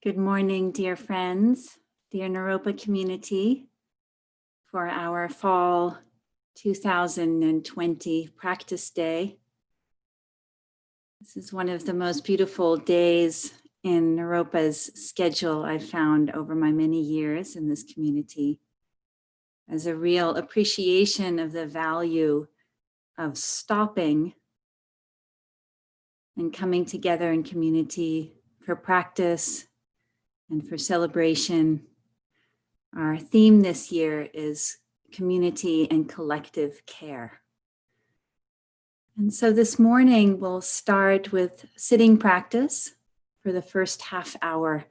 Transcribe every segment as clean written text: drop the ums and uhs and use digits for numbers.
Good morning, dear friends, dear Naropa community, for our fall 2020 practice day. This is one of the most beautiful days in Naropa's schedule I've found over my many years in this community, as a real appreciation of the value of stopping and coming together in community for practice and for celebration. Our theme this year is community and collective care. And so this morning we'll start with sitting practice for the first half hour,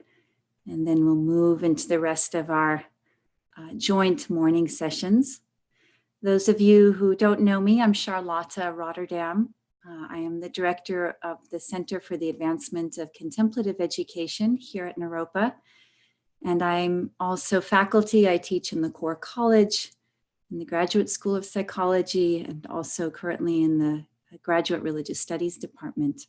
and then we'll move into the rest of our joint morning sessions. Those of you who don't know me, I'm Charlotta Rotterdam. I am the director of the Center for the Advancement of Contemplative Education here at Naropa. And I'm also faculty. I teach in the Core College, in the Graduate School of Psychology, and also currently in the Graduate Religious Studies Department.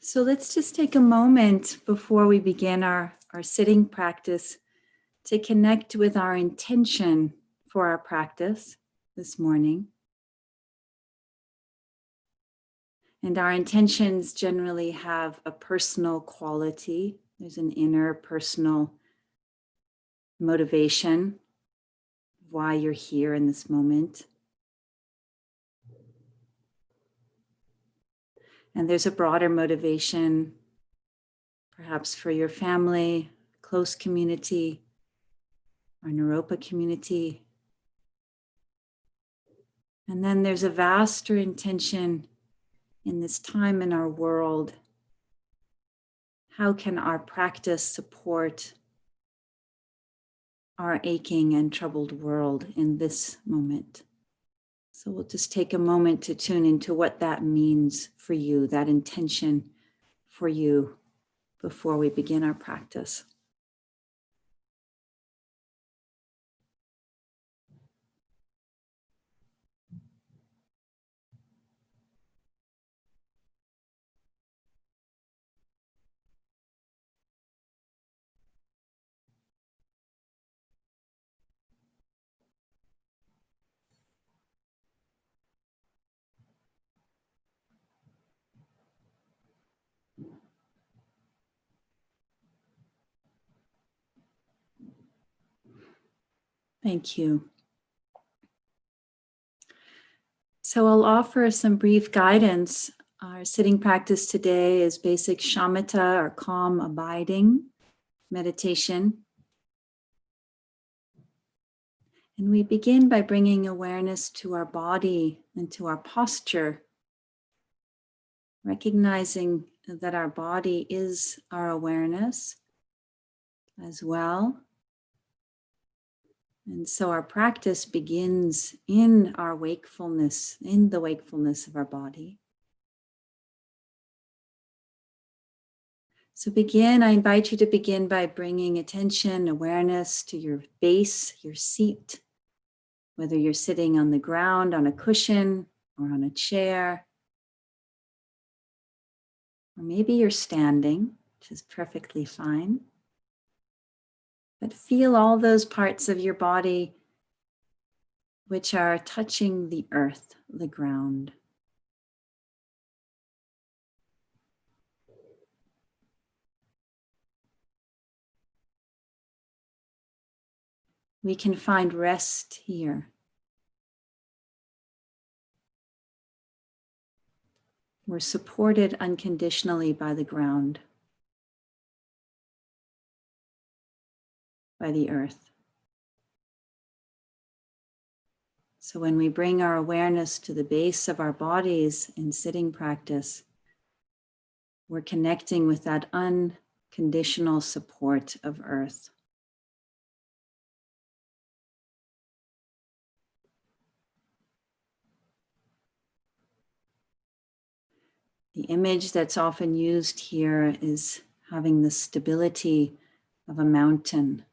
So let's just take a moment before we begin our sitting practice to connect with our intention for our practice this morning. And our intentions generally have a personal quality. There's an inner personal motivation, why you're here in this moment. And there's a broader motivation, perhaps for your family, close community, our Naropa community. And then there's a vaster intention in this time in our world. How can our practice support our aching and troubled world in this moment? So we'll just take a moment to tune into what that means for you, that intention for you before we begin our practice. Thank you. So I'll offer some brief guidance. Our sitting practice today is basic shamatha, or calm abiding meditation. And we begin by bringing awareness to our body and to our posture, recognizing that our body is our awareness as well. And so our practice begins in our wakefulness, in the wakefulness of our body. So I invite you to begin by bringing attention, awareness to your base, your seat, whether you're sitting on the ground, on a cushion, or on a chair. Or maybe you're standing, which is perfectly fine. But feel all those parts of your body which are touching the earth, the ground. We can find rest here. We're supported unconditionally by the ground, by the earth. So when we bring our awareness to the base of our bodies in sitting practice, we're connecting with that unconditional support of earth. The image that's often used here is having the stability of a mountain.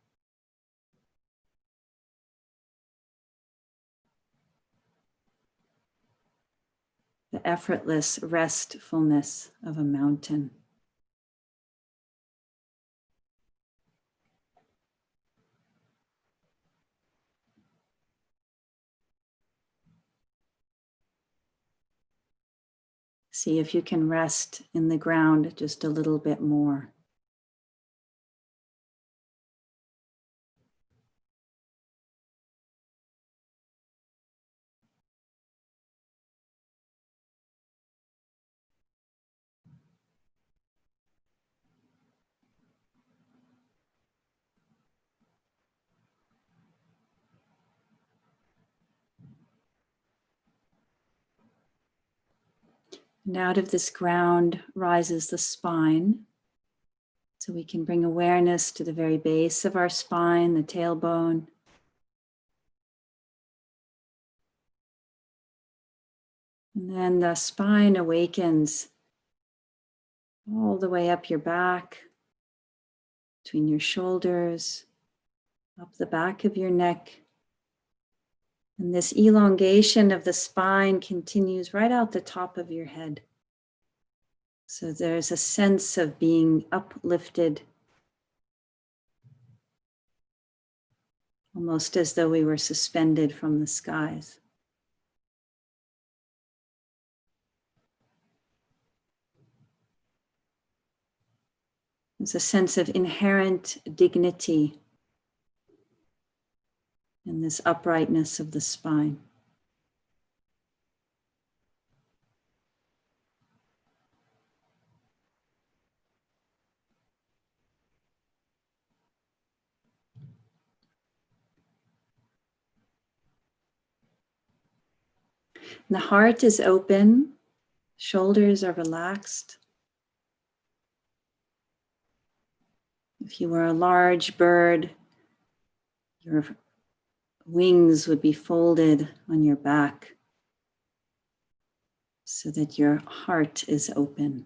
The effortless restfulness of a mountain. See if you can rest in the ground just a little bit more. And out of this ground rises the spine. So we can bring awareness to the very base of our spine, the tailbone. And then the spine awakens all the way up your back, between your shoulders, up the back of your neck. And this elongation of the spine continues right out the top of your head. So there's a sense of being uplifted, almost as though we were suspended from the skies. There's a sense of inherent dignity in this uprightness of the spine. And the heart is open, shoulders are relaxed. If you were a large bird, your wings would be folded on your back so that your heart is open.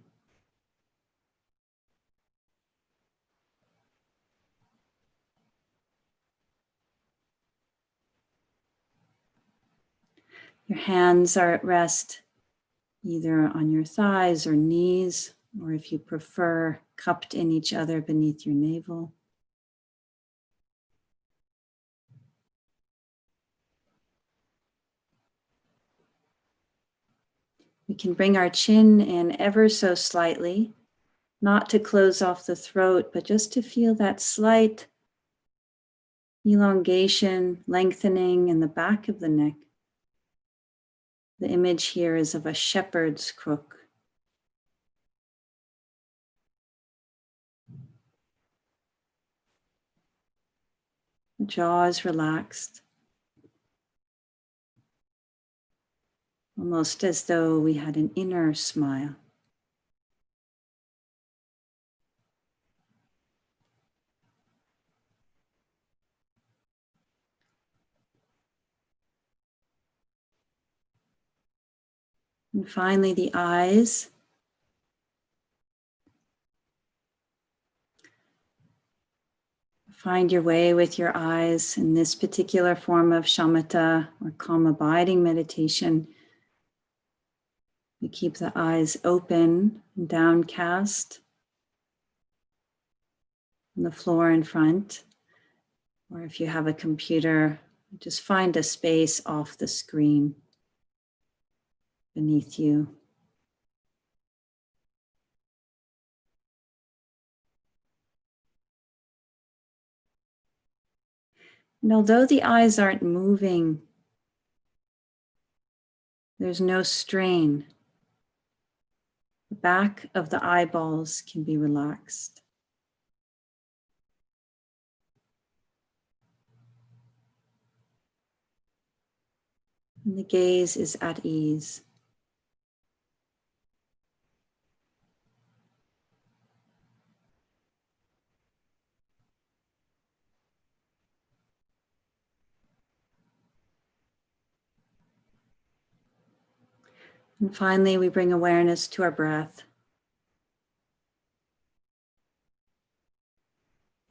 Your hands are at rest, either on your thighs or knees, or if you prefer, cupped in each other beneath your navel. We can bring our chin in ever so slightly, not to close off the throat, but just to feel that slight elongation, lengthening in the back of the neck. The image here is of a shepherd's crook. The jaw is relaxed, almost as though we had an inner smile. And finally, the eyes. Find your way with your eyes in this particular form of shamatha or calm abiding meditation. We keep the eyes open and downcast on the floor in front. Or if you have a computer, just find a space off the screen beneath you. And although the eyes aren't moving, there's no strain. The back of the eyeballs can be relaxed. And the gaze is at ease. And finally, we bring awareness to our breath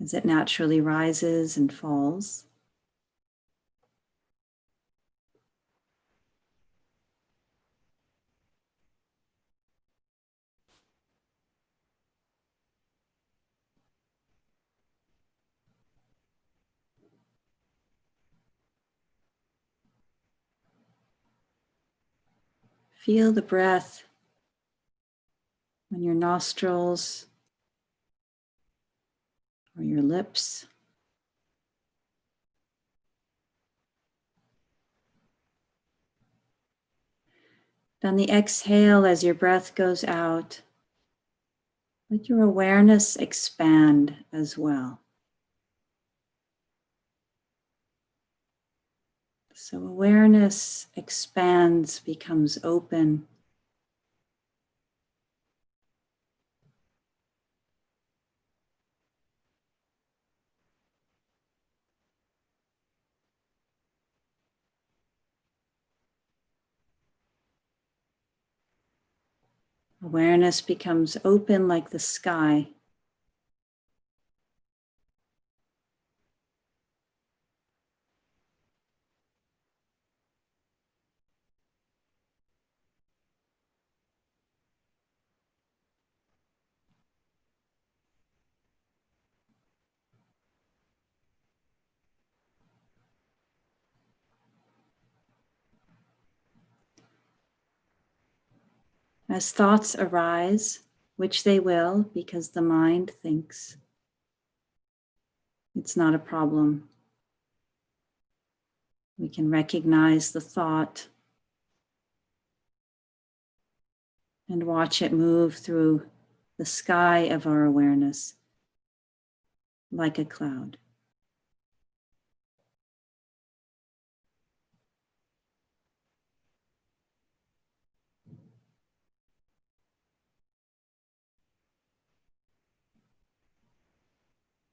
as it naturally rises and falls. Feel the breath on your nostrils or your lips. On the exhale, as your breath goes out, let your awareness expand as well. So awareness expands, becomes open. Awareness becomes open like the sky. As thoughts arise, which they will because the mind thinks, it's not a problem. We can recognize the thought and watch it move through the sky of our awareness like a cloud.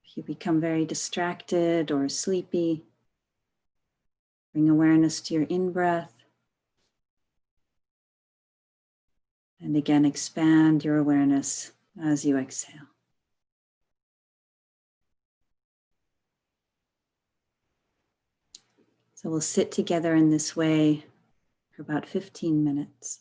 If you become very distracted or sleepy, bring awareness to your in-breath. And again, expand your awareness as you exhale. So we'll sit together in this way for about 15 minutes.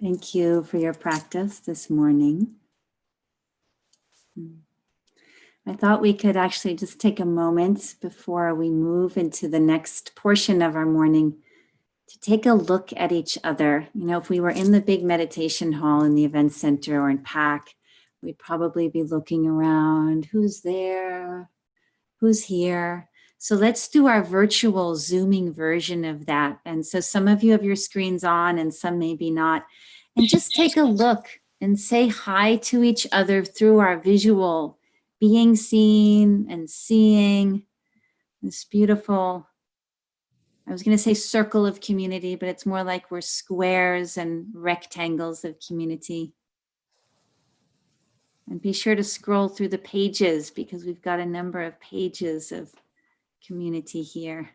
Thank you for your practice this morning. I thought we could actually just take a moment before we move into the next portion of our morning to take a look at each other. You know, if we were in the big meditation hall in the event center or in PAC, we'd probably be looking around. Who's there? Who's here? So let's do our virtual Zooming version of that. And so some of you have your screens on and some maybe not. And just take a look and say hi to each other through our visual being seen and seeing this beautiful, I was going to say circle of community, but it's more like we're squares and rectangles of community. And be sure to scroll through the pages because we've got a number of pages of community here.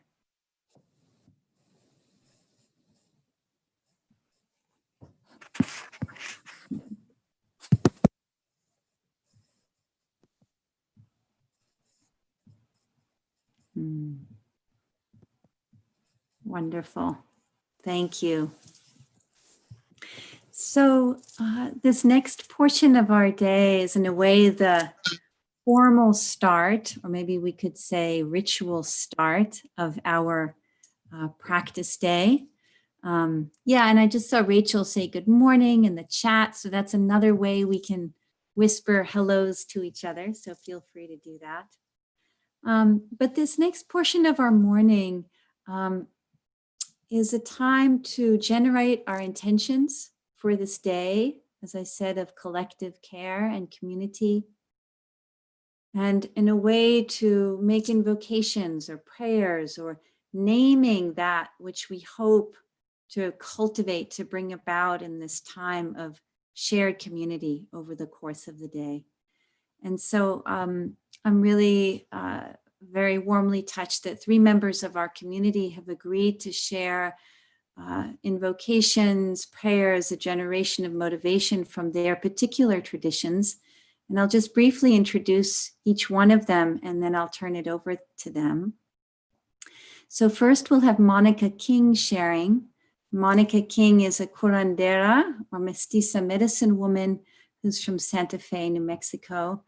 Wonderful. Thank you. So this next portion of our day is in a way the formal start, or maybe we could say ritual start of our practice day. Yeah, and I just saw Rachel say good morning in the chat. So that's another way we can whisper hellos to each other. So feel free to do that. But this next portion of our morning is a time to generate our intentions for this day, as I said, of collective care and community. And in a way to make invocations or prayers or naming that which we hope to cultivate, to bring about in this time of shared community over the course of the day. And so I'm really very warmly touched that 3 members of our community have agreed to share invocations, prayers, a generation of motivation from their particular traditions. And I'll just briefly introduce each one of them, and then I'll turn it over to them. So first we'll have Monica King sharing. Monica King is a curandera, or mestiza medicine woman, who's from Santa Fe, New Mexico.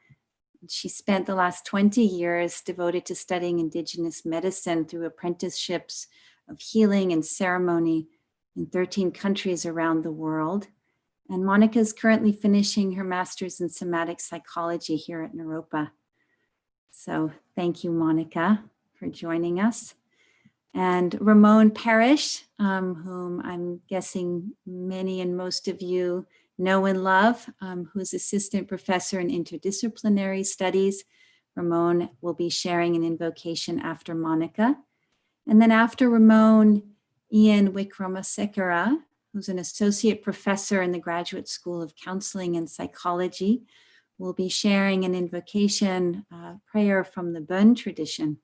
She spent the last 20 years devoted to studying indigenous medicine through apprenticeships of healing and ceremony in 13 countries around the world. And Monica is currently finishing her master's in somatic psychology here at Naropa. So thank you, Monica, for joining us. And Ramon Parrish, whom I'm guessing many and most of you know and love, who's assistant professor in interdisciplinary studies. Ramon will be sharing an invocation after Monica. And then after Ramon, Ian Wickramasekera, who's an associate professor in the Graduate School of Counseling and Psychology, will be sharing an invocation prayer from the Bön tradition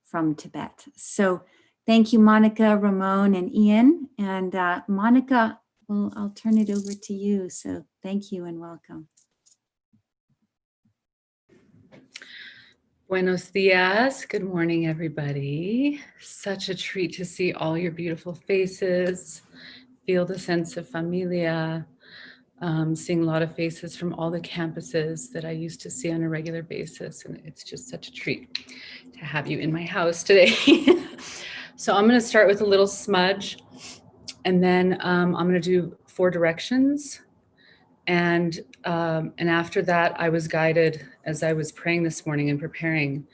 from Tibet. So thank you, Monica, Ramon, and Ian. And Monica, I'll turn it over to you. So thank you and welcome. Buenos dias. Good morning, everybody. Such a treat to see all your beautiful faces, feel the sense of familia, seeing a lot of faces from all the campuses that I used to see on a regular basis. And it's just such a treat to have you in my house today. So I'm going to start with a little smudge, and then I'm going to do 4 directions. And after that, I was guided, as I was praying this morning and preparing,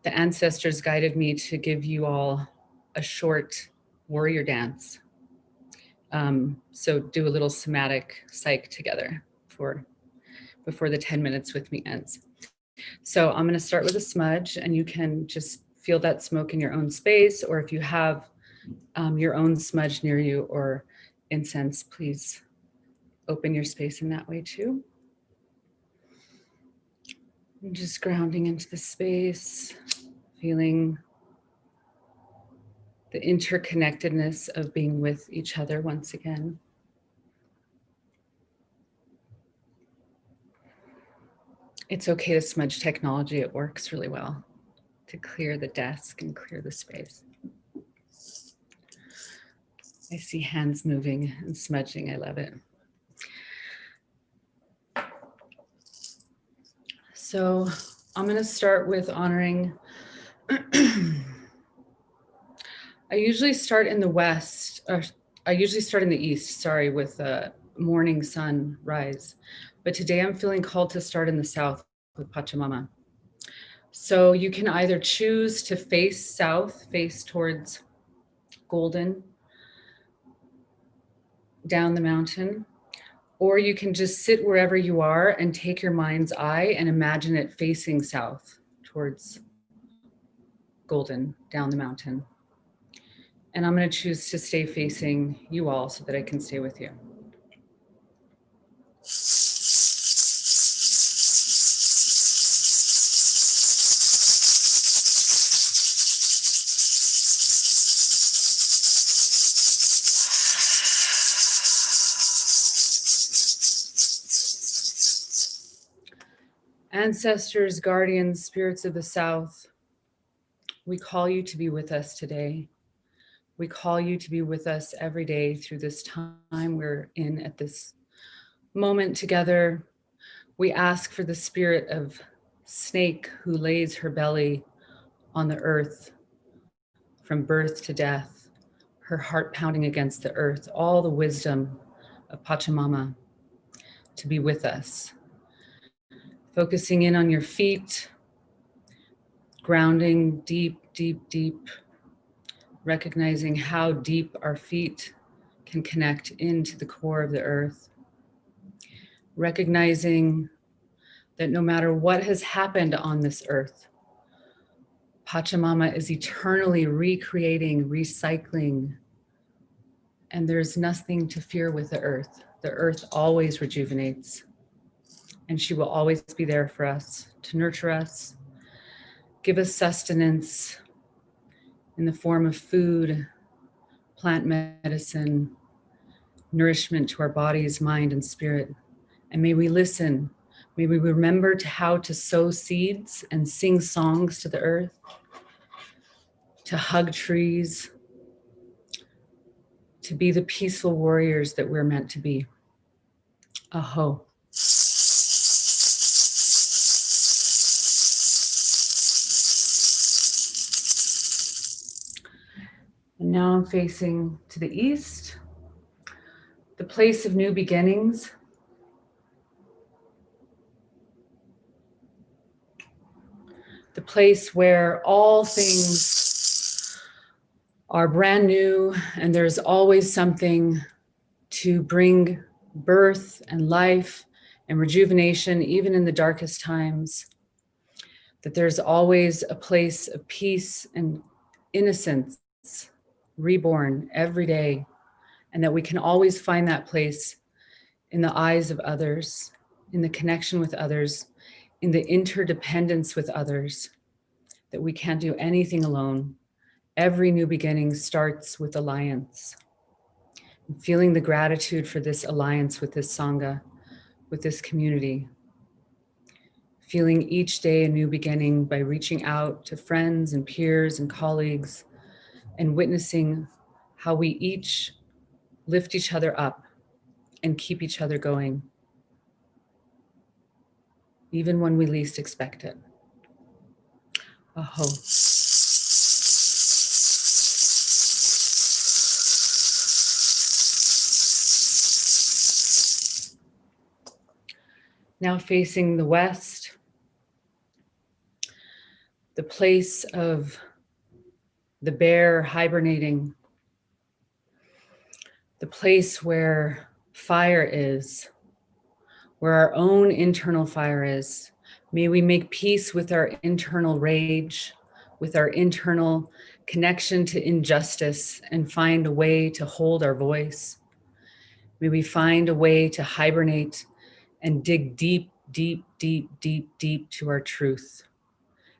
the ancestors guided me to give you all a short warrior dance. So do a little somatic psych together before the 10 minutes with me ends. So I'm going to start with a smudge, and you can just feel that smoke in your own space, or if you have your own smudge near you or incense, please open your space in that way too. And just grounding into the space, feeling the interconnectedness of being with each other once again. It's okay to smudge technology. It works really well to clear the desk and clear the space. I see hands moving and smudging. I love it. So I'm going to start with honoring. I usually start in the west, or I usually start in the east, sorry, with morning sunrise. But today I'm feeling called to start in the south with Pachamama. So you can either choose to face south, face towards Golden, down the mountain, or you can just sit wherever you are and take your mind's eye and imagine it facing south towards Golden, down the mountain. And I'm going to choose to stay facing you all so that I can stay with you. Ancestors, guardians, spirits of the South, we call you to be with us today. We call you to be with us every day through this time we're in at this moment together. We ask for the spirit of Snake who lays her belly on the earth from birth to death, her heart pounding against the earth, all the wisdom of Pachamama to be with us. Focusing in on your feet, grounding deep, deep, deep, recognizing how deep our feet can connect into the core of the earth. Recognizing that no matter what has happened on this earth, Pachamama is eternally recreating, recycling, and there's nothing to fear with the earth. The earth always rejuvenates, and she will always be there for us to nurture us, give us sustenance in the form of food, plant medicine, nourishment to our bodies, mind, and spirit. And may we listen. May we remember how to sow seeds and sing songs to the earth, to hug trees, to be the peaceful warriors that we're meant to be. Aho. And now I'm facing to the east, the place of new beginnings. The place where all things are brand new and there's always something to bring birth and life and rejuvenation, even in the darkest times. That there's always a place of peace and innocence reborn every day, and that we can always find that place in the eyes of others, in the connection with others, in the interdependence with others, that we can't do anything alone. Every new beginning starts with alliance. And feeling the gratitude for this alliance with this Sangha, with this community. Feeling each day a new beginning by reaching out to friends and peers and colleagues and witnessing how we each lift each other up and keep each other going, even when we least expect it. Aho. Now facing the west, the place of the bear hibernating, the place where fire is, where our own internal fire is. May we make peace with our internal rage, with our internal connection to injustice, and find a way to hold our voice. May we find a way to hibernate and dig deep, deep, deep, deep, deep to our truth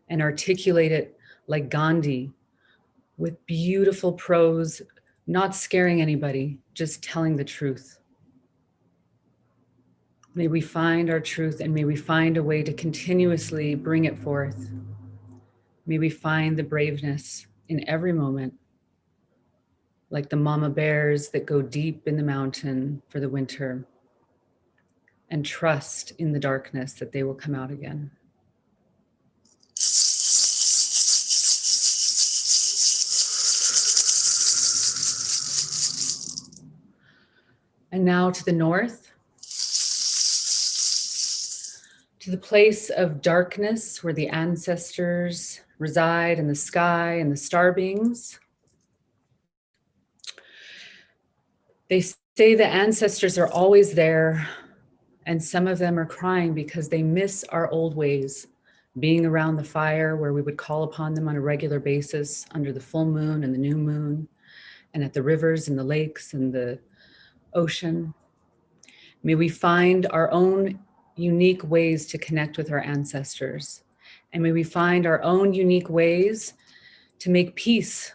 and articulate it like Gandhi with beautiful prose, not scaring anybody, just telling the truth. May we find our truth and may we find a way to continuously bring it forth. May we find the braveness in every moment, like the mama bears that go deep in the mountain for the winter and trust in the darkness that they will come out again. And now to the north, to the place of darkness where the ancestors reside in the sky and the star beings. They say the ancestors are always there, and some of them are crying because they miss our old ways, being around the fire where we would call upon them on a regular basis under the full moon and the new moon, and at the rivers and the lakes and the ocean. May we find our own unique ways to connect with our ancestors. And may we find our own unique ways to make peace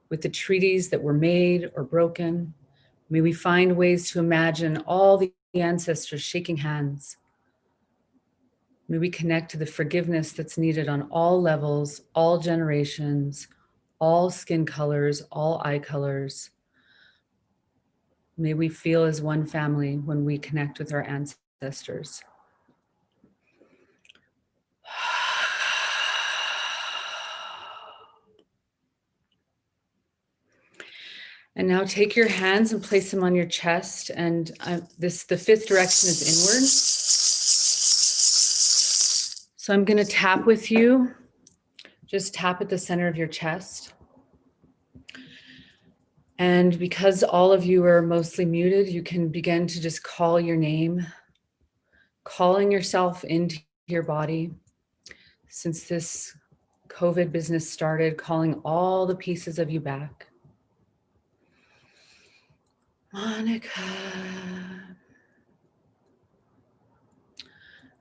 with the treaties that were made or broken. May we find ways to imagine all the ancestors shaking hands. May we connect to the forgiveness that's needed on all levels, all generations, all skin colors, all eye colors. May we feel as one family when we connect with our ancestors. And now take your hands and place them on your chest. And the fifth direction is inward. So I'm going to tap with you. Just tap at the center of your chest. And because all of you are mostly muted, you can begin to just call your name, calling yourself into your body. Since this COVID business started, calling all the pieces of you back. Monica,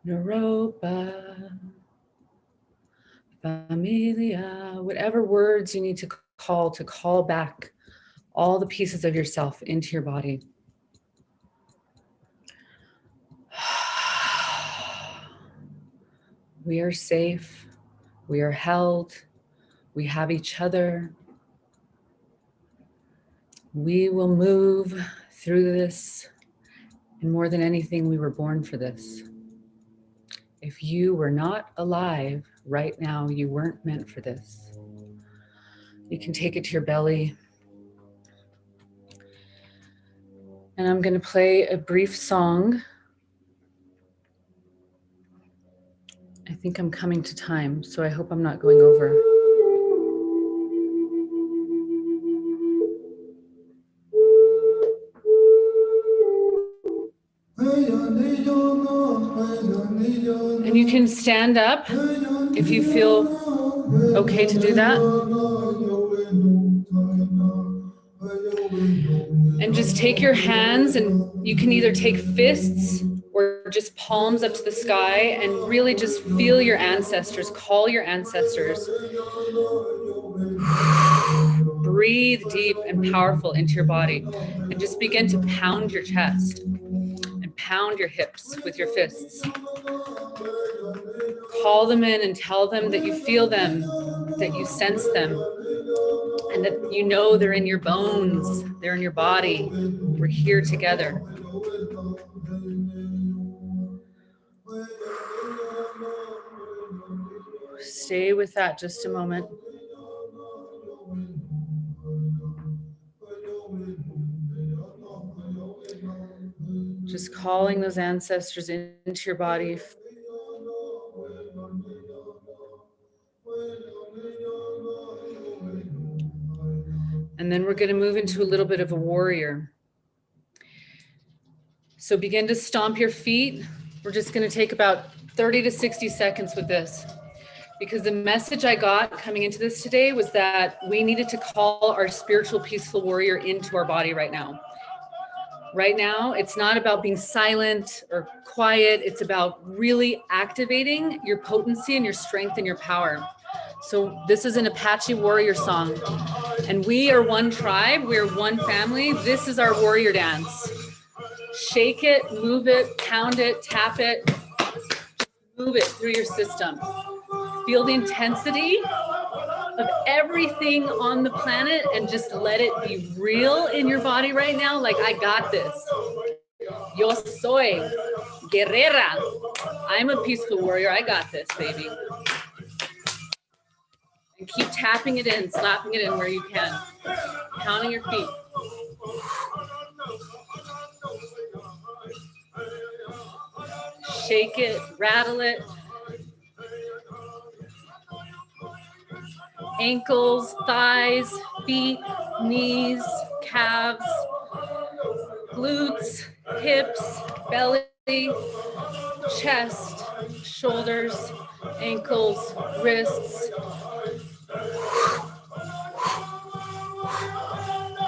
Naropa, Familia, whatever words you need to call back all the pieces of yourself into your body. We are safe, we are held, we have each other. We will move through this, and more than anything, we were born for this. If you were not alive right now, you weren't meant for this. You can take it to your belly. And I'm going to play a brief song. I think I'm coming to time, so I hope I'm not going over. And you can stand up if you feel okay to do that. And just take your hands, and you can either take fists or just palms up to the sky and really just feel your ancestors, call your ancestors. Breathe deep and powerful into your body and just begin to pound your chest and pound your hips with your fists. Call them in and tell them that you feel them, that you sense them, and that you know they're in your bones, they're in your body. We're here together. Stay with that just a moment. Just calling those ancestors into your body. And then we're going to move into a little bit of a warrior. So begin to stomp your feet. We're just going to take about 30 to 60 seconds with this, because the message I got coming into this today was that we needed to call our spiritual peaceful warrior into our body right now. Right now, it's not about being silent or quiet. It's about really activating your potency and your strength and your power. So this is an Apache warrior song, and we are one tribe. We are one family. This is our warrior dance. Shake it, move it, pound it, tap it, move it through your system. Feel the intensity of everything on the planet and just let it be real in your body right now. Like, I got this. Yo soy guerrera. I'm a peaceful warrior. I got this, baby. And keep tapping it in, slapping it in where you can. Counting your feet. Shake it, rattle it. Ankles, thighs, feet, knees, calves, glutes, hips, belly, chest, shoulders, ankles, wrists.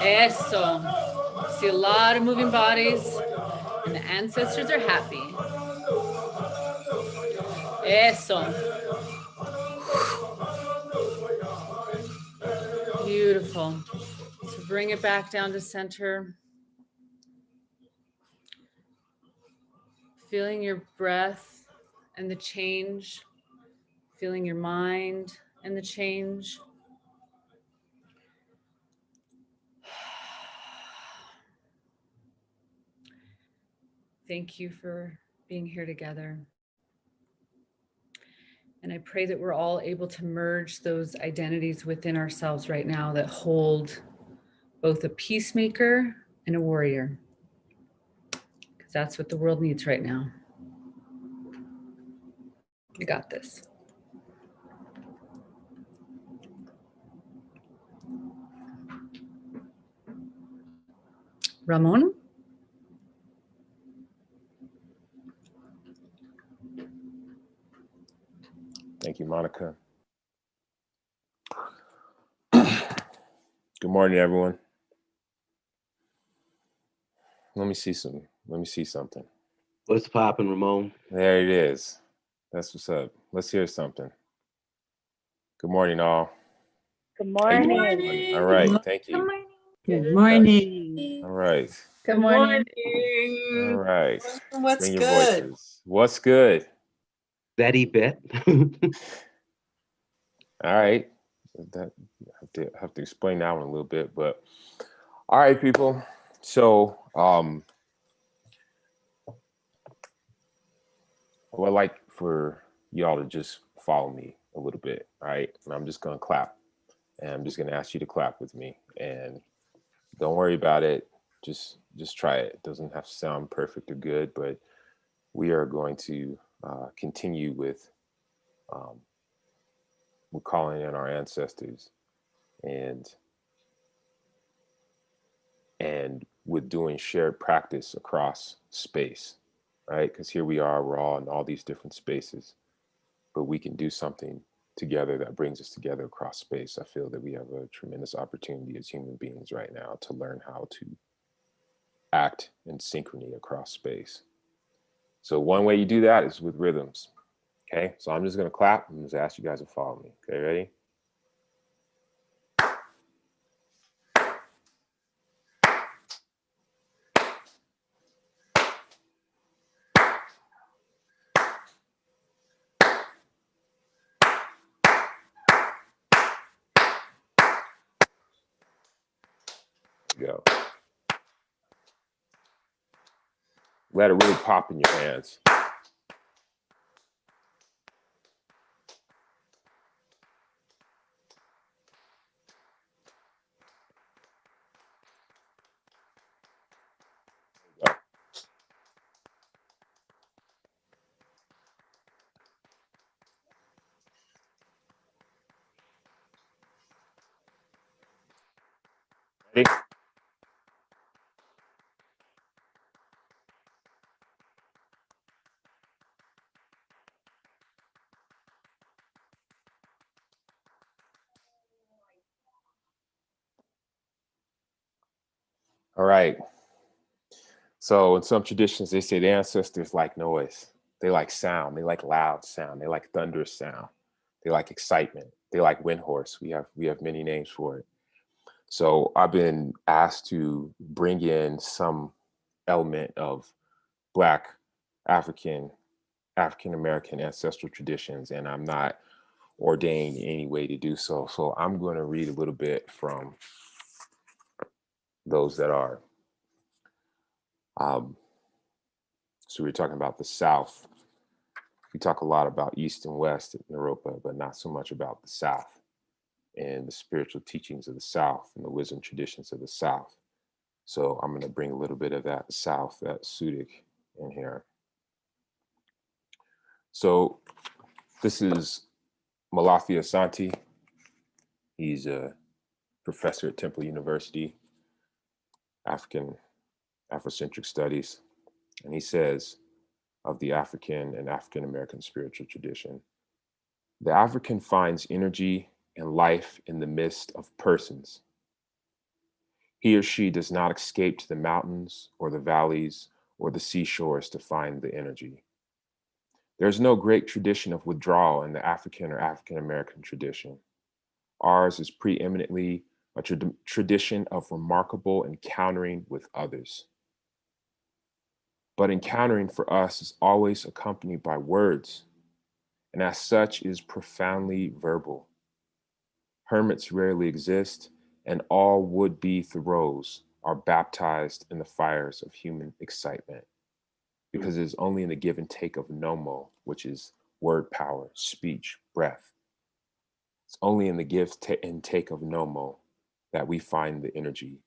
Eso. See a lot of moving bodies, and the ancestors are happy. Eso. Beautiful. So bring it back down to center. Feeling your breath and the change. Feeling your mind and the change. Thank you for being here together. And I pray that we're all able to merge those identities within ourselves right now that hold both a peacemaker and a warrior, because that's what the world needs right now. You got this. Ramon? Thank you, Monica. Good morning, everyone. Let me see something. What's poppin', Ramon? There it is. That's what's up. Let's hear something. Good morning, all. Good How you morning. doing? All right, thank you. Good morning. All right. Good morning. All right. What's Bring your good? voices. What's good? Betty Bet. All right. That have to explain that one a little bit, but all right, people. So I would like for y'all to just follow me a little bit, all right? And I'm just gonna clap. And I'm just gonna ask you to clap with me. And don't worry about it. Just try it. It doesn't have to sound perfect or good, but we are going to continue with we're calling in our ancestors and with doing shared practice across space, right? Because here we are, we're all in all these different spaces, but we can do something together that brings us together across space. I feel that we have a tremendous opportunity as human beings right now to learn how to act in synchrony across space. So one way you do that is with rhythms. Okay, so I'm just gonna clap and just ask you guys to follow me. Okay, ready? Go. Let it really pop in your hands. Go. Ready? All right. So in some traditions, they say the ancestors like noise. They like sound. They like loud sound. They like thunderous sound. They like excitement. They like wind horse. We have many names for it. So I've been asked to bring in some element of Black African American ancestral traditions, and I'm not ordained in any way to do so. So I'm going to read a little bit from those that are. So we're talking about the South. We talk a lot about East and West at Naropa, but not so much about the South and the spiritual teachings of the South and the wisdom traditions of the South. So I'm going to bring a little bit of that South, that Sudic in here. So this is Malafi Asante. He's a professor at Temple University, Afrocentric Studies. And he says of the African and African American spiritual tradition, the African finds energy and life in the midst of persons. He or she does not escape to the mountains or the valleys or the seashores to find the energy. There's no great tradition of withdrawal in the African or African American tradition. Ours is preeminently a tradition of remarkable encountering with others. But encountering for us is always accompanied by words, and as such is profoundly verbal. Hermits rarely exist, and all would-be Thoreaus are baptized in the fires of human excitement, because it is only in the give and take of nomo, which is word power, speech, breath. It's only in the give and take of nomo that we find the energy,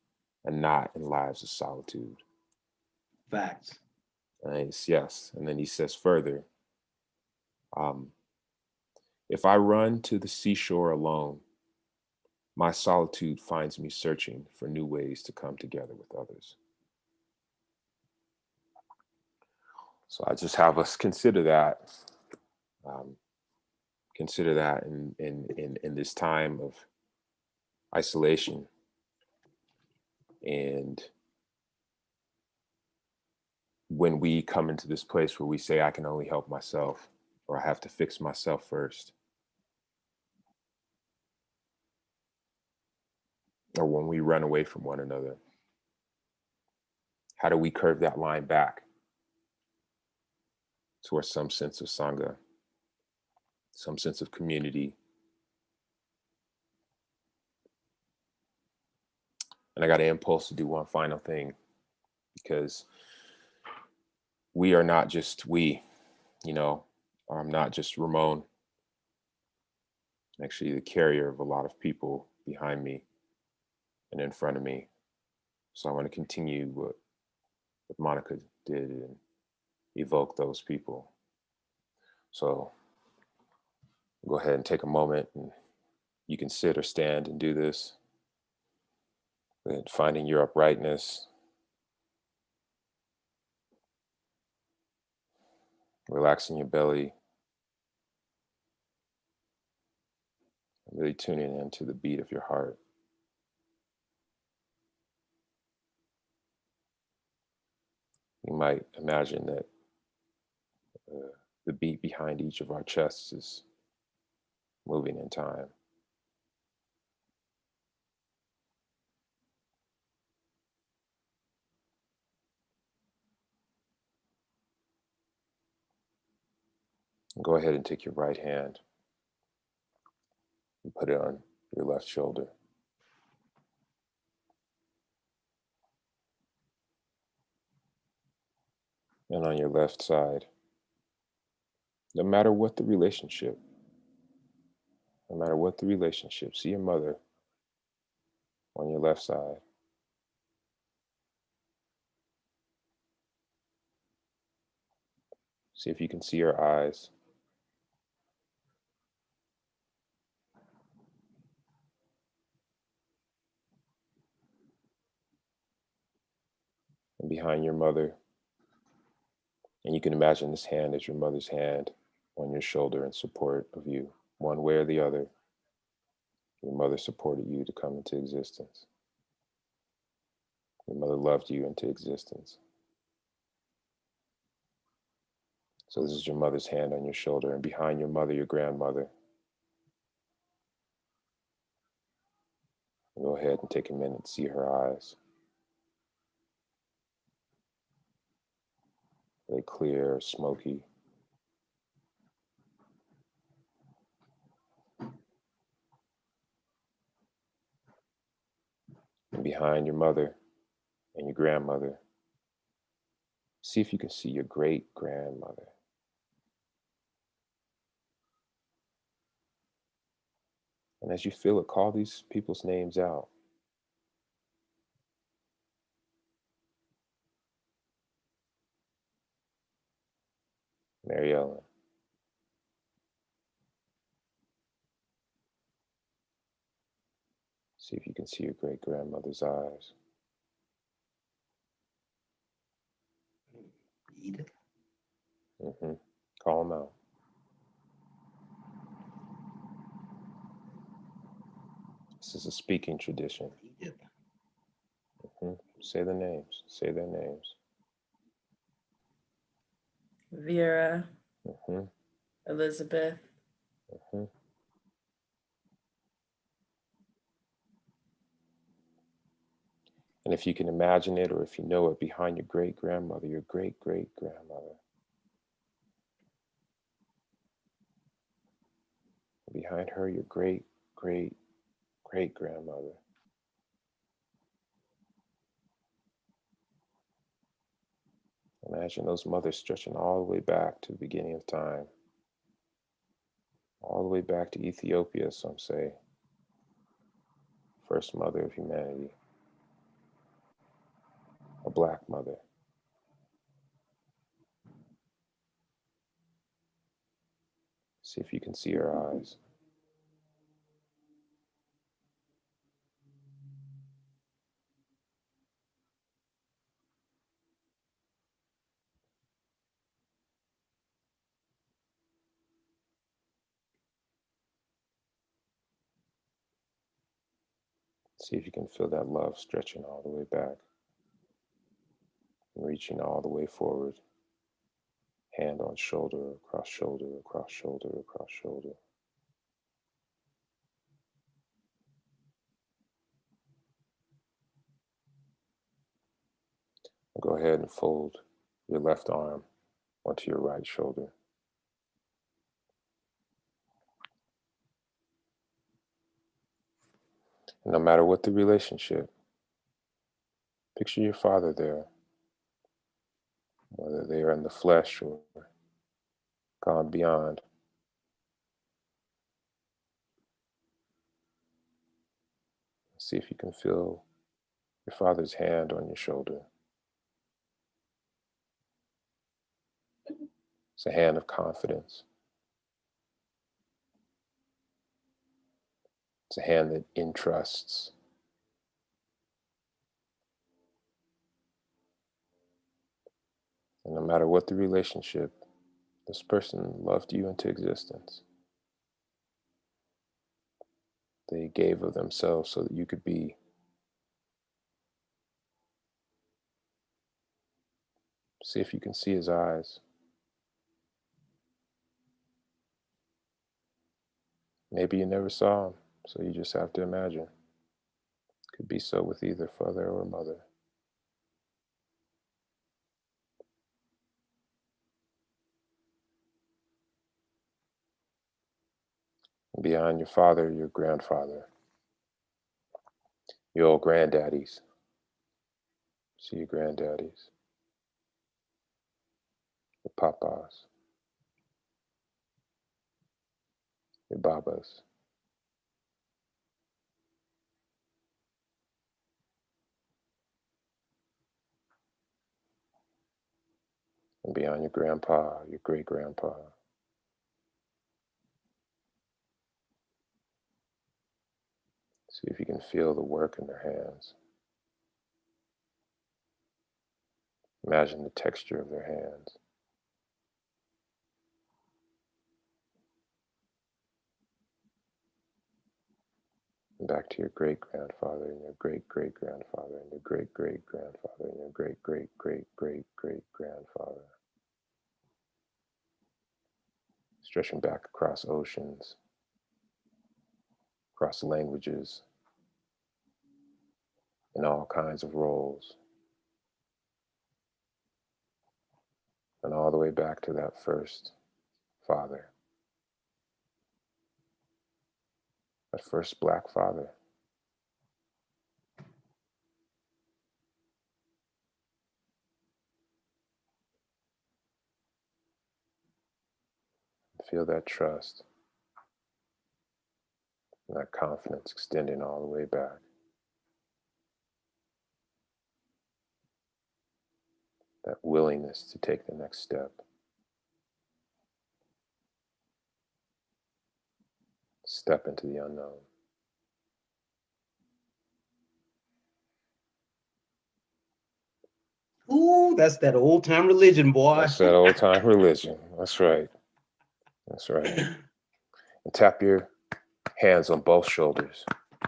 and not in lives of solitude. Facts. Yes. And then he says further, if I run to the seashore alone, my solitude finds me searching for new ways to come together with others. So I just have us consider that in this time of isolation. And when we come into this place where we say, I can only help myself, or I have to fix myself first, or when we run away from one another, how do we curve that line back towards some sense of Sangha, some sense of community? And I got an impulse to do one final thing, because we are not just we, or I'm not just Ramon. I'm actually the carrier of a lot of people behind me and in front of me. So I want to continue what Monica did and evoke those people. So go ahead and take a moment, and you can sit or stand and do this. And finding your uprightness, relaxing your belly, really tuning into the beat of your heart. You might imagine that the beat behind each of our chests is moving in time. Go ahead and take your right hand and put it on your left shoulder. And on your left side, no matter what the relationship, see your mother on your left side. See if you can see her eyes. And behind your mother, and you can imagine this hand as your mother's hand on your shoulder in support of you, one way or the other. Your mother supported you to come into existence. Your mother loved you into existence. So this is your mother's hand on your shoulder, and behind your mother, your grandmother. Go ahead and take a minute to see her eyes. Are they clear, smoky? And behind your mother and your grandmother, see if you can see your great grandmother. And as you feel it, call these people's names out. Mary Ellen. See if you can see your great grandmother's eyes. Edith. Call them out. This is a speaking tradition. Edith. Say the names. Say their names. Vera, hmm Elizabeth, hmm And if you can imagine it, or if you know it, behind your great grandmother, your great great grandmother, behind her, your great great great grandmother. Imagine those mothers stretching all the way back to the beginning of time, all the way back to Ethiopia, some say, first mother of humanity, a black mother. See if you can see her eyes. See if you can feel that love stretching all the way back and reaching all the way forward. Hand on shoulder, across shoulder, across shoulder, across shoulder. Go ahead and fold your left arm onto your right shoulder. And no matter what the relationship, picture your father there, whether they are in the flesh or gone beyond. See if you can feel your father's hand on your shoulder. It's a hand of confidence. It's a hand that entrusts. And no matter what the relationship, this person loved you into existence. They gave of themselves so that you could be. See if you can see his eyes. Maybe you never saw him, so you just have to imagine. Could be so with either father or mother. And beyond your father, your grandfather, your old granddaddies. See your granddaddies, your papas, your babas. And beyond your grandpa, your great grandpa. See if you can feel the work in their hands. Imagine the texture of their hands. And back to your great grandfather and your great great grandfather and your great great grandfather and your great great great great great grandfather. Stretching back across oceans, across languages, in all kinds of roles. And all the way back to that first father, that first black father. Feel that trust, and that confidence extending all the way back. That willingness to take the next step. Step into the unknown. Ooh, that's that old time religion, boy. That's that old time religion. That's right. That's right. And tap your hands on both shoulders.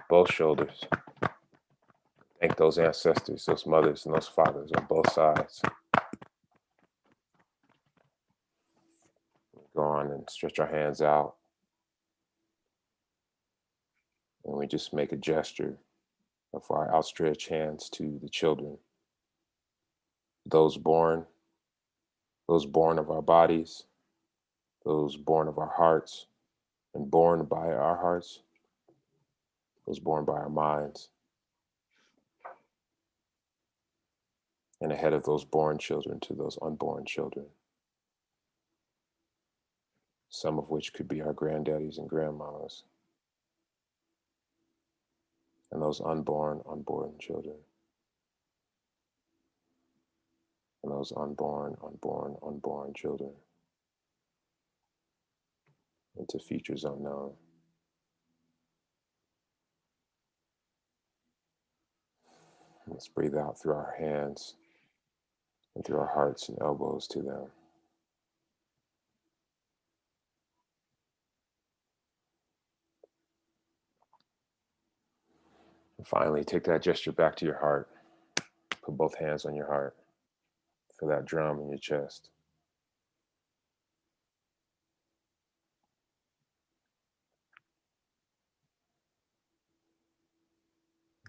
Both shoulders. Thank those ancestors, those mothers, and those fathers on both sides. Go on and stretch our hands out. And we just make a gesture of our outstretched hands to the children. Those born of our bodies, those born of our hearts, and born by our hearts, those born by our minds. And ahead of those born children to those unborn children, some of which could be our granddaddies and grandmamas, and those unborn children, and those unborn children, into futures unknown. Let's breathe out through our hands and through our hearts and elbows to them. And finally, take that gesture back to your heart. Put both hands on your heart. Feel that drum in your chest.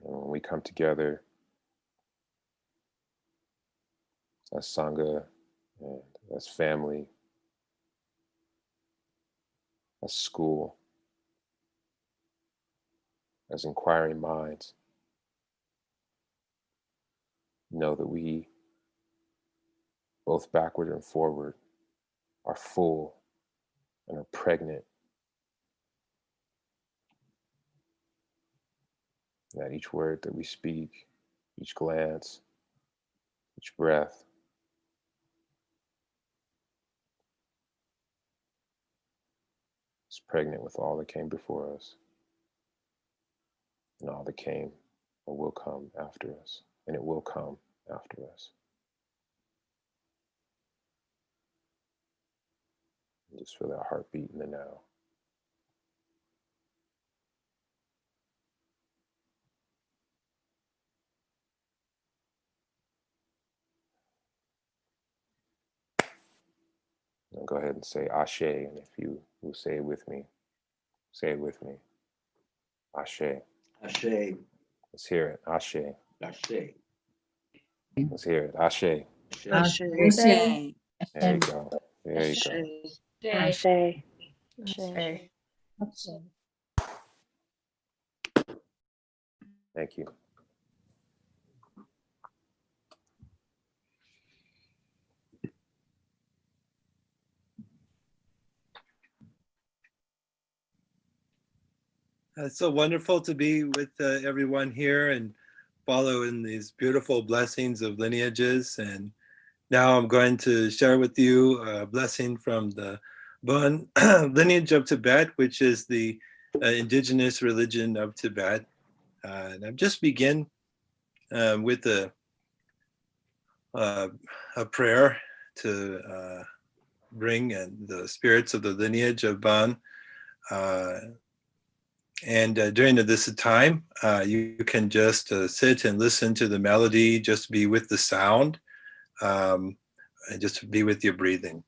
And when we come together as Sangha and as family, as school, as inquiring minds, know that we, both backward and forward, are full and are pregnant. That each word that we speak, each glance, each breath, is pregnant with all that came before us and all that came or will come after us, and it will come after us. And just feel that heartbeat in the now. And go ahead and say Ashe, and if you will say it with me, say it with me. Ashe. Ashe. Let's hear it. Ashe. Ashe. Let's hear it. Ashe. Ashe. Ashe. There you go. There you go. Ashe. Ashe. Thank you. It's so wonderful to be with everyone here and follow in these beautiful blessings of lineages. And now I'm going to share with you a blessing from the Bon lineage of Tibet, which is the indigenous religion of Tibet. And I've just begin with a prayer to bring the spirits of the lineage of Bon. And during this time, you can just sit and listen to the melody, just be with the sound, and just be with your breathing.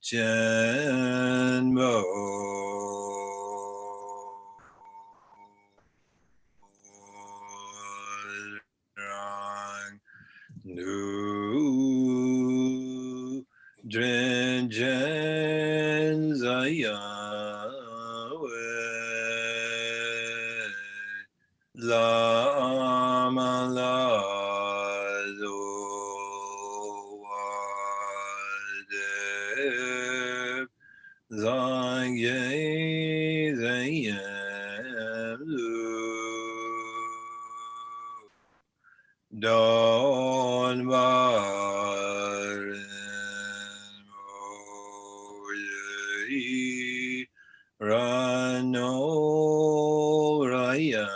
Genmo Rang Dren Jen Zaya La La Zo Wa Zang Ye Zayem Don Barin Moye Rano Rayan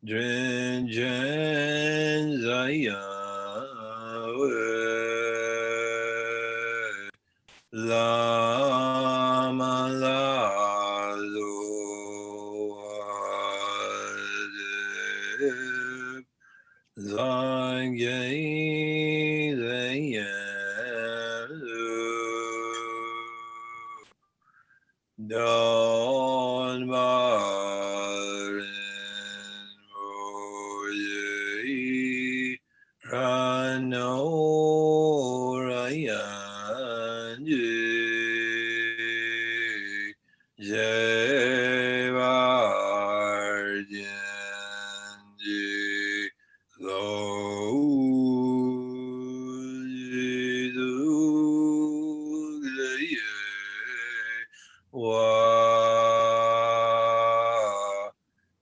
Dren Jen Zaya Lama La Zo Zang Ye Zayem Don Marin Moye Rano Rayan Jevardian Wa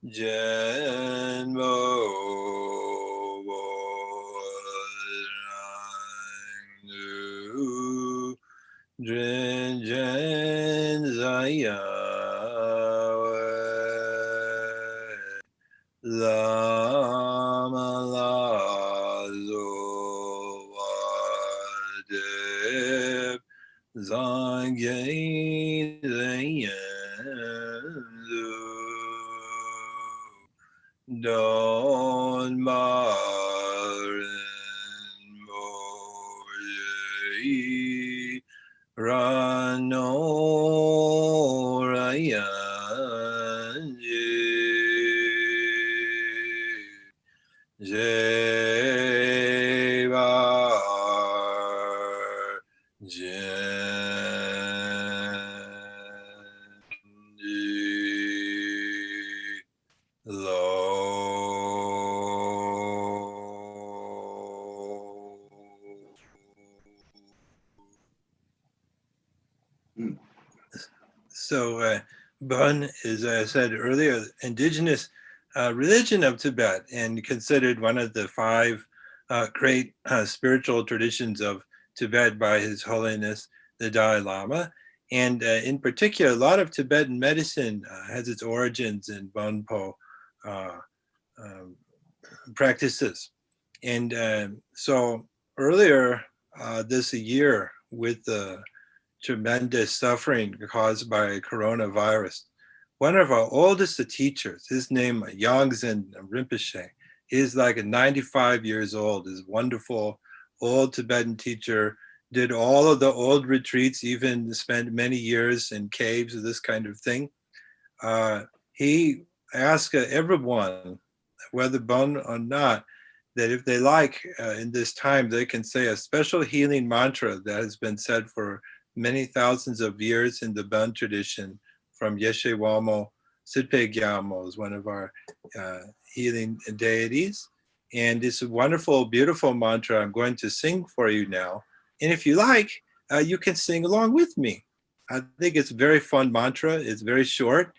Genmo Dren Jen Zaya Lama La Zo Wa Zang Ye Zayem Don Marin Moye Rano Rayan Jevar So Bon is, as I said earlier, indigenous religion of Tibet and considered one of the five great spiritual traditions of Tibet by His Holiness the Dalai Lama. And in particular, a lot of Tibetan medicine has its origins in Bonpo practices. And so earlier this year, with the tremendous suffering caused by coronavirus, one of our oldest teachers, his name Yangzen Rinpoche, is like 95 years old, is wonderful old Tibetan teacher, did all of the old retreats, even spent many years in caves or this kind of thing. He asked everyone, whether Bon or not, that if they like in this time, they can say a special healing mantra that has been said for many thousands of years in the Bon tradition from Yeshe Wamo Sitpe Gyalmo, is one of our healing deities. And it's a wonderful, beautiful mantra I'm going to sing for you now. And if you like, you can sing along with me. I think it's a very fun mantra. It's very short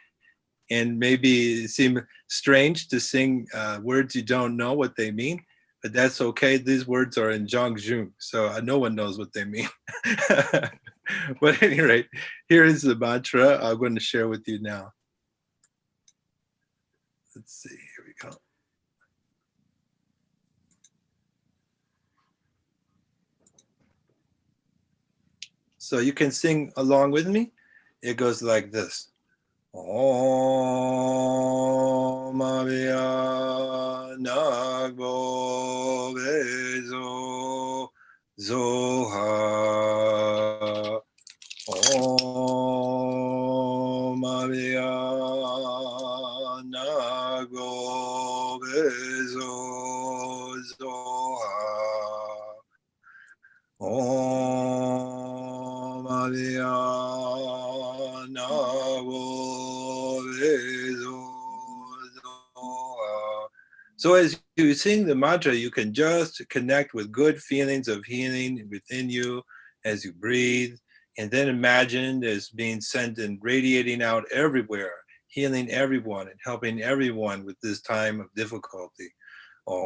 and maybe seem strange to sing words you don't know what they mean, but that's okay. These words are in Zhangzhung, so no one knows what they mean. But at any rate, here is the mantra I'm going to share with you now. Let's see, here we go. So you can sing along with me. It goes like this. Om Abhya Nagbo Bezo Zoha. Om Abhya Nagbo Bezo Zoha. Om Abhya Nagbo Bezo Zoha. So as you sing the mantra, you can just connect with good feelings of healing within you as you breathe, and then imagine as being sent and radiating out everywhere, healing everyone and helping everyone with this time of difficulty. Om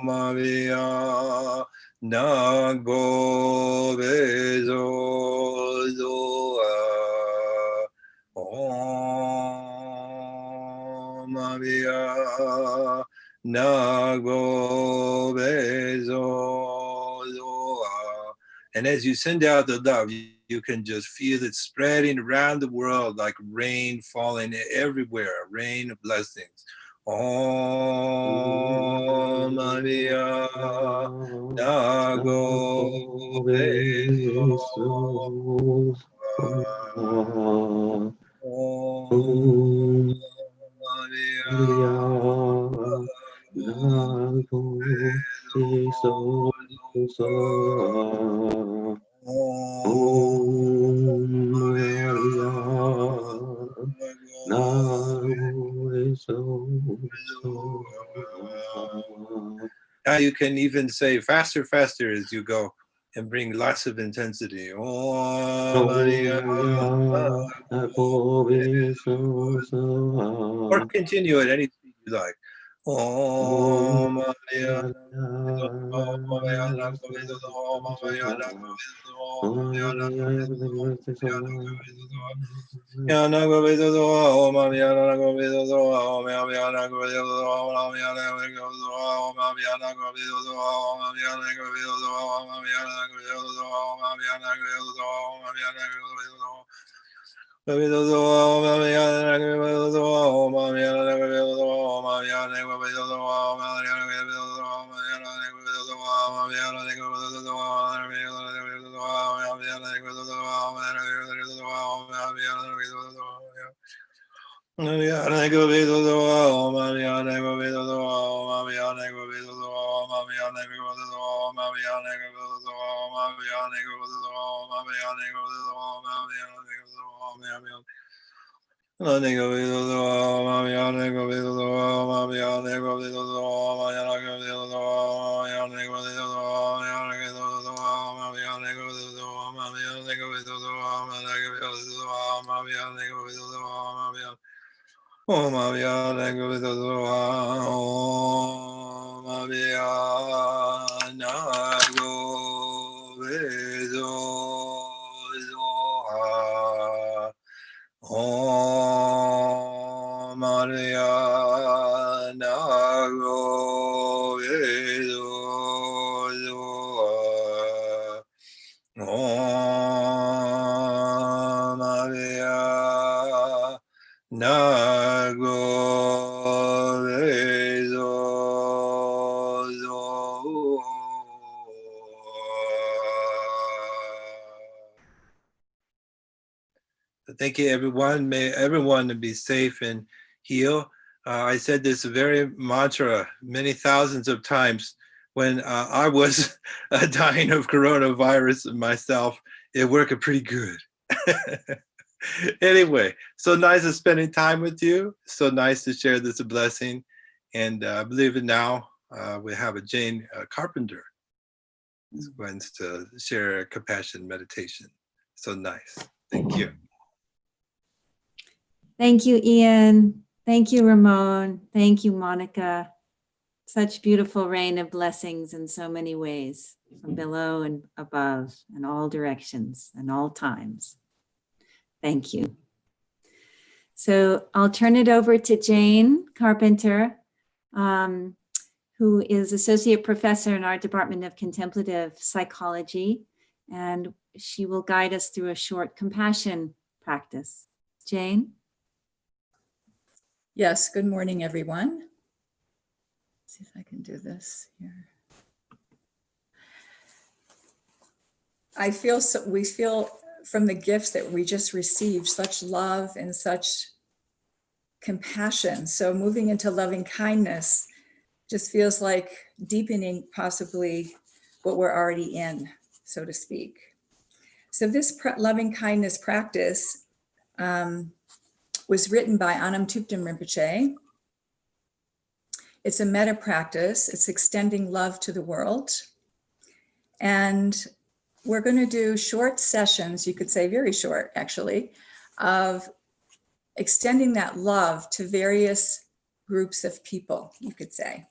Abhya Nagbo Bezo Zoha. Om Abhya Nagbo Bezo Zoha. And as you send out the love, you can just feel it spreading around the world like rain falling everywhere, rain of blessings. Om Abhya Nagbo Bezo Zoha. Om Abhya Nagbo Bezo Zoha. Now you can even say faster, faster as you go and bring lots of intensity. Or continue at any speed you like. Om Thank you, everyone. May everyone be safe and heal. I said this very mantra many thousands of times when I was dying of coronavirus myself. It worked pretty good. Anyway, so nice of spending time with you. So nice to share this blessing. And I believe it now we have a Jane Carpenter who's going to share a compassion meditation. So nice. Thank you. Thank you, Ian. Thank you, Ramon. Thank you, Monica. Such beautiful rain of blessings in so many ways, from below and above, in all directions and all times. Thank you. So I'll turn it over to Jane Carpenter, who is Associate Professor in our Department of Contemplative Psychology and she will guide us through a short compassion practice. Jane? Yes, good morning, everyone. Let's see if I can do this here. We feel from the gifts that we just received such love and such compassion. So moving into loving kindness just feels like deepening possibly what we're already in, so to speak. So this loving kindness practice was written by Anam Thupten Rinpoche. It's a metta practice. It's extending love to the world. And we're going to do short sessions, you could say very short actually, of extending that love to various groups of people, you could say.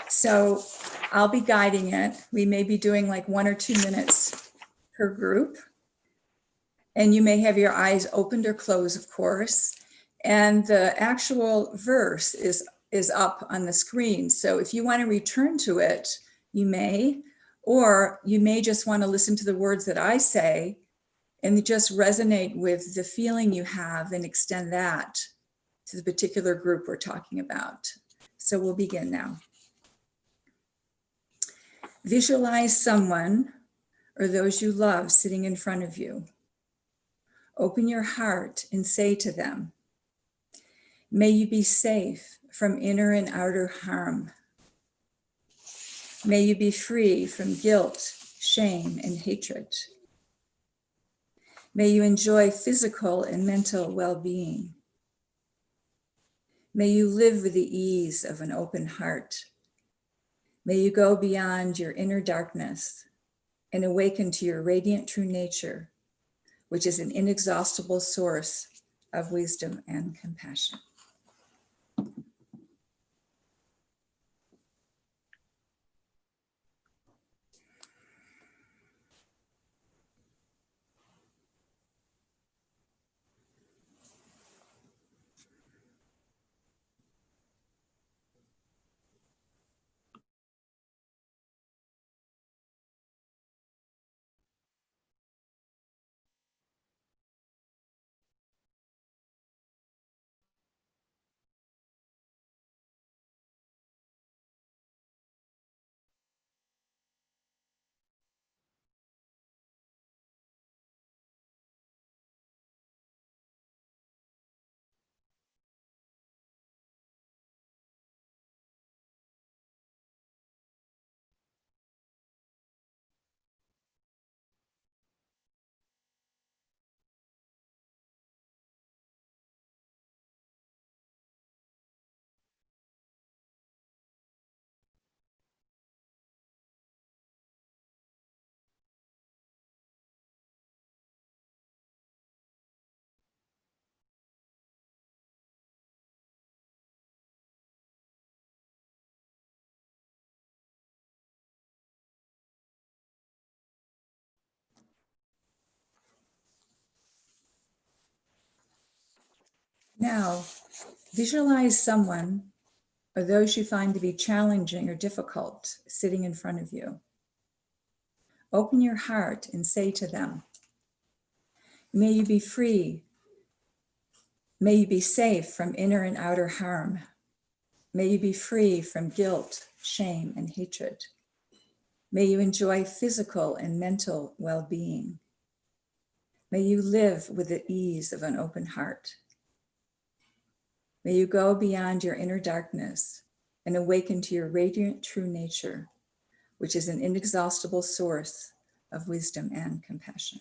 So I'll be guiding it. We may be doing like 1 or 2 minutes per group. And you may have your eyes opened or closed, of course. And the actual verse is up on the screen. So if you want to return to it, you may, or you may just want to listen to the words that I say and just resonate with the feeling you have and extend that to the particular group we're talking about. So we'll begin now. Visualize someone or those you love sitting in front of you. Open your heart and say to them, may you be safe from inner and outer harm. May you be free from guilt, shame, and hatred. May you enjoy physical and mental well-being. May you live with the ease of an open heart. May you go beyond your inner darkness and awaken to your radiant true nature, which is an inexhaustible source of wisdom and compassion. Now, visualize someone or those you find to be challenging or difficult sitting in front of you. Open your heart and say to them, may you be free. May you be safe from inner and outer harm. May you be free from guilt, shame, and hatred. May you enjoy physical and mental well-being. May you live with the ease of an open heart. May you go beyond your inner darkness and awaken to your radiant true nature, which is an inexhaustible source of wisdom and compassion.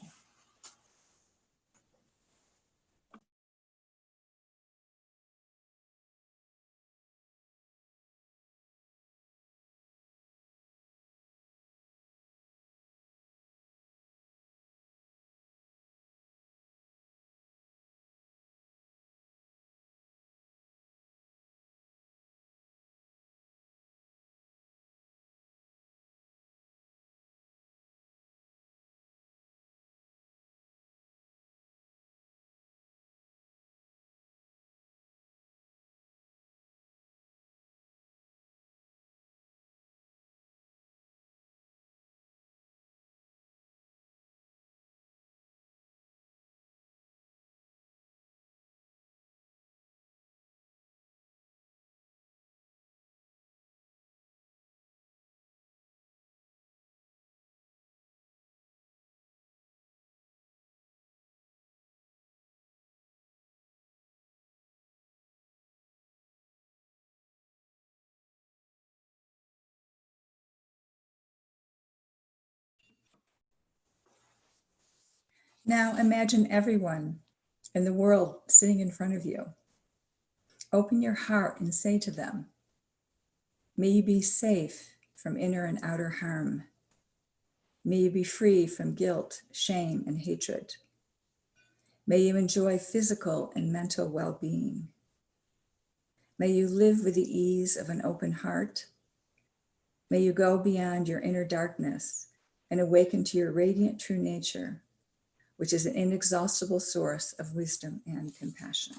Now imagine everyone in the world sitting in front of you. Open your heart and say to them, may you be safe from inner and outer harm. May you be free from guilt, shame, and hatred. May you enjoy physical and mental well-being. May you live with the ease of an open heart. May you go beyond your inner darkness and awaken to your radiant true nature, which is an inexhaustible source of wisdom and compassion.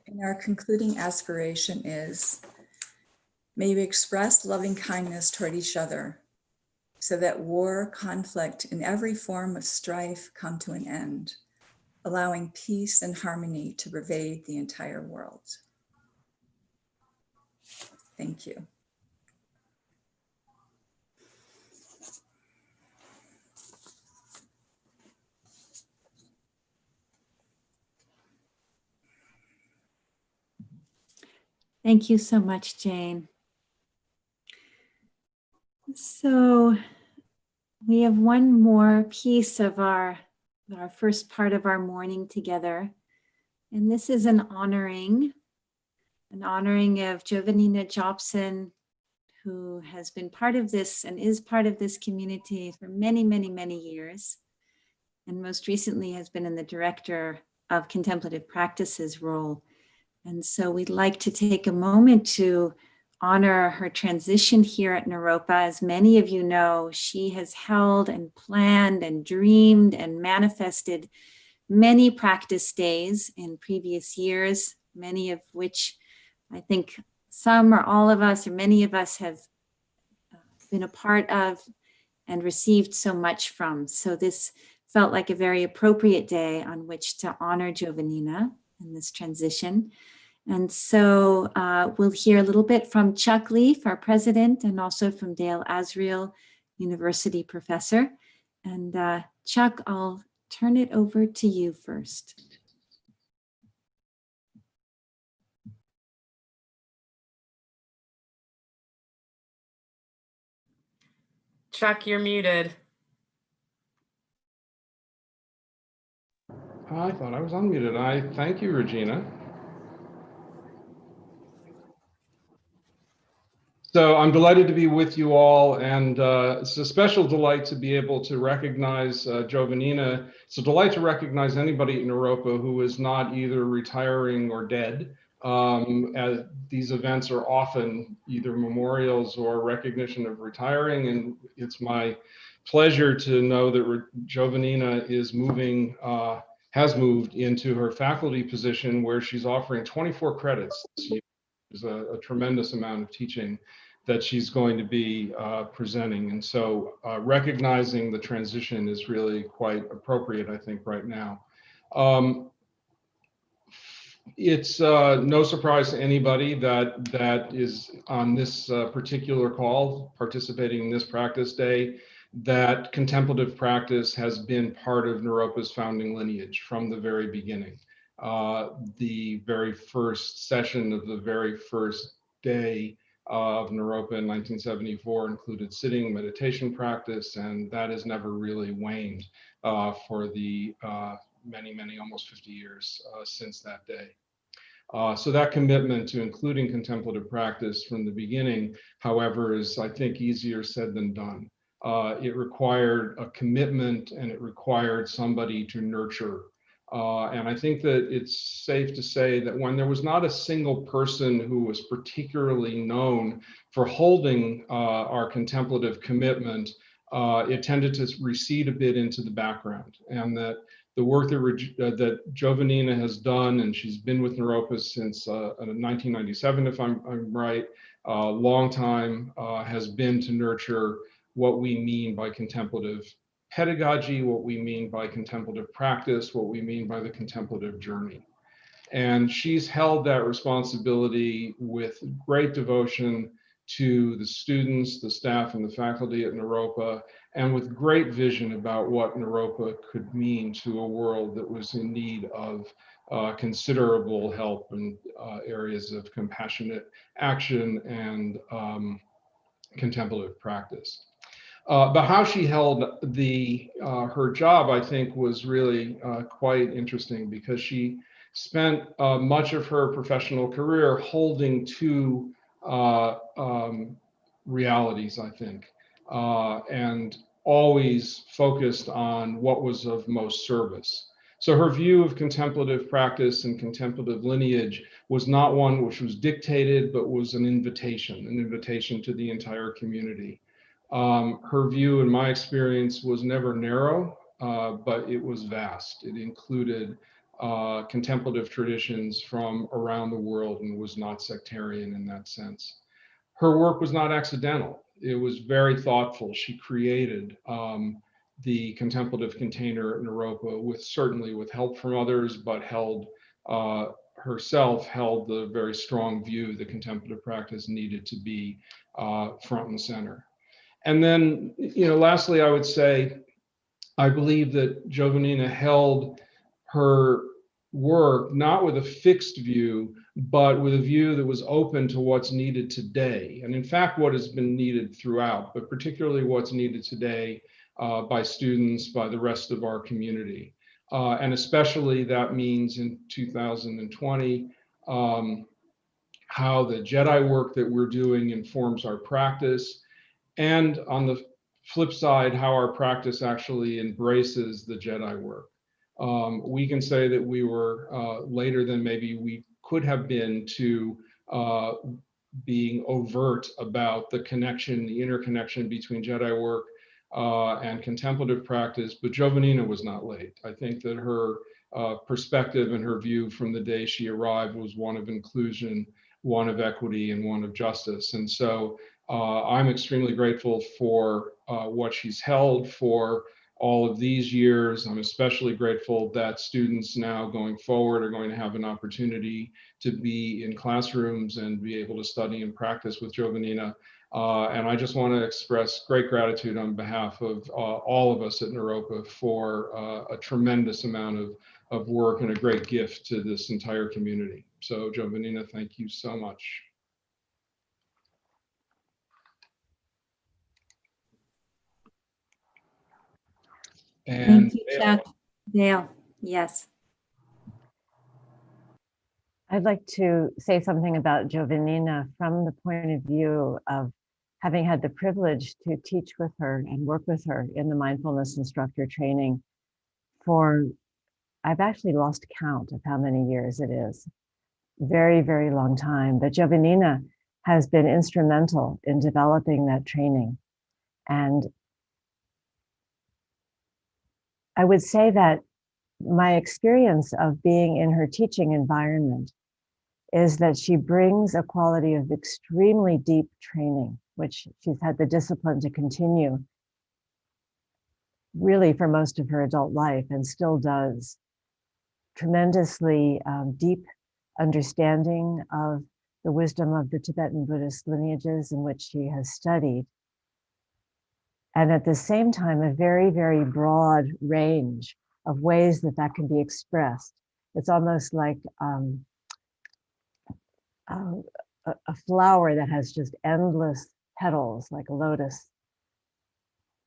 And our concluding aspiration is, may you express loving kindness toward each other so that war, conflict, and every form of strife come to an end, allowing peace and harmony to pervade the entire world. Thank you. Thank you so much, Jane. So we have one more piece of our first part of our morning together. And this is an honoring of Jovanina Jobson, who has been part of this and is part of this community for many, many, many years. And most recently has been in the Director of Contemplative Practices role. And so we'd like to take a moment to honor her transition here at Naropa. As many of you know, she has held and planned and dreamed and manifested many practice days in previous years, many of which I think some or all of us or many of us have been a part of and received so much from. So this felt like a very appropriate day on which to honor Jovanina in this transition. And so we'll hear a little bit from Chuck Leaf, our president, and also from Dale Asriel, university professor. And Chuck, I'll turn it over to you first. Chuck, you're muted. I thought I was unmuted. Thank you, Regina. So I'm delighted to be with you all, and it's a special delight to be able to recognize Jovanina. It's a delight to recognize anybody in Naropa who is not either retiring or dead. As these events are often either memorials or recognition of retiring, and it's my pleasure to know that Jovanina is has moved into her faculty position where she's offering 24 credits this year. There's a tremendous amount of teaching that she's going to be presenting. And so recognizing the transition is really quite appropriate, I think, right now. It's no surprise to anybody that is on this particular call, participating in this practice day, that contemplative practice has been part of Naropa's founding lineage from the very beginning. The very first session of the very first day of Naropa in 1974 included sitting meditation practice, and that has never really waned for the many, almost 50 years since that day. So that commitment to including contemplative practice from the beginning, however, is, I think, easier said than done. It required a commitment, and it required somebody to nurture. And I think that it's safe to say that when there was not a single person who was particularly known for holding our contemplative commitment, it tended to recede a bit into the background, and that the work that Jovanina has done, and she's been with Naropa since 1997, if I'm right, long time, has been to nurture what we mean by contemplative pedagogy, what we mean by contemplative practice, what we mean by the contemplative journey. And she's held that responsibility with great devotion to the students, the staff, and the faculty at Naropa, and with great vision about what Naropa could mean to a world that was in need of considerable help in areas of compassionate action and contemplative practice. But how she held her job, I think, was really quite interesting, because she spent much of her professional career holding two realities, I think, and always focused on what was of most service. So her view of contemplative practice and contemplative lineage was not one which was dictated, but was an invitation to the entire community. Her view, in my experience, was never narrow, but it was vast. It included contemplative traditions from around the world and was not sectarian in that sense. Her work was not accidental. It was very thoughtful. She created the contemplative container at Naropa certainly with help from others, but herself held the very strong view that contemplative practice needed to be front and center. And then, lastly, I would say, I believe that Jovanina held her work not with a fixed view, but with a view that was open to what's needed today. And in fact, what has been needed throughout, but particularly what's needed today by students, by the rest of our community. And especially that means in 2020, how the Jedi work that we're doing informs our practice. And on the flip side, how our practice actually embraces the Jedi work. We can say that we were later than maybe we could have been to being overt about the connection, the interconnection between Jedi work and contemplative practice, but Jovanina was not late. I think that her perspective and her view from the day she arrived was one of inclusion, one of equity, and one of justice. And so I'm extremely grateful for what she's held for all of these years. I'm especially grateful that students now going forward are going to have an opportunity to be in classrooms and be able to study and practice with Jovanina. And I just want to express great gratitude on behalf of all of us at Naropa for a tremendous amount of work and a great gift to this entire community. So Jovanina, thank you so much. Thank you, Chuck. Dale, yes. I'd like to say something about Jovanina from the point of view of having had the privilege to teach with her and work with her in the mindfulness instructor training for, I've actually lost count of how many years it is. Very, very long time. But Jovanina has been instrumental in developing that training. And I would say that my experience of being in her teaching environment is that she brings a quality of extremely deep training, which she's had the discipline to continue really for most of her adult life and still does. Tremendously deep understanding of the wisdom of the Tibetan Buddhist lineages in which she has studied. And at the same time, a very, very broad range of ways that that can be expressed. It's almost like a flower that has just endless petals like a lotus.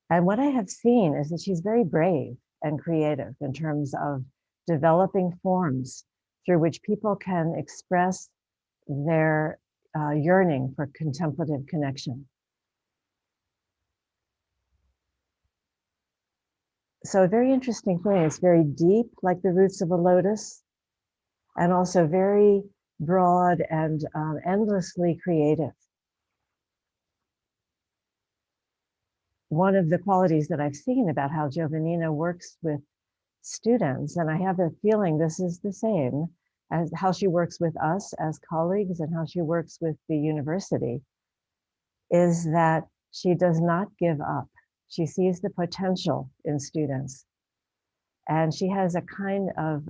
And what I have seen is that she's very brave and creative in terms of developing forms through which people can express their yearning for contemplative connection. So a very interesting thing, it's very deep, like the roots of a lotus, and also very broad and endlessly creative. One of the qualities that I've seen about how Giovannina works with students, and I have a feeling this is the same as how she works with us as colleagues and how she works with the university, is that she does not give up. She sees the potential in students. And she has a kind of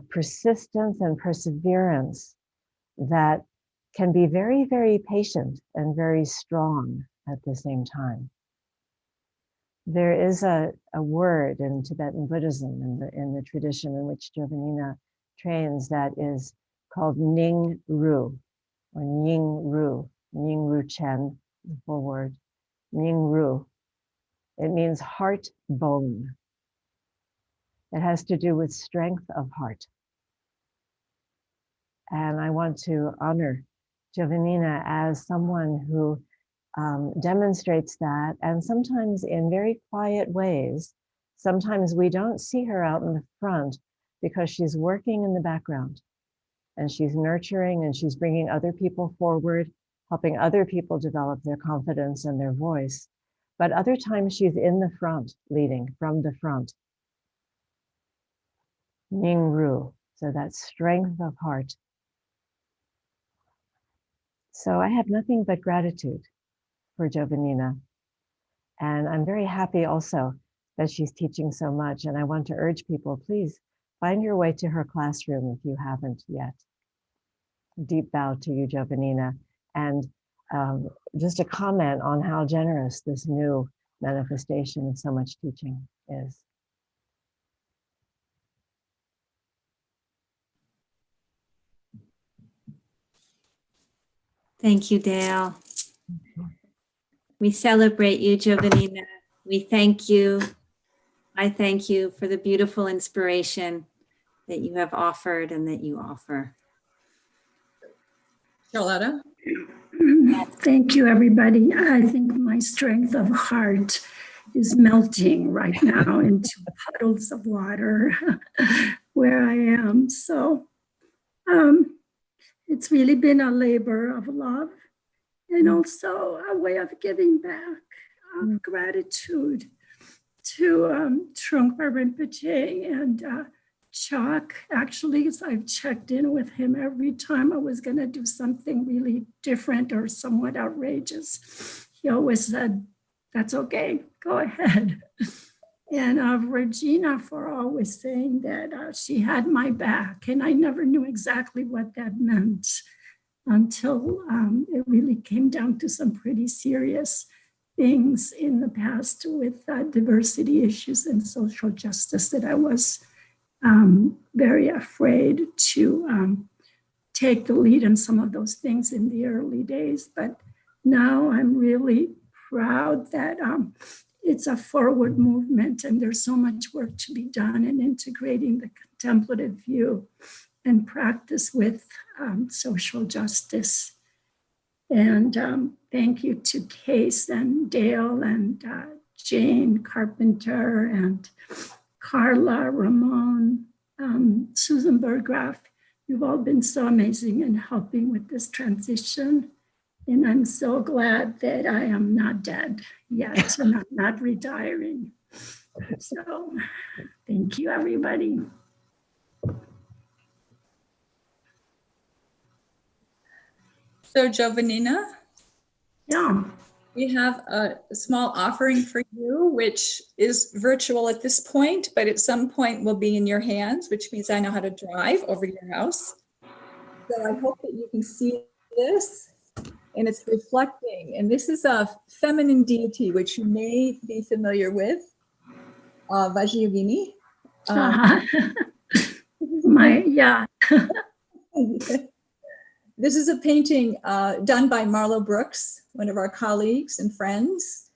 persistence and perseverance that can be very, very patient and very strong at the same time. There is a word in Tibetan Buddhism, in the tradition in which Giovannina trains, that is called Ning Ru, or Ning Ru Chen, the full word, Ning Ru. It means heart bone. It has to do with strength of heart. And I want to honor Giovannina as someone who demonstrates that, and sometimes in very quiet ways. Sometimes we don't see her out in the front because she's working in the background, and she's nurturing, and she's bringing other people forward, helping other people develop their confidence and their voice. But other times she's in the front, leading from the front. Ning Ru, so that strength of heart. So I have nothing but gratitude for Giovannina. And I'm very happy also that she's teaching so much. And I want to urge people, please find your way to her classroom if you haven't yet. Deep bow to you, Giovannina. And just a comment on how generous this new manifestation of so much teaching is. Thank you, Dale. We celebrate you, Giovannina. We thank you. I thank you for the beautiful inspiration that you have offered and that you offer. Charlotta? Thank you, everybody. I think my strength of heart is melting right now into puddles of water where I am. So it's really been a labor of love and also a way of giving back, of gratitude to Trungpa Rinpoche and Chuck. Actually, as I've checked in with him every time I was going to do something really different or somewhat outrageous, he always said, "That's okay, go ahead." And Regina for always saying that she had my back. And I never knew exactly what that meant until it really came down to some pretty serious things in the past with diversity issues and social justice that I was very afraid to take the lead in some of those things in the early days. But now I'm really proud that it's a forward movement and there's so much work to be done in integrating the contemplative view and practice with social justice. And thank you to Case and Dale and Jane Carpenter and Carla, Ramon, Susan Berggraf. You've all been so amazing in helping with this transition. And I'm so glad that I am not dead yet and I'm not retiring. So thank you, everybody. So Giovannina, Yeah. we have a small offering for you, which is virtual at this point, but at some point will be in your hands, which means I know how to drive over your house. So I hope that you can see this, and it's reflecting. And this is a feminine deity, which you may be familiar with, Vajrayogini. Yeah. This is a painting done by Marlo Brooks, one of our colleagues and friends.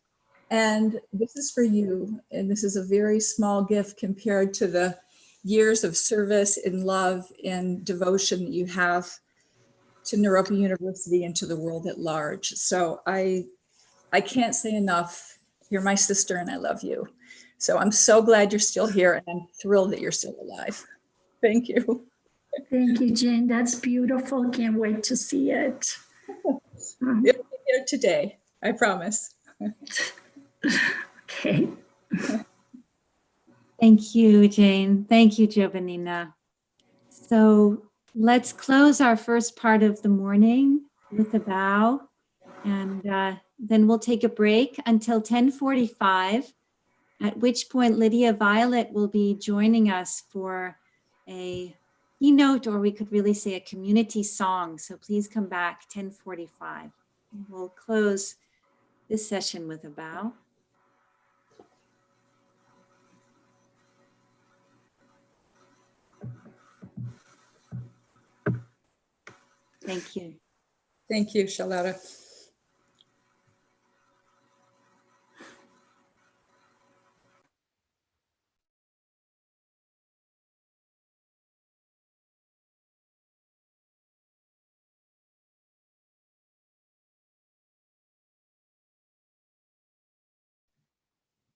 And this is for you. And this is a very small gift compared to the years of service and love and devotion that you have to Naropa University and to the world at large. So I can't say enough. You're my sister and I love you. So I'm so glad you're still here and I'm thrilled that you're still alive. Thank you. Thank you, Jane. That's beautiful. Can't wait to see it. It'll be here today, I promise. Okay. Thank you, Jane. Thank you, Giovannina. So let's close our first part of the morning with a bow, and then we'll take a break until 10:45, at which point Lydia Violet will be joining us for a keynote, or we could really say a community song. So please come back 10:45. We'll close this session with a bow. Thank you. Thank you, Charlotta.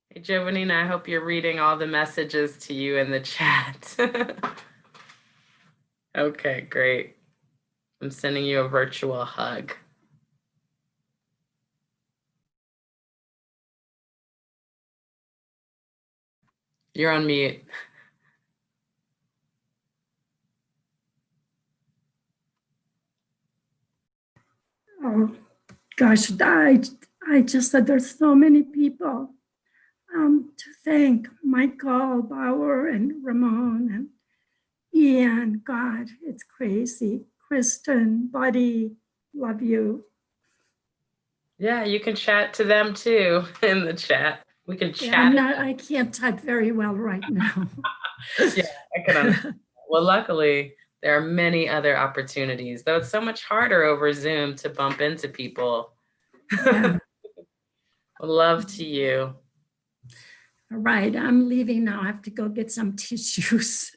Hey, Giovannina, I hope you're reading all the messages to you in the chat. Okay, great. I'm sending you a virtual hug. You're on mute. Oh, gosh, I just said there's so many people to thank. Michael Bauer and Ramon and Ian. God, it's crazy. Kristen, Buddy, love you. Yeah, you can chat to them too in the chat. We can Yeah, chat. I can't type very well right now. Yeah, I can understand. Well, luckily, there are many other opportunities, though it's so much harder over Zoom to bump into people. Yeah. Love to you. All right, I'm leaving now. I have to go get some tissues.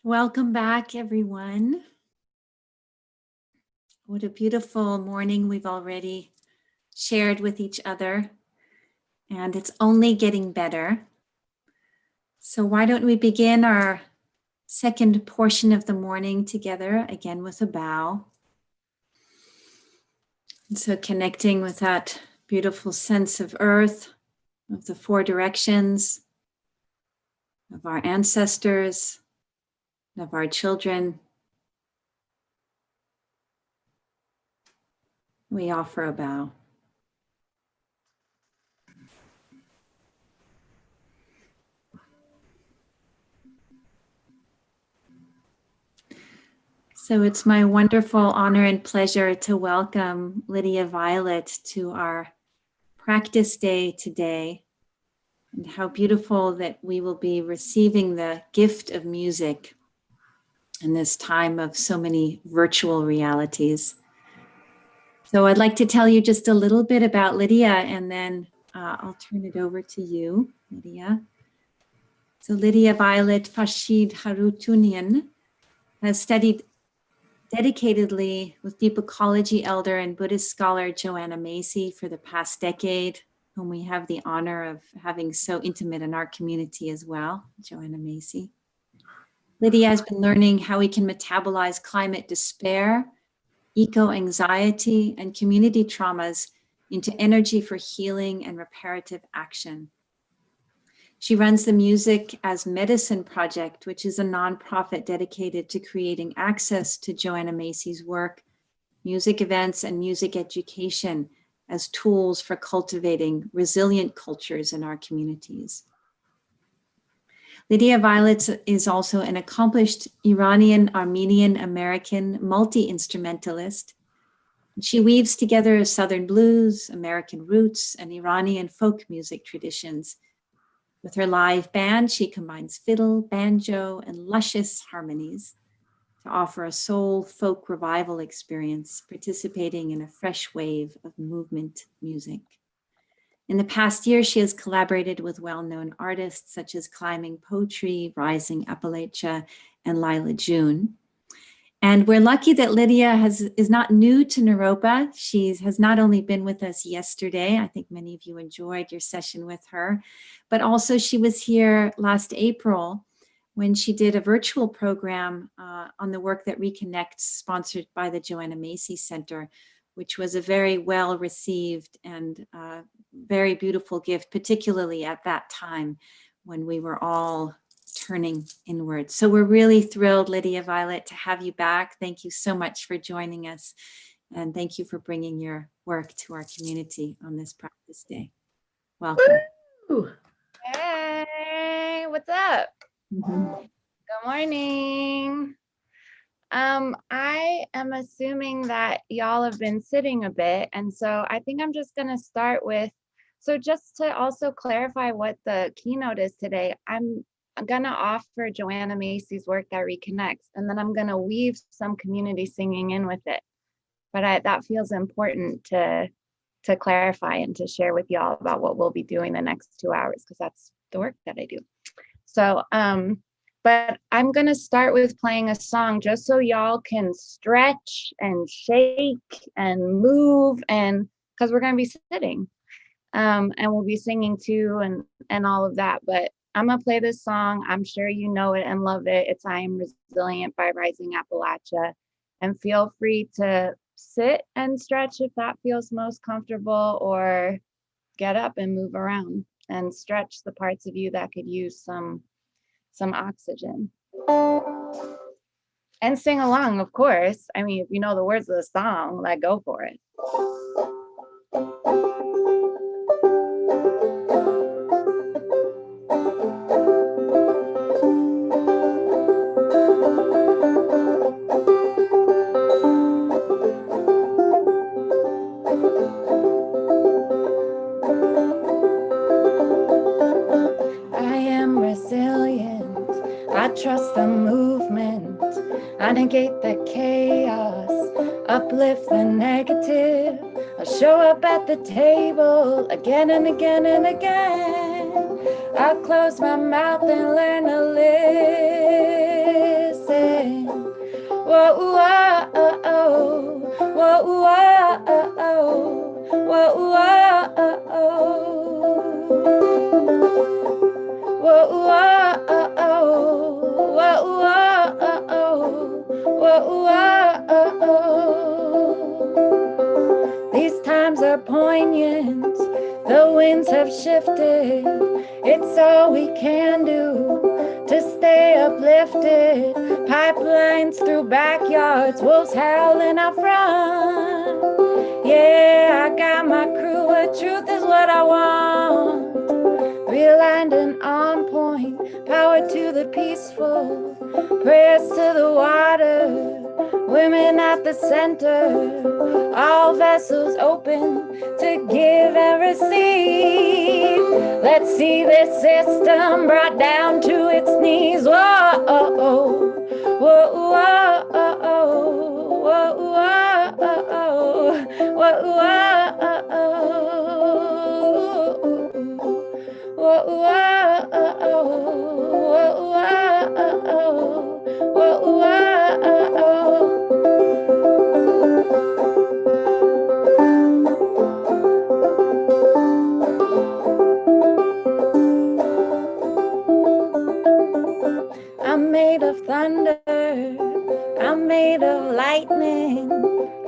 Welcome back, everyone. What a beautiful morning we've already shared with each other, and it's only getting better. So why don't we begin our second portion of the morning together, again with a bow. And so connecting with that beautiful sense of earth, of the four directions, of our ancestors, of our children. We offer a bow. So it's my wonderful honor and pleasure to welcome Lydia Violet to our practice day today. And how beautiful that we will be receiving the gift of music in this time of so many virtual realities. So I'd like to tell you just a little bit about Lydia, and then I'll turn it over to you, Lydia. So Lydia Violet Farshid Harutunian has studied dedicatedly with deep ecology elder and Buddhist scholar Joanna Macy for the past decade, whom we have the honor of having so intimate in our community as well, Joanna Macy. Lydia has been learning how we can metabolize climate despair, eco-anxiety, and community traumas into energy for healing and reparative action. She runs the Music as Medicine Project, which is a nonprofit dedicated to creating access to Joanna Macy's work, music events, and music education as tools for cultivating resilient cultures in our communities. Lydia Violet is also an accomplished Iranian, Armenian, American multi-instrumentalist. She weaves together Southern blues, American roots, and Iranian folk music traditions. With her live band, she combines fiddle, banjo, and luscious harmonies to offer a soul folk revival experience, participating in a fresh wave of movement music. In the past year, she has collaborated with well-known artists such as Climbing Poetry, Rising Appalachia, and Lila June. And we're lucky that Lydia is not new to Naropa. She has not only been with us yesterday, I think many of you enjoyed your session with her, but also she was here last April when she did a virtual program on the work that Reconnects, sponsored by the Joanna Macy Center, which was a very well received and very beautiful gift, particularly at that time when we were all turning inward. So we're really thrilled, Lydia Violet, to have you back. Thank you so much for joining us. And thank you for bringing your work to our community on this practice day. Welcome. Woo! Hey, what's up? Good morning. I am assuming that y'all have been sitting a bit, and so I think I'm just gonna start with, so just to also clarify what the keynote is today, I'm gonna offer Joanna Macy's work that reconnects, and then I'm gonna weave some community singing in with it. But that feels important to clarify and to share with y'all about what we'll be doing the next 2 hours, because that's the work that I do. So, but I'm gonna start with playing a song just so y'all can stretch and shake and move, and because we're gonna be sitting, and we'll be singing too, and all of that. But I'm gonna play this song. I'm sure you know it and love it. It's I Am Resilient by Rising Appalachia. And feel free to sit and stretch if that feels most comfortable, or get up and move around and stretch the parts of you that could use some oxygen. And sing along, of course. I mean, if you know the words of the song, like, go for it. Trust the movement, I negate the chaos, uplift the negative. I'll show up at the table again and again and again. I'll close my mouth and learn to whoa, whoa, oh, oh, whoa, whoa, oh, oh, whoa, whoa, oh, oh. Whoa, whoa, oh, oh, whoa, whoa, oh, oh, whoa, whoa, oh, oh. These times are poignant, the winds have shifted. It's all we can do to stay uplifted. Pipelines through backyards, wolves howling out front. Yeah, I got my crew, but truth is what I want. Realigned and on point, power to the peaceful, prayers to the water, women at the center, all vessels open to give and receive. Let's see this system brought down to its knees. Whoa, oh, oh, whoa, whoa, oh, oh, whoa, whoa, oh, oh, whoa, whoa, oh, oh. Whoa, whoa, oh, oh, whoa, whoa, oh, oh, whoa, whoa, oh, I'm made of thunder, I'm made of lightning,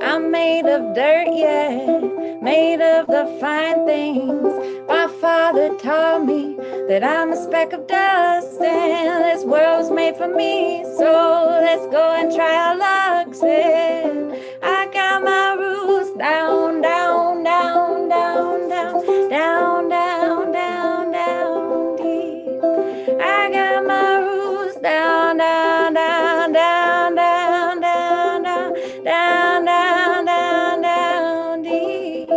I'm made of dirt, yeah, made of the fine things. My father taught me that I'm a speck of dust and this world's made for me. So let's go and try our luck. Yeah. I got my roots down, down, down, down, down, down, down, down, down deep. I got my roots down, down, down, down, down, down, down, down, down, down, down deep.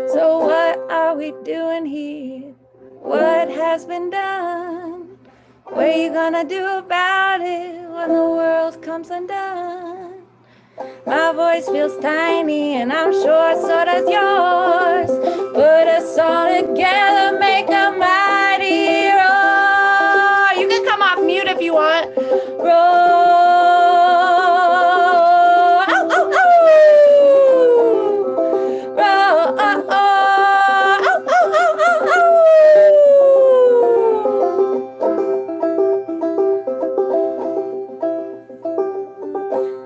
So what are we doing here? What has been done? What are you gonna do about it when the world comes undone? My voice feels tiny and I'm sure so does yours. Put us all together, make a mighty roar. You can come off mute if you want. Roar. Oh, oh, oh. Roar. Oh, oh.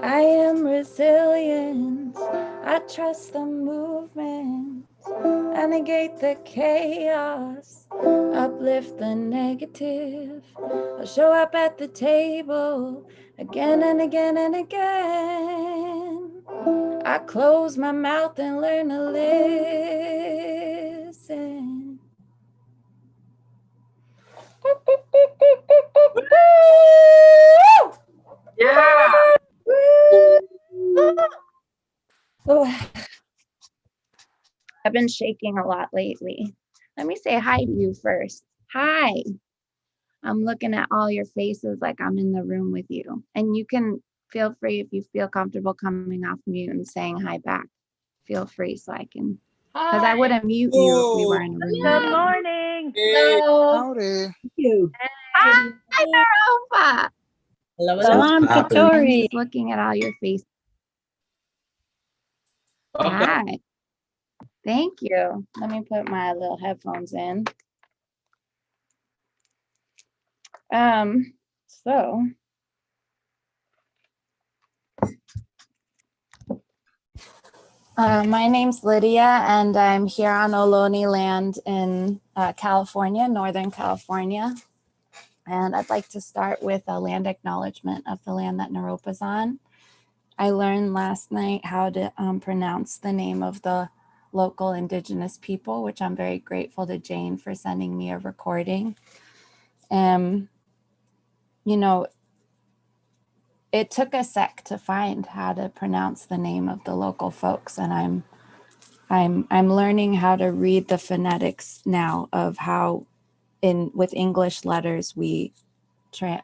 I am resilient, I trust the movement, I negate the chaos, uplift the negative. I'll show up at the table again and again and again. I close my mouth and learn to listen. Yeah. Oh, I've been shaking a lot lately. Let me say hi to you first. Hi. I'm looking at all your faces like I'm in the room with you. And you can feel free if you feel comfortable coming off mute and saying hi back. Feel free so I can, because I wouldn't mute you if we were in a room. Good morning. Hello. Howdy. Hi, Naropa. Salam Katori. I'm just looking at all your faces. Hi. Thank you. Let me put my little headphones in. So my name's Lydia and I'm here on Ohlone land in California, Northern California. And I'd like to start with a land acknowledgement of the land that Naropa's on. I learned last night how to pronounce the name of the local indigenous people, which I'm very grateful to Jane for sending me a recording. You know, it took a sec to find how to pronounce the name of the local folks, and I'm learning how to read the phonetics now of how with English letters we try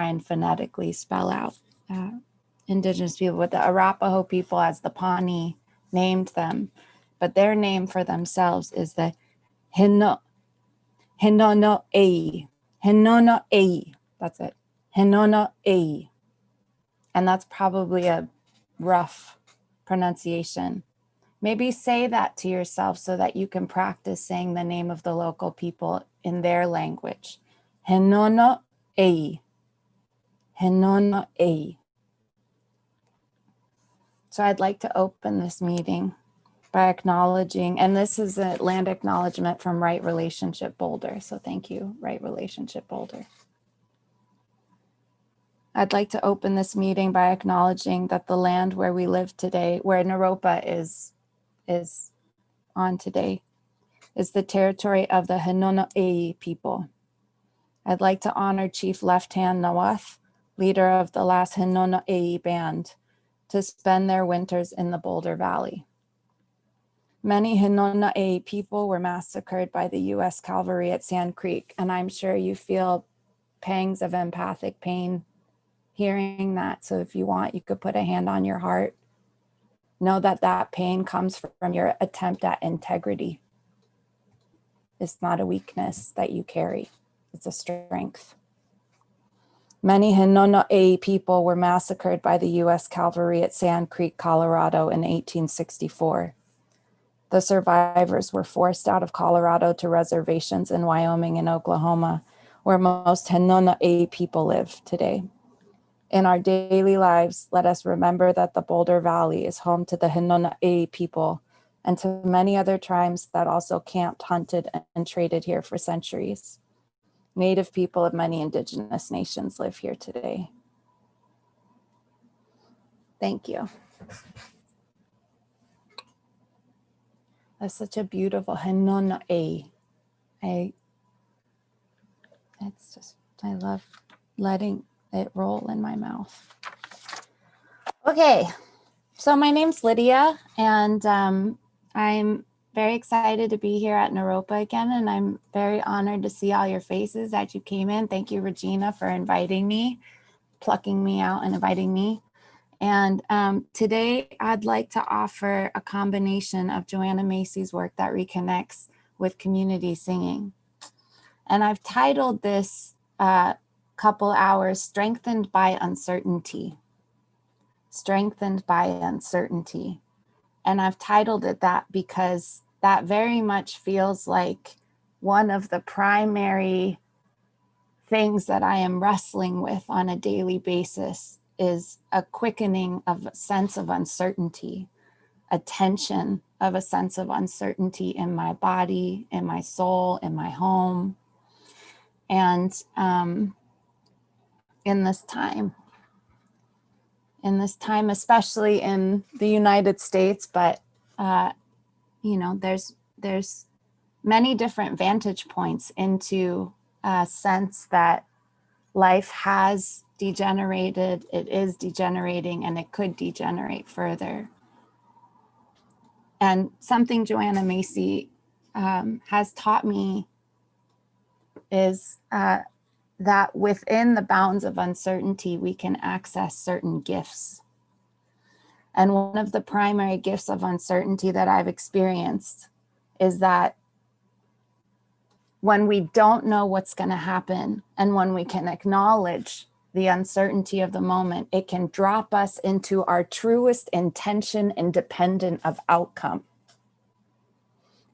and phonetically spell out indigenous people. With the Arapaho people, as the Pawnee named them, but their name for themselves is the Hinono'ei. Hinono'ei. That's it. Hinono'ei. And that's probably a rough pronunciation. Maybe say that to yourself so that you can practice saying the name of the local people in their language. Henono ei. Henono ei. So I'd like to open this meeting by acknowledging, and this is a land acknowledgement from Right Relationship Boulder. So thank you, Right Relationship Boulder. I'd like to open this meeting by acknowledging that the land where we live today, where Naropa is on today, is the territory of the Henono ei people. I'd like to honor Chief Left Hand Nawath, leader of the last Henono ei band, to spend their winters in the Boulder Valley. Many Henono ei people were massacred by the U.S. Cavalry at Sand Creek, and I'm sure you feel pangs of empathic pain hearing that. So if you want, you could put a hand on your heart. Know that that pain comes from your attempt at integrity. It's not a weakness that you carry. It's a strength. Many Henono ei people were massacred by the U.S. Cavalry at Sand Creek, Colorado in 1864. The survivors were forced out of Colorado to reservations in Wyoming and Oklahoma, where most Henono ei people live today. In our daily lives, let us remember that the Boulder Valley is home to the Henono ei people and to many other tribes that also camped, hunted, and traded here for centuries. Native people of many indigenous nations live here today. Thank you. That's such a beautiful Henono ei. I love letting it roll in my mouth. Okay, so my name's Lydia, and I'm very excited to be here at Naropa again, and I'm very honored to see all your faces that you came in. Thank you, Regina, for inviting me, plucking me out and inviting me. And today I'd like to offer a combination of Joanna Macy's work that reconnects with community singing. And I've titled this couple hours, Strengthened by Uncertainty. Strengthened by Uncertainty. And I've titled it that because that very much feels like one of the primary things that I am wrestling with on a daily basis is a quickening of a sense of uncertainty, a tension of a sense of uncertainty in my body, in my soul, in my home. And in this time, especially in the United States, but there's many different vantage points into a sense that life has degenerated, it is degenerating, and it could degenerate further. And something Joanna Macy has taught me is that within the bounds of uncertainty, we can access certain gifts. And one of the primary gifts of uncertainty that I've experienced is that when we don't know what's going to happen, and when we can acknowledge the uncertainty of the moment, it can drop us into our truest intention independent of outcome.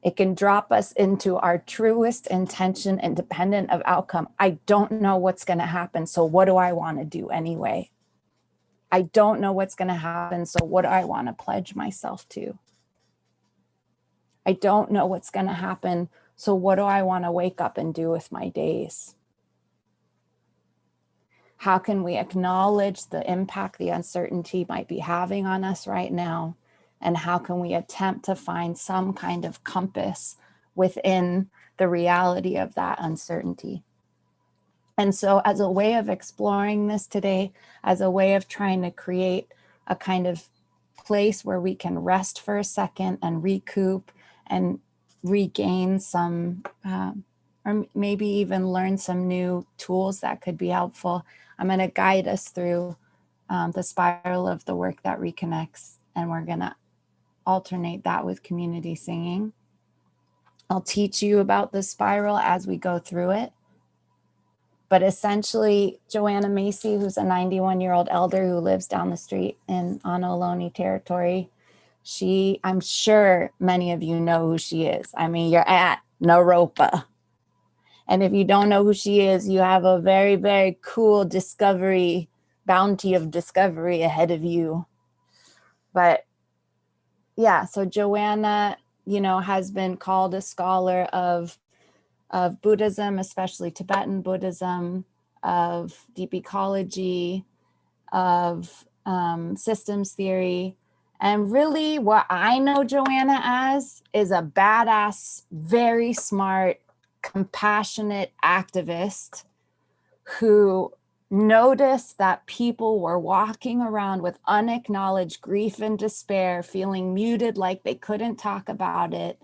It can drop us into our truest intention independent of outcome. I don't know what's going to happen, so what do I want to do anyway? I don't know what's going to happen, so what do I want to pledge myself to? I don't know what's going to happen, so what do I want to wake up and do with my days? How can we acknowledge the impact the uncertainty might be having on us right now? And how can we attempt to find some kind of compass within the reality of that uncertainty? And so as a way of exploring this today, as a way of trying to create a kind of place where we can rest for a second and recoup and regain some, or maybe even learn some new tools that could be helpful, I'm going to guide us through the spiral of the work that reconnects, and we're going to alternate that with community singing. I'll teach you about the spiral as we go through it. But essentially, Joanna Macy, who's a 91-year-old elder who lives down the street in Ohlone territory, I'm sure many of you know who she is. I mean, you're at Naropa. And if you don't know who she is, you have a very, very cool bounty of discovery ahead of you. But yeah, so Joanna, has been called a scholar of Buddhism, especially Tibetan Buddhism, of deep ecology, of systems theory. And really what I know Joanna as is a badass, very smart, compassionate activist who noticed that people were walking around with unacknowledged grief and despair, feeling muted like they couldn't talk about it,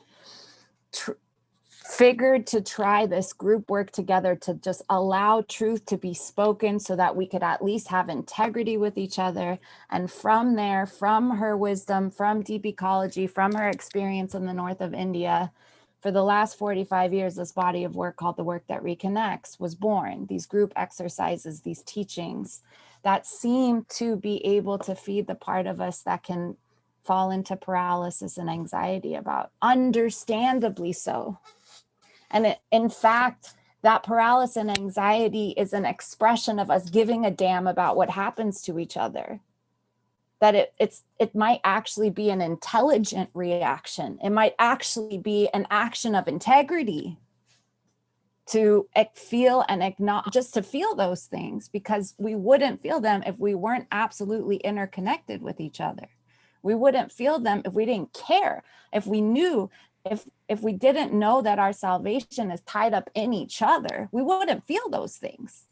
figured to try this group work together to just allow truth to be spoken so that we could at least have integrity with each other. And from there, from her wisdom, from deep ecology, from her experience in the north of India, for the last 45 years, this body of work called The Work That Reconnects was born. These group exercises, these teachings that seem to be able to feed the part of us that can fall into paralysis and anxiety about, understandably so. And in fact, that paralysis and anxiety is an expression of us giving a damn about what happens to each other. That it might actually be an intelligent reaction. It might actually be an action of integrity to feel and acknowledge, just to feel those things, because we wouldn't feel them if we weren't absolutely interconnected with each other. We wouldn't feel them if we didn't care, if we knew, if we didn't know that our salvation is tied up in each other, we wouldn't feel those things.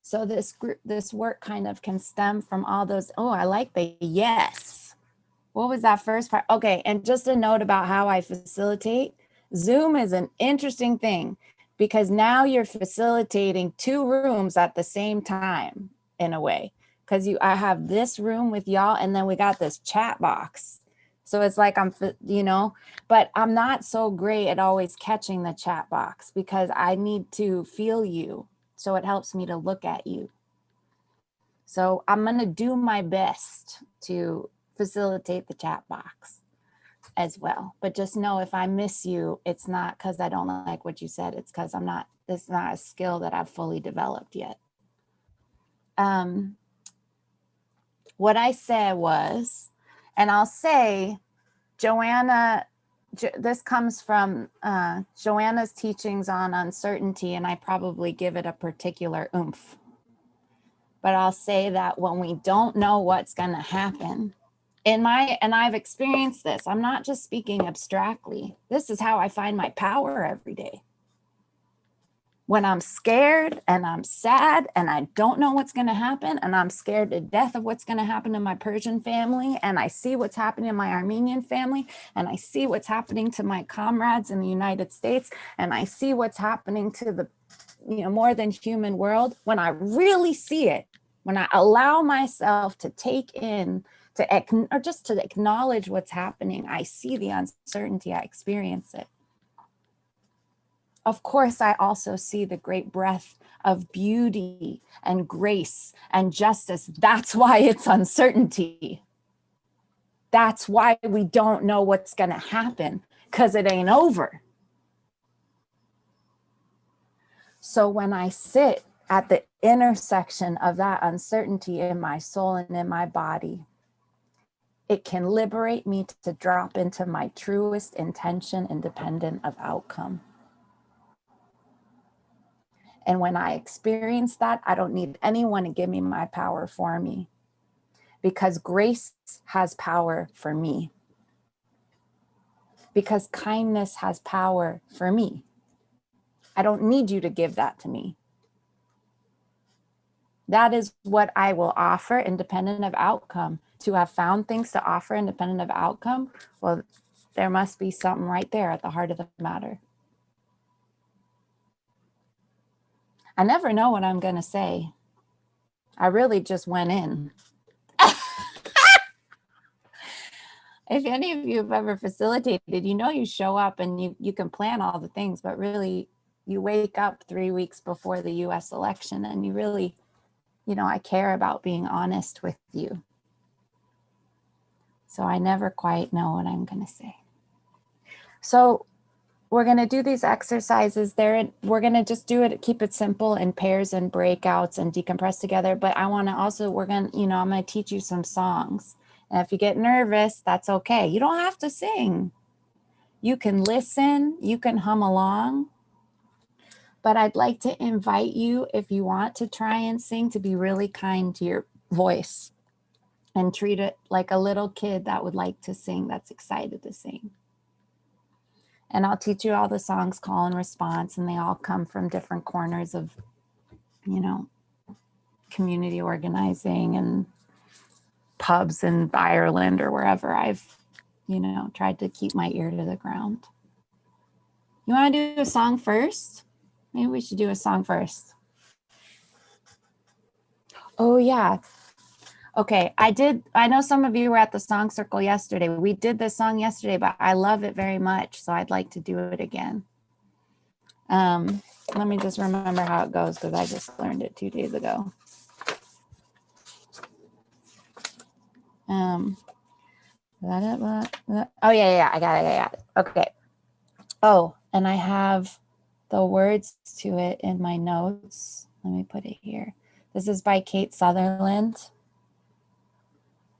So this work kind of can stem from all those, oh, I like the yes. What was that first part? Okay, and just a note about how I facilitate. Zoom is an interesting thing because now you're facilitating two rooms at the same time in a way. Because I have this room with y'all and then we got this chat box. So it's like but I'm not so great at always catching the chat box because I need to feel you. So it helps me to look at you. So I'm going to do my best to facilitate the chat box as well. But just know if I miss you, it's not because I don't like what you said. It's because it's not a skill that I've fully developed yet. What I said was, and I'll say, Joanna, this comes from Joanna's teachings on uncertainty, and I probably give it a particular oomph. But I'll say that when we don't know what's going to happen, and I've experienced this, I'm not just speaking abstractly. This is how I find my power every day. When I'm scared and I'm sad and I don't know what's going to happen and I'm scared to death of what's going to happen to my Persian family and I see what's happening in my Armenian family and I see what's happening to my comrades in the United States and I see what's happening to the more than human world, when I really see it, when I allow myself to take in or just to acknowledge what's happening, I see the uncertainty, I experience it. Of course, I also see the great breadth of beauty and grace and justice. That's why it's uncertainty. That's why we don't know what's going to happen, because it ain't over. So when I sit at the intersection of that uncertainty in my soul and in my body, it can liberate me to drop into my truest intention independent of outcome. And when I experience that, I don't need anyone to give me my power for me, because grace has power for me, because kindness has power for me. I don't need you to give that to me. That is what I will offer independent of outcome. To have found things to offer independent of outcome, well, there must be something right there at the heart of the matter. I never know what I'm going to say. I really just went in. If any of you have ever facilitated, you show up and you can plan all the things, but really you wake up 3 weeks before the US election and you really, I care about being honest with you. So I never quite know what I'm going to say. So we're going to do these exercises there. We're going to just do it, keep it simple in pairs and breakouts and decompress together. But I want to also, I'm going to teach you some songs. And if you get nervous, that's okay. You don't have to sing. You can listen, you can hum along. But I'd like to invite you, if you want to try and sing, to be really kind to your voice and treat it like a little kid that would like to sing, that's excited to sing. And I'll teach you all the songs, call and response, and they all come from different corners of, community organizing and pubs in Ireland or wherever I've, tried to keep my ear to the ground. You want to do a song first? Maybe we should do a song first. Oh, yeah. Okay, I know some of you were at the song circle yesterday. We did this song yesterday, but I love it very much, so I'd like to do it again. Let me just remember how it goes because I just learned it 2 days ago. Oh, yeah, I got it. Okay. Oh, and I have the words to it in my notes. Let me put it here. This is by Kate Sutherland.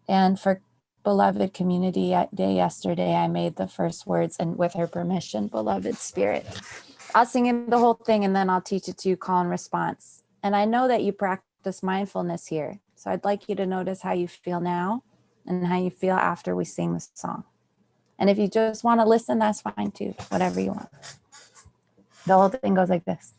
And for Beloved Community Day yesterday, I made the first words, and with her permission, Beloved Spirit. I'll sing it the whole thing and then I'll teach it to you, call and response. And I know that you practice mindfulness here. So I'd like you to notice how you feel now and how you feel after we sing the song. And if you just want to listen, that's fine too, whatever you want. The whole thing goes like this.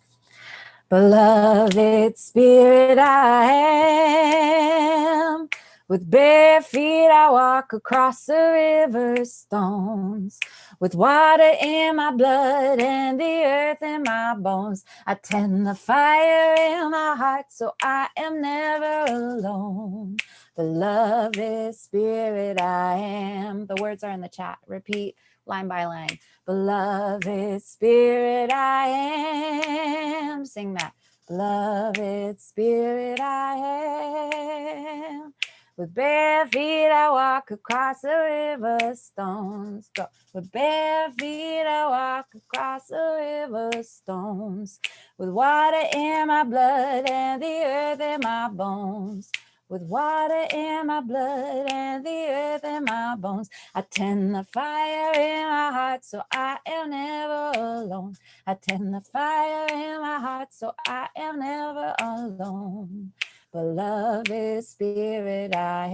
Beloved Spirit, I am. With bare feet I walk across the river stones. With water in my blood and the earth in my bones. I tend the fire in my heart so I am never alone. Beloved Spirit, I am. The words are in the chat. Repeat line by line. Beloved Spirit, I am. Sing that. Beloved Spirit, I am. With bare feet I walk across the river stones. Go. With bare feet I walk across the river stones. With water in my blood and the earth in my bones. With water in my blood and the earth in my bones. I tend the fire in my heart so I am never alone. I tend the fire in my heart so I am never alone. Beloved Spirit, I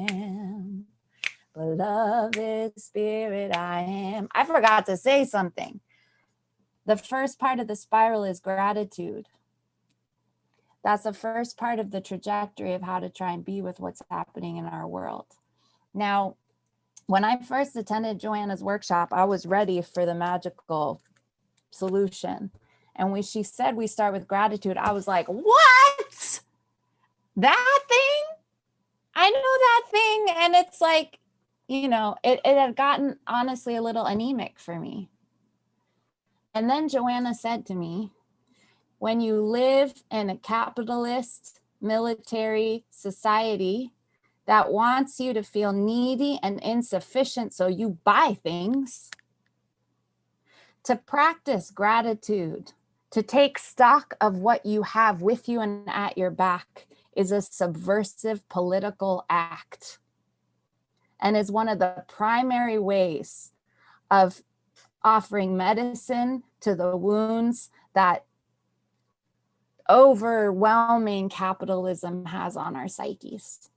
am. Beloved Spirit, I am. I forgot to say something. The first part of the spiral is gratitude. That's the first part of the trajectory of how to try and be with what's happening in our world. Now, when I first attended Joanna's workshop, I was ready for the magical solution. And when she said we start with gratitude, I was like, what? That thing? I know that thing. And it's like, it had gotten honestly a little anemic for me. And then Joanna said to me, when you live in a capitalist military society that wants you to feel needy and insufficient so you buy things, to practice gratitude, to take stock of what you have with you and at your back is a subversive political act and is one of the primary ways of offering medicine to the wounds that overwhelming capitalism has on our psyches,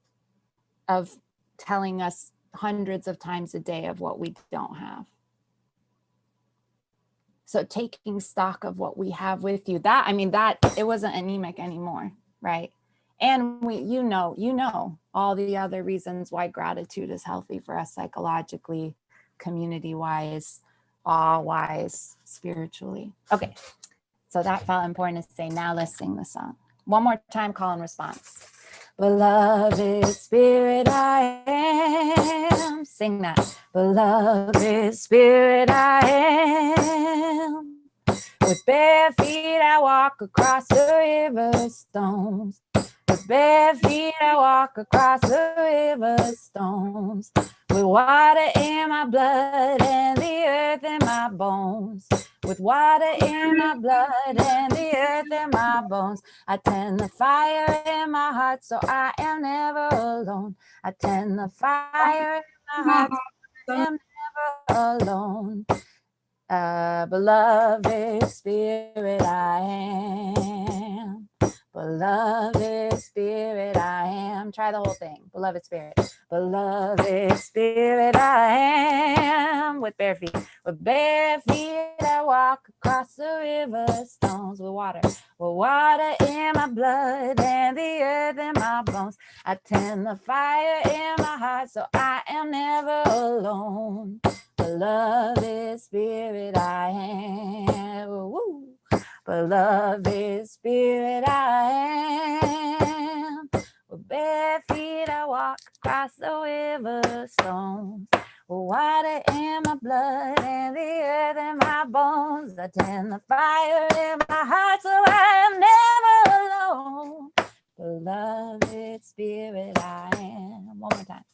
of telling us hundreds of times a day of what we don't have. So taking stock of what we have with you, that it wasn't anemic anymore, right? And you know all the other reasons why gratitude is healthy for us psychologically, community-wise, awe-wise, spiritually. Okay, so that felt important to say. Now let's sing the song. One more time, call and response. Beloved Spirit, I am. Sing that. Beloved Spirit, I am. With bare feet I walk across the river stones. With bare feet I walk across the river stones. With water in my blood and the earth in my bones. With water in my blood and the earth in my bones. I tend the fire in my heart so I am never alone. I tend the fire in my heart so I am never alone. Beloved Spirit I am. Beloved Spirit I am. Try the whole thing. Beloved Spirit. Beloved Spirit I am. With bare feet. With bare feet I walk across the river stones. With water in my blood and the earth in my bones. I tend the fire in my heart so I am never alone. Beloved Spirit I am. Woo. Beloved Spirit I am. With bare feet I walk across the river stones. With water in my blood and the earth in my bones. I tend the fire in my heart so I am never alone. Beloved Spirit I am. One more time.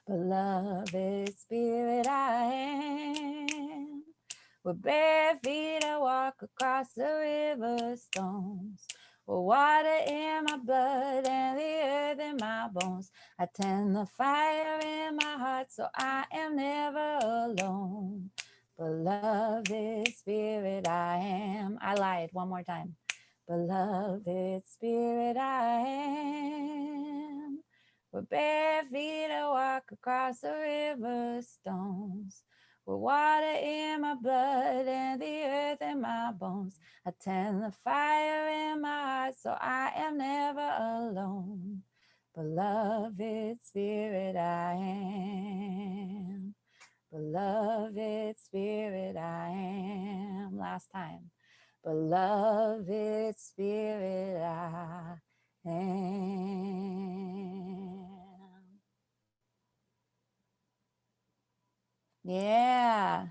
Beloved Spirit I am. With bare feet I walk across the river stones. With water in my blood and the earth in my bones. I tend the fire in my heart so I am never alone. Beloved Spirit I am. I lied one more time. Beloved Spirit I am. With bare feet I walk across the river stones. With water in my blood and the earth in my bones. I tend the fire in my heart so I am never alone. Beloved Spirit I am. Beloved Spirit I am. Last time. Beloved Spirit I am. Yeah.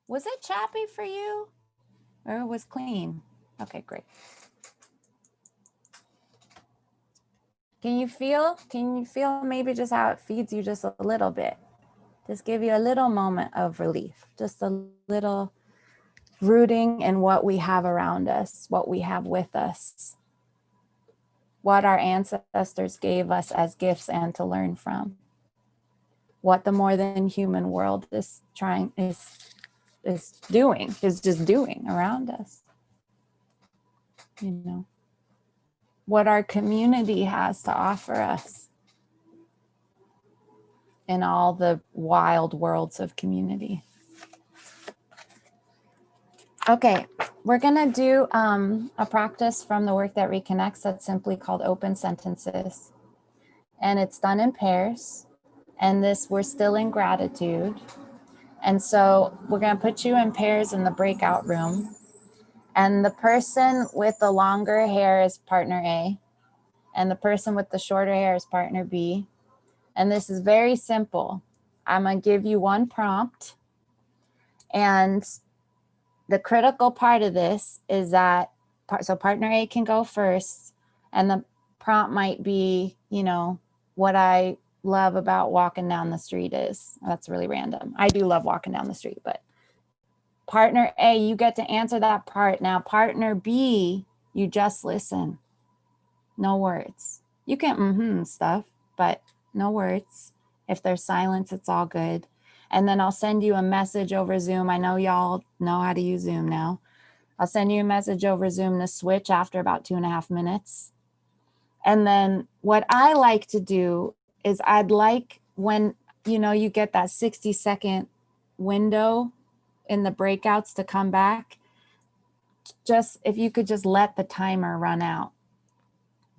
Was it choppy for you or it was clean? Okay, great. Can you feel maybe just how it feeds you just a little bit? Just give you a little moment of relief, just a little rooting in what we have around us, what we have with us, what our ancestors gave us as gifts and to learn from. What the more than human world is just doing around us. You know, what our community has to offer us in all the wild worlds of community. Okay, we're gonna do a practice from the work that reconnects that's simply called open sentences. And it's done in pairs. And we're still in gratitude. And so we're gonna put you in pairs in the breakout room. And the person with the longer hair is partner A. And the person with the shorter hair is partner B. And this is very simple. I'm gonna give you one prompt. And the critical part of this is that, so partner A can go first. And the prompt might be, you know, what I love about walking down the street is. That's really random. I do love walking down the street, but partner A, you get to answer that part. Now, partner B, you just listen. No words. You can stuff, but no words. If there's silence, it's all good. And then I'll send you a message over Zoom. I know y'all know how to use Zoom now. I'll send you a message over Zoom to switch after about 2.5 minutes. And then what I like to do is I'd like when, you know, you get that 60-second window in the breakouts to come back, just if you could just let the timer run out,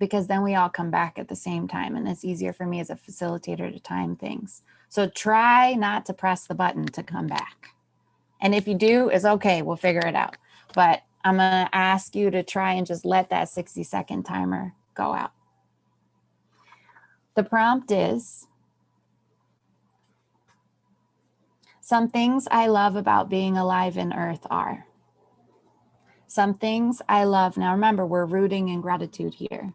because then we all come back at the same time and it's easier for me as a facilitator to time things. So try not to press the button to come back. And if you do, it's okay, we'll figure it out. But I'm gonna ask you to try and just let that 60-second timer go out. The prompt is, some things I love about being alive in Earth are. Some things I love. Now remember, we're rooting in gratitude here.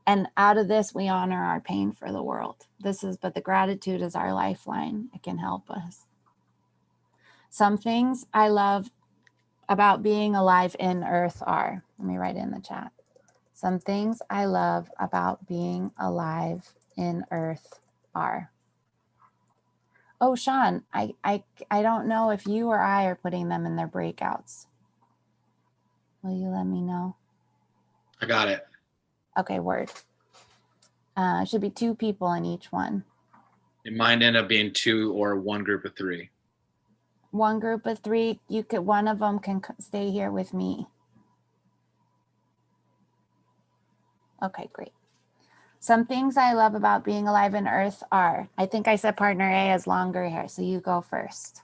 And out of this, we honor our pain for the world. But the gratitude is our lifeline. It can help us. Some things I love about being alive in Earth are, let me write it in the chat. Some things I love about being alive in Earth are. Oh, Sean, I don't know if you or I are putting them in their breakouts. Will you let me know? I got it. Okay, word. Should be 2 people in each one. It might end up being 2 or 1 group of 3. 1 group of 3, one of them can stay here with me. Okay, great. Some things I love about being alive in Earth are, I think I said partner A has longer hair, so you go first.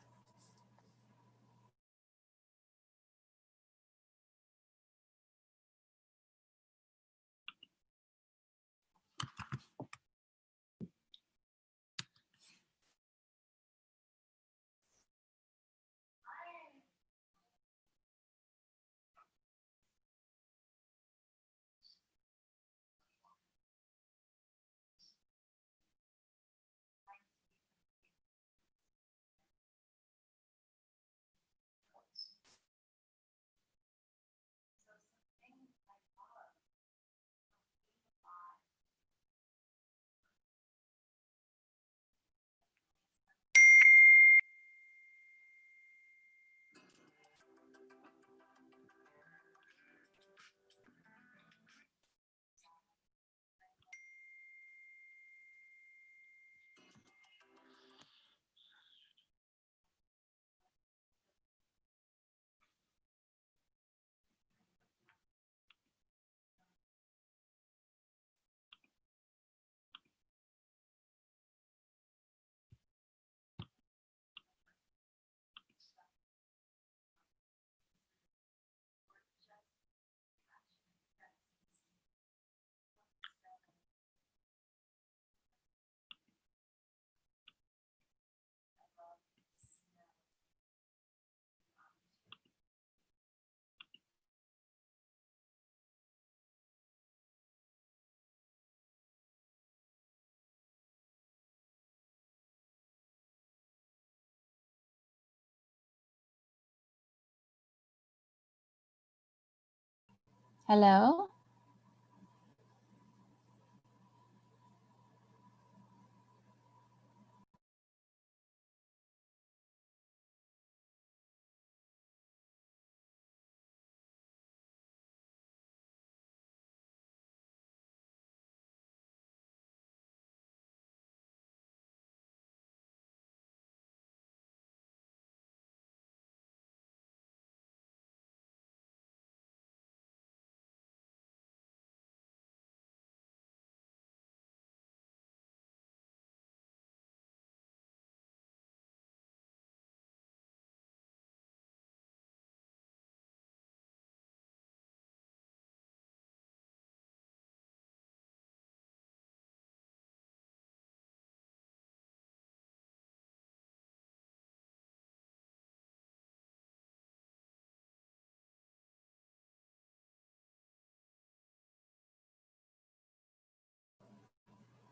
Hello?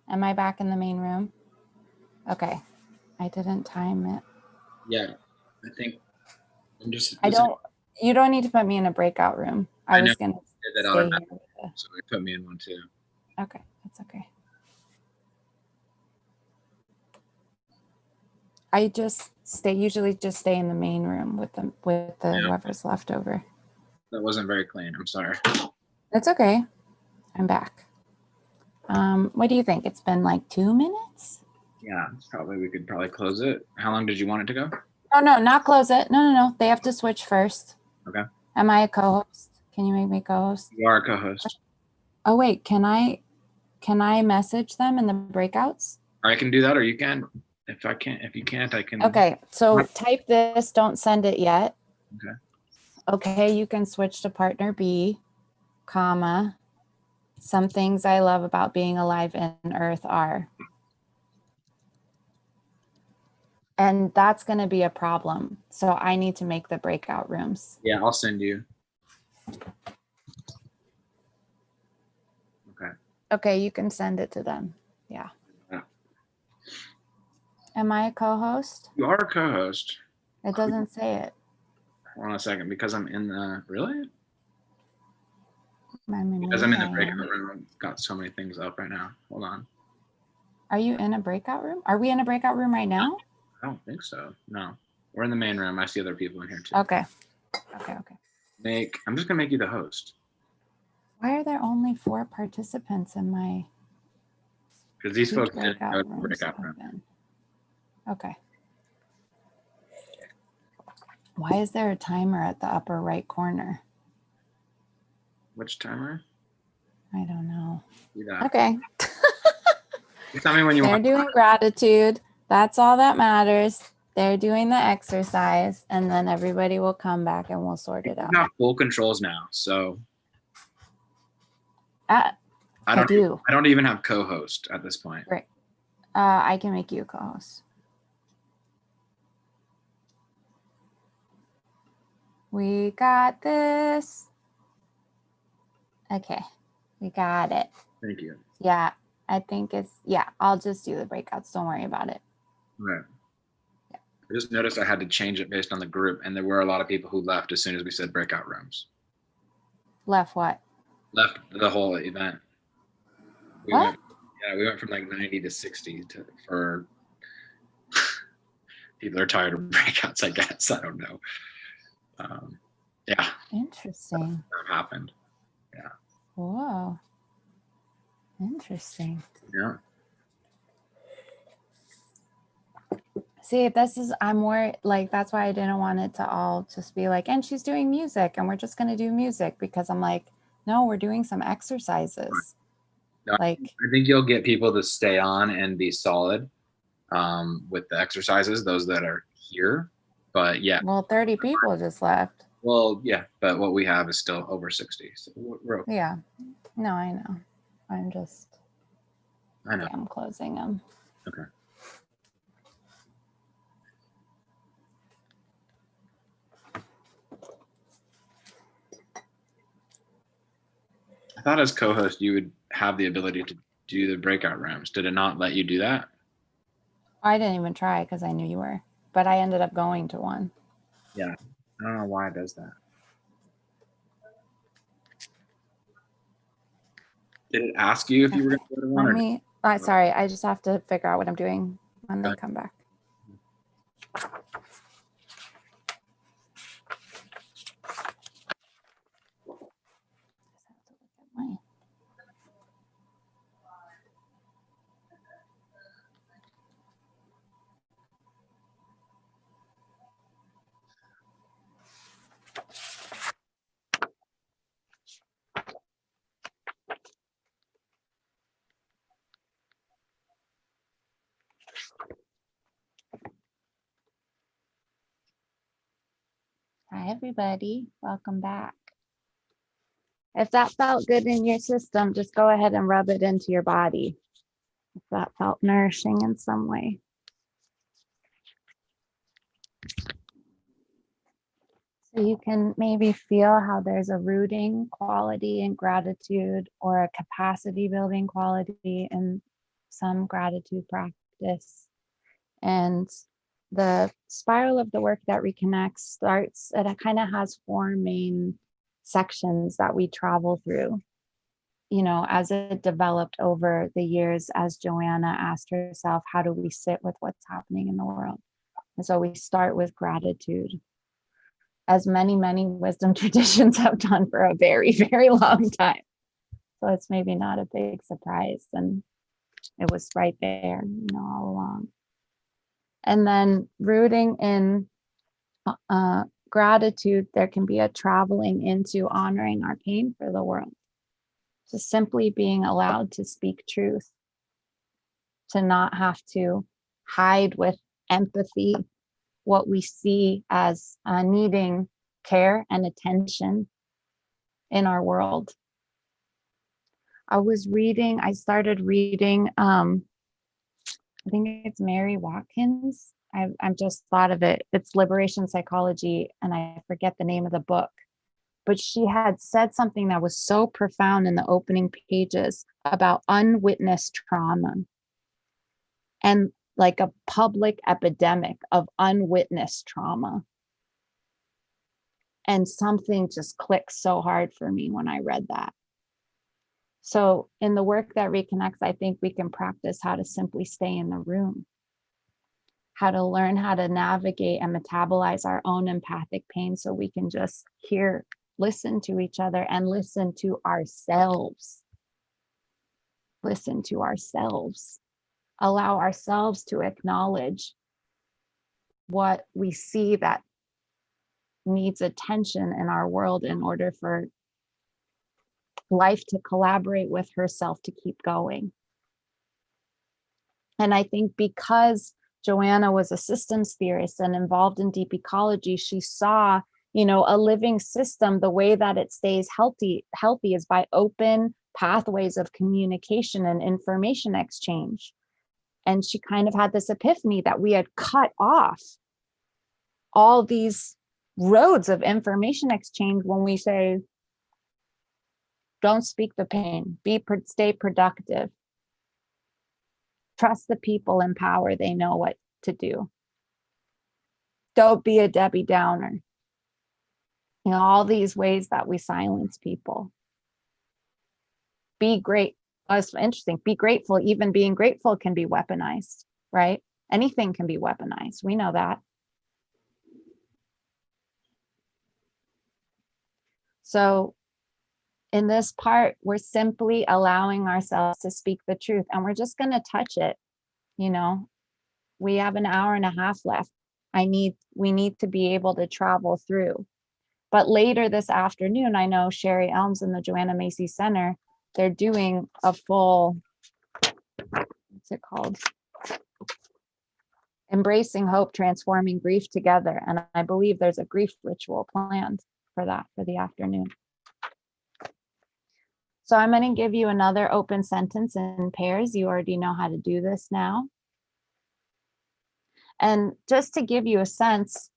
Am I back in the main room? Okay, I didn't time it. Yeah, I think I'm just. You don't need to put me in a breakout room. I was gonna that stay here. so they put me in one too. Okay, that's okay. I usually just stay in the main room with whoever's left over. That wasn't very clean. I'm sorry. It's okay. I'm back. What do you think? It's been like 2 minutes? Yeah, we could probably close it. How long did you want it to go? Oh no, not close it. No. They have to switch first. Okay. Am I a co-host? Can you make me co-host? You are a co-host. Oh wait, can I message them in the breakouts? Or I can do that, or you can. If you can't, I can. Okay, so type this, don't send it yet. Okay. Okay, you can switch to partner B, comma, some things I love about being alive in Earth are. And that's going to be a problem. So I need to make the breakout rooms. Yeah, I'll send you. Okay. Okay, you can send it to them. Yeah. Yeah. Am I a co-host? You are a co-host. It doesn't say it. Hold on a second, because I'm in the really? Maybe Because I'm in I the breakout am. room. I've got so many things up right now. Hold on. Are you in a breakout room? Are we in a breakout room right now? I don't think so. No. We're in the main room. I see other people in here too. Okay. Okay. I'm just gonna make you the host. Why are there only 4 participants in my Because these Each folks didn't breakout go to the room's breakout room. open? Okay. Why is there a timer at the upper right corner? Which timer? I don't know. Do that. Okay. You tell me when you They're want. doing gratitude. That's all that matters. They're doing the exercise, and then everybody will come back and we'll sort it You out. have full controls now, so I do. I don't even have co-host at this point. Great. I can make you a co-host. We got this. Okay, we got it. Thank you. Yeah, I think I'll just do the breakouts. Don't worry about it. Right. I just noticed I had to change it based on the group, and there were a lot of people who left as soon as we said breakout rooms. Left what? Left the whole event. We What? we went from like 90 to 60 for people are tired of breakouts, I guess. I don't know. Yeah. Interesting. That happened. Yeah. Whoa. Interesting. Yeah. See, I'm more like, that's why I didn't want it to all just be like, and she's doing music and we're just going to do music, because I'm like, no, we're doing some exercises. No, Like, I think you'll get people to stay on and be solid with the exercises, those that are here. But yeah. Well, 30 people just left. Well, yeah, but what we have is still over 60. So we're okay. Yeah. No, I know. I know. Yeah, I'm closing them. Okay. I thought as co-host you would have the ability to do the breakout rooms. Did it not let you do that? I didn't even try because I knew you were, but I ended up going to one. Yeah. I don't know why it does that. Did it ask you if you were going to go to one? Sorry, I just have to figure out what I'm doing when they come back. Hi, everybody. Welcome back. If that felt good in your system, just go ahead and rub it into your body. If that felt nourishing in some way. So you can maybe feel how there's a rooting quality in gratitude, or a capacity building quality in some gratitude practice. And the spiral of the work that reconnects starts, it kind of has 4 main sections that we travel through, as it developed over the years, as Joanna asked herself, how do we sit with what's happening in the world? And so we start with gratitude, as many wisdom traditions have done for a very, very long time. So it's maybe not a big surprise. And it was right there, all along. And then rooting in gratitude, there can be a traveling into honoring our pain for the world. So simply being allowed to speak truth, to not have to hide with empathy what we see as needing care and attention in our world. I started reading, I think it's Mary Watkins. I've just thought of it. It's Liberation Psychology, and I forget the name of the book. but she had said something that was so profound in the opening pages about unwitnessed trauma and like a public epidemic of unwitnessed trauma. And something just clicked so hard for me when I read that. So in the work that reconnects, I think we can practice how to simply stay in the room, how to learn how to navigate and metabolize our own empathic pain so we can just hear, listen to each other and listen to ourselves. Listen to ourselves. Allow ourselves to acknowledge what we see that needs attention in our world in order for life to collaborate with herself to keep going. And I think because Joanna was a systems theorist and involved in deep ecology, she saw, you know, a living system, the way that it stays healthy is by open pathways of communication and information exchange. And she kind of had this epiphany that we had cut off all these roads of information exchange when we say, don't speak the pain, stay productive. Trust the people in power, they know what to do. Don't be a Debbie Downer. You know, all these ways that we silence people. Be great. Oh, it's interesting. Be grateful. Even being grateful can be weaponized, right? Anything can be weaponized. We know that. So in this part, we're simply allowing ourselves to speak the truth, and we're just going to touch it. You know, we have an hour and a half left. We need to be able to travel through. But later this afternoon, I know Sherry Elms and the Joanna Macy Center, they're doing a full, what's it called? Embracing Hope, Transforming Grief Together. And I believe there's a grief ritual planned for that, for the afternoon. So I'm going to give you another open sentence in pairs. You already know how to do this now. And just to give you a sense,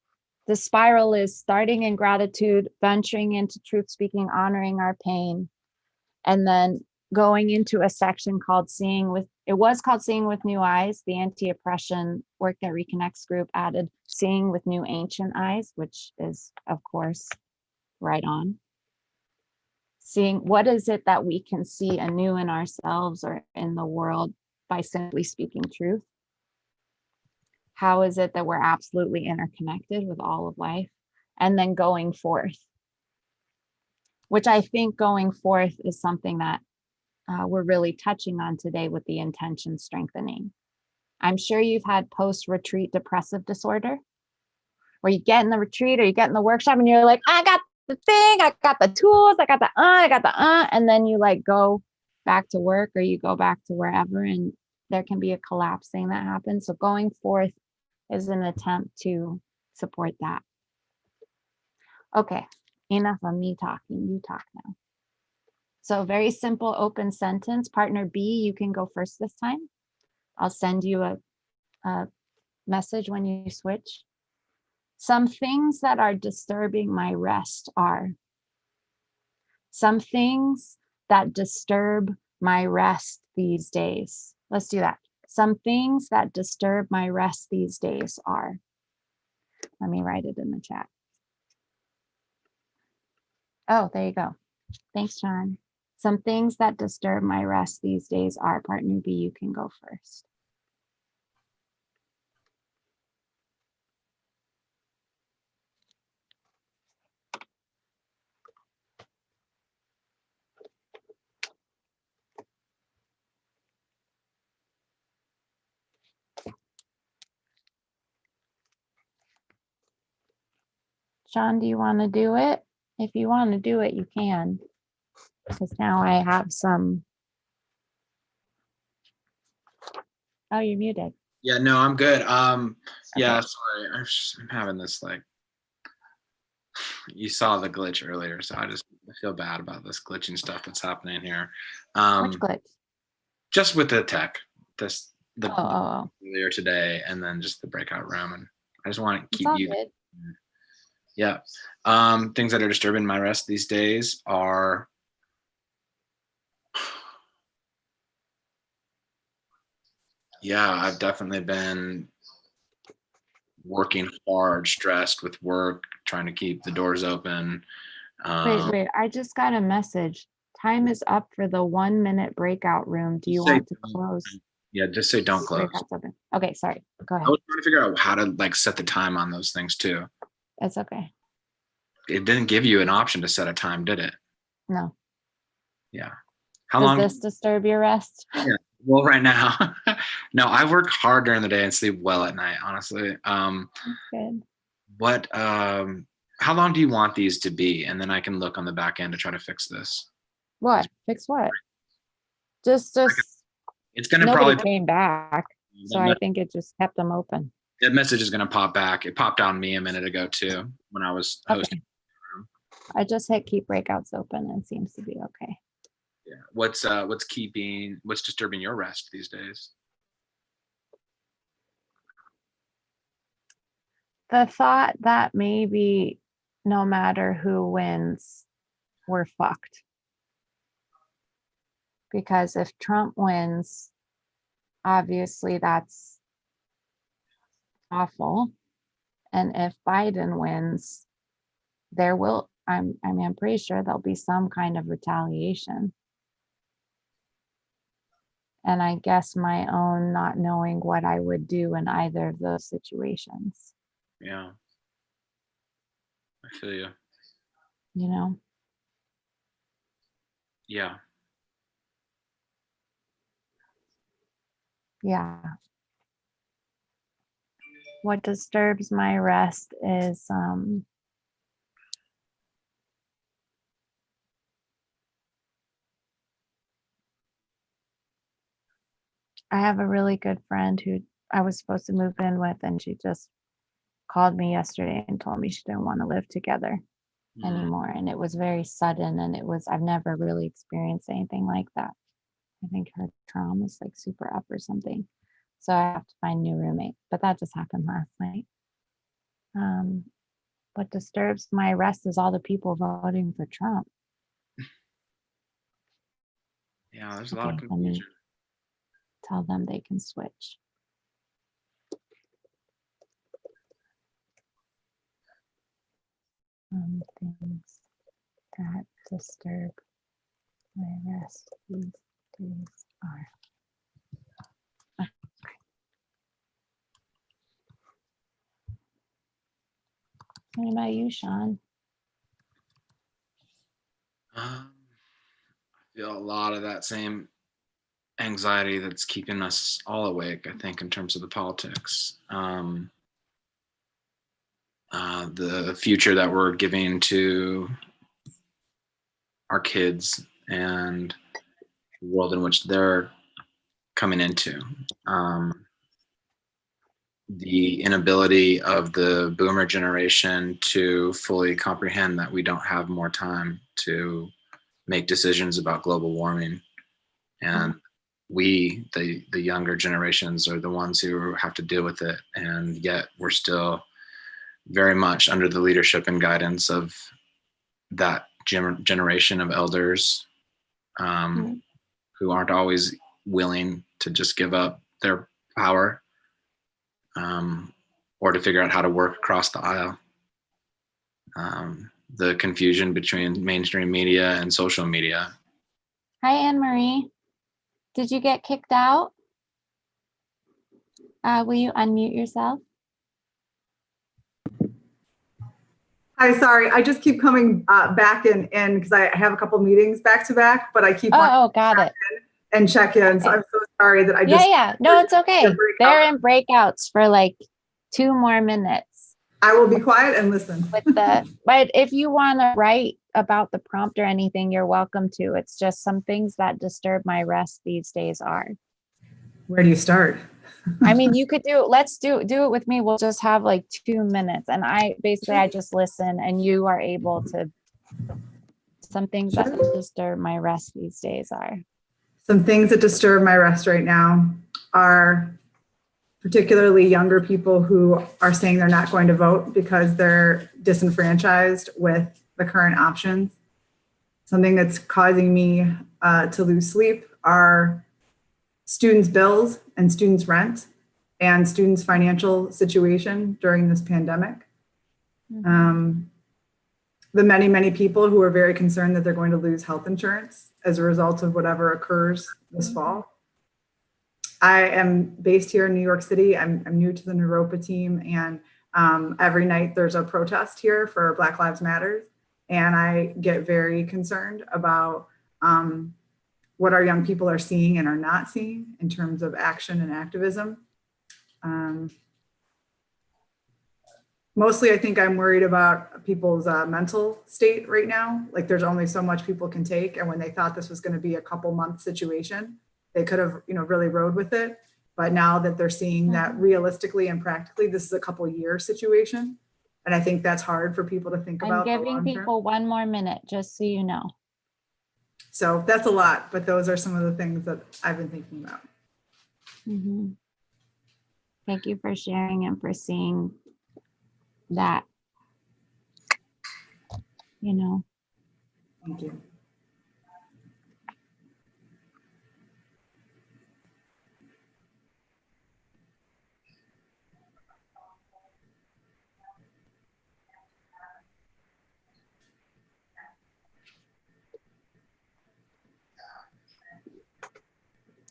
the spiral is starting in gratitude, venturing into truth speaking, honoring our pain, and then going into a section called Seeing with New Eyes. The anti-oppression work that Reconnects group added Seeing with New Ancient Eyes, which is, of course, right on. Seeing what is it that we can see anew in ourselves or in the world by simply speaking truth? How is it that we're absolutely interconnected with all of life? And then going forth, which I think going forth is something that we're really touching on today with the intention strengthening. I'm sure you've had post-retreat depressive disorder, where you get in the retreat or you get in the workshop and you're like, I got the thing, I got the tools, I got the and then you like go back to work or you go back to wherever, and there can be a collapsing that happens. So going forth is an attempt to support that. Okay, enough of me talking, you talk now. So very simple open sentence. Partner B, you can go first this time. I'll send you a message when you switch. Some things that are disturbing my rest are. Some things that disturb my rest these days. Let's do that. Some things that disturb my rest these days are. Let me write it in the chat. Oh, there you go. Thanks, John. Some things that disturb my rest these days are. Partner B, you can go first. Sean, do you want to do it? If you want to do it, you can. Because now I have some. Oh, you're muted. Yeah, no, I'm good. Yeah, sorry. I'm having this like, you saw the glitch earlier, so I feel bad about this glitching stuff that's happening here. Which glitch? Just with the tech, the Oh. earlier today, and then just the breakout room, and I just want to It's keep all you. good. Yeah. Things that are disturbing my rest these days are I've definitely been working hard, stressed with work, trying to keep the doors open. Wait, I just got a message. Time is up for the 1-minute breakout room. Do you Say want to don't- close? Yeah, just say don't close. Breakout's open. Okay, sorry. Go I ahead. was trying to figure out how to like set the time on those things too. It's okay. It didn't give you an option to set a time, did it? No. Yeah. How Does long? this disturb your rest? Yeah. Well, right now, no, I work hard during the day and sleep well at night, honestly. Good. How long do you want these to be? And then I can look on the back end to try to fix this. What? Fix what? Just It's going to nobody probably, came back. So I think it just kept them open. that message is going to pop back. It popped on me a minute ago too, when I was hosting. I just hit keep breakouts open and it seems to be okay. Yeah. What's disturbing your rest these days? The thought that maybe no matter who wins, we're fucked. Because if Trump wins, obviously that's awful. And if Biden wins, I'm pretty sure there'll be some kind of retaliation. And I guess my own not knowing what I would do in either of those situations. Yeah. I feel you. You know? Yeah. Yeah. What disturbs my rest is I have a really good friend who I was supposed to move in with, and she just called me yesterday and told me she didn't want to live together anymore. And it was very sudden, and I've never really experienced anything like that. I think her trauma is like super up or something. So I have to find a new roommate, but that just happened last night. What disturbs my rest is all the people voting for Trump. Yeah, there's a lot of Okay, let me confusion. tell them they can switch. Things that disturb my rest these days are. What about you, Sean? I feel a lot of that same anxiety that's keeping us all awake, I think, in terms of the politics. The future that we're giving to our kids and the world in which they're coming into. The inability of the boomer generation to fully comprehend that we don't have more time to make decisions about global warming. And we, the younger generations, are the ones who have to deal with it. And yet we're still very much under the leadership and guidance of that generation of elders who aren't always willing to just give up their power or to figure out how to work across the aisle. The confusion between mainstream media and social media. Hi, Anne-Marie. Did you get kicked out? Will you unmute yourself? Hi, sorry. I just keep coming back in because I have a couple meetings back to back, but I keep Oh, got it. And check in. So I'm so sorry that I just. Yeah. No, it's okay. They're in breakouts for like 2 more minutes. I will be quiet and listen. But if you want to write about the prompt or anything, you're welcome to. It's just some things that disturb my rest these days are. Where do you start? I mean, you could let's do it with me. We'll just have like 2 minutes. And I just listen and you are able to, some things that disturb my rest these days are. Some things that disturb my rest right now are particularly younger people who are saying they're not going to vote because they're disenfranchised with the current options. Something that's causing me to lose sleep are students' bills and students' rent and students' financial situation during this pandemic. The many, many people who are very concerned that they're going to lose health insurance as a result of whatever occurs this fall. I am based here in New York City. I'm new to the Naropa team, and every night there's a protest here for Black Lives Matter. And I get very concerned about what our young people are seeing and are not seeing in terms of action and activism. Mostly, I think I'm worried about people's mental state right now. Like there's only so much people can take. And when they thought this was going to be a couple month situation, they could have, really rode with it. But now that they're seeing that realistically and practically, this is a couple year situation. And I think that's hard for people to think about. I'm giving people 1 more minute, just so you know. So that's a lot, but those are some of the things that I've been thinking about. Thank you for sharing and for seeing that, Thank you.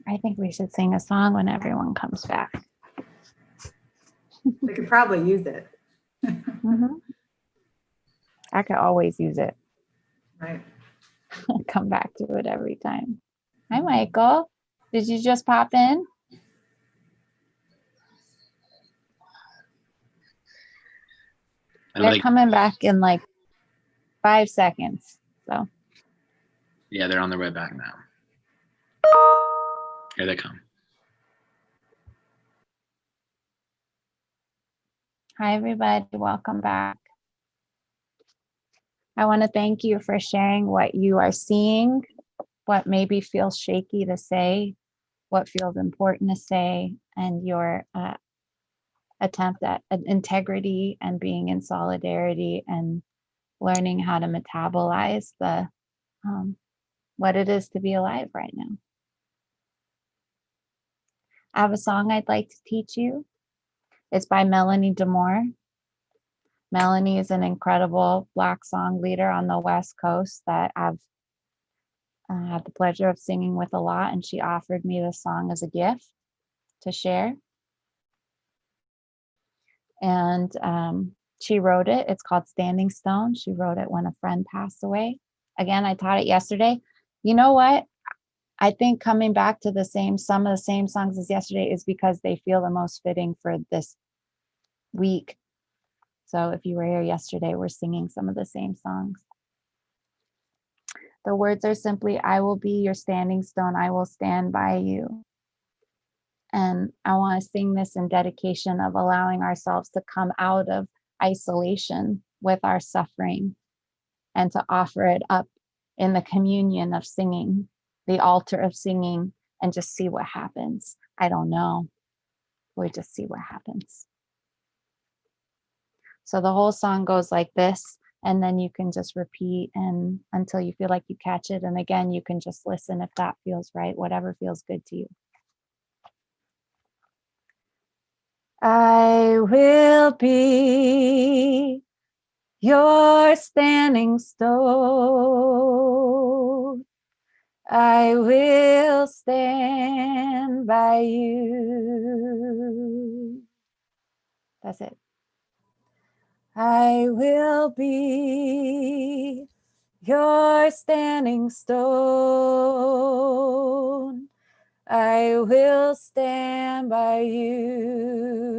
I think we should sing a song when everyone comes back. They could probably use it. I could always use it. Right. Come back to it every time. Hi, Michael. Did you just pop in? They're coming back in like 5 seconds. So. Yeah, they're on their way back now. Here they come. Hi, everybody. Welcome back. I want to thank you for sharing what you are seeing, what maybe feels shaky to say, what feels important to say, and your attempt at integrity and being in solidarity and learning how to metabolize the what it is to be alive right now. I have a song I'd like to teach you. It's by Melanie Damore. Melanie is an incredible Black song leader on the West Coast that I've had the pleasure of singing with a lot, and she offered me this song as a gift to share. And she wrote it. It's called Standing Stone. She wrote it when a friend passed away. Again, I taught it yesterday. You know what? I think coming back to some of the same songs as yesterday is because they feel the most fitting for this week. So if you were here yesterday, we're singing some of the same songs. The words are simply, I will be your standing stone. I will stand by you. And I want to sing this in dedication of allowing ourselves to come out of isolation with our suffering and to offer it up in the communion of singing, the altar of singing, and just see what happens. I don't know. We just see what happens. So the whole song goes like this, and then you can just repeat and until you feel like you catch it. And again, you can just listen if that feels right, whatever feels good to you. I will be your standing stone. I will stand by you. That's it. I will be your standing stone. I will stand by you.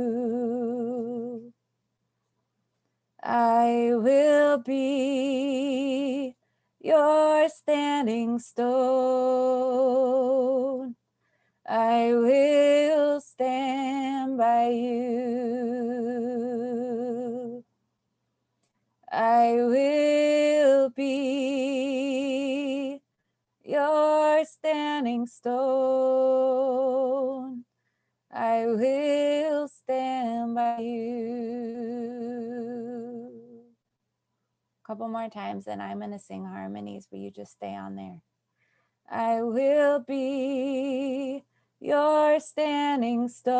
I will be your standing stone. I will stand by you. I will be your standing stone. I will by you. Couple more times, and I'm going to sing harmonies, but you just stay on there. I will be your standing stone.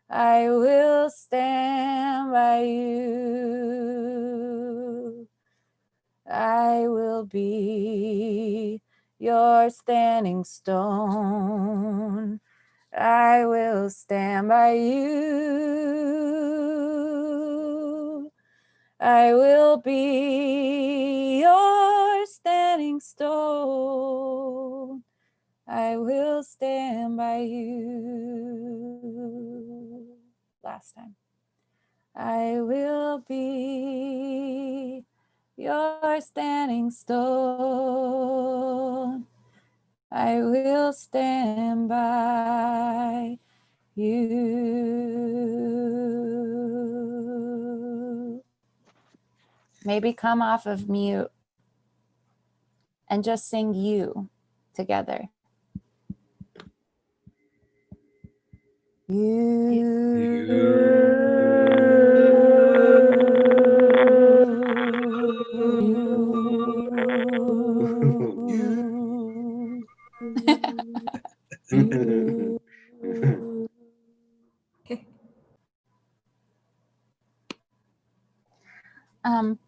I will stand by you. I will be your standing stone. I will stand by you. I will be your standing stone. I will stand by you. Last time. I will be your standing stone. I will stand by you. Maybe come off of mute and just sing you together.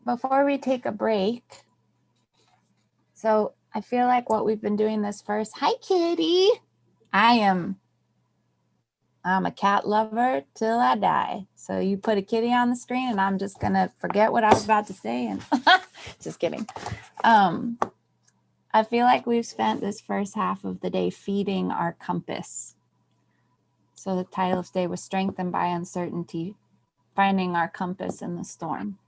Before we take a break, so I feel like what we've been doing this first, hi kitty. I'm a cat lover till I die. So you put a kitty on the screen and I'm just gonna forget what I was about to say and just kidding. I feel like we've spent this first half of the day feeding our compass. So the title of today was Strengthened by Uncertainty, Finding Our Compass in the Storm.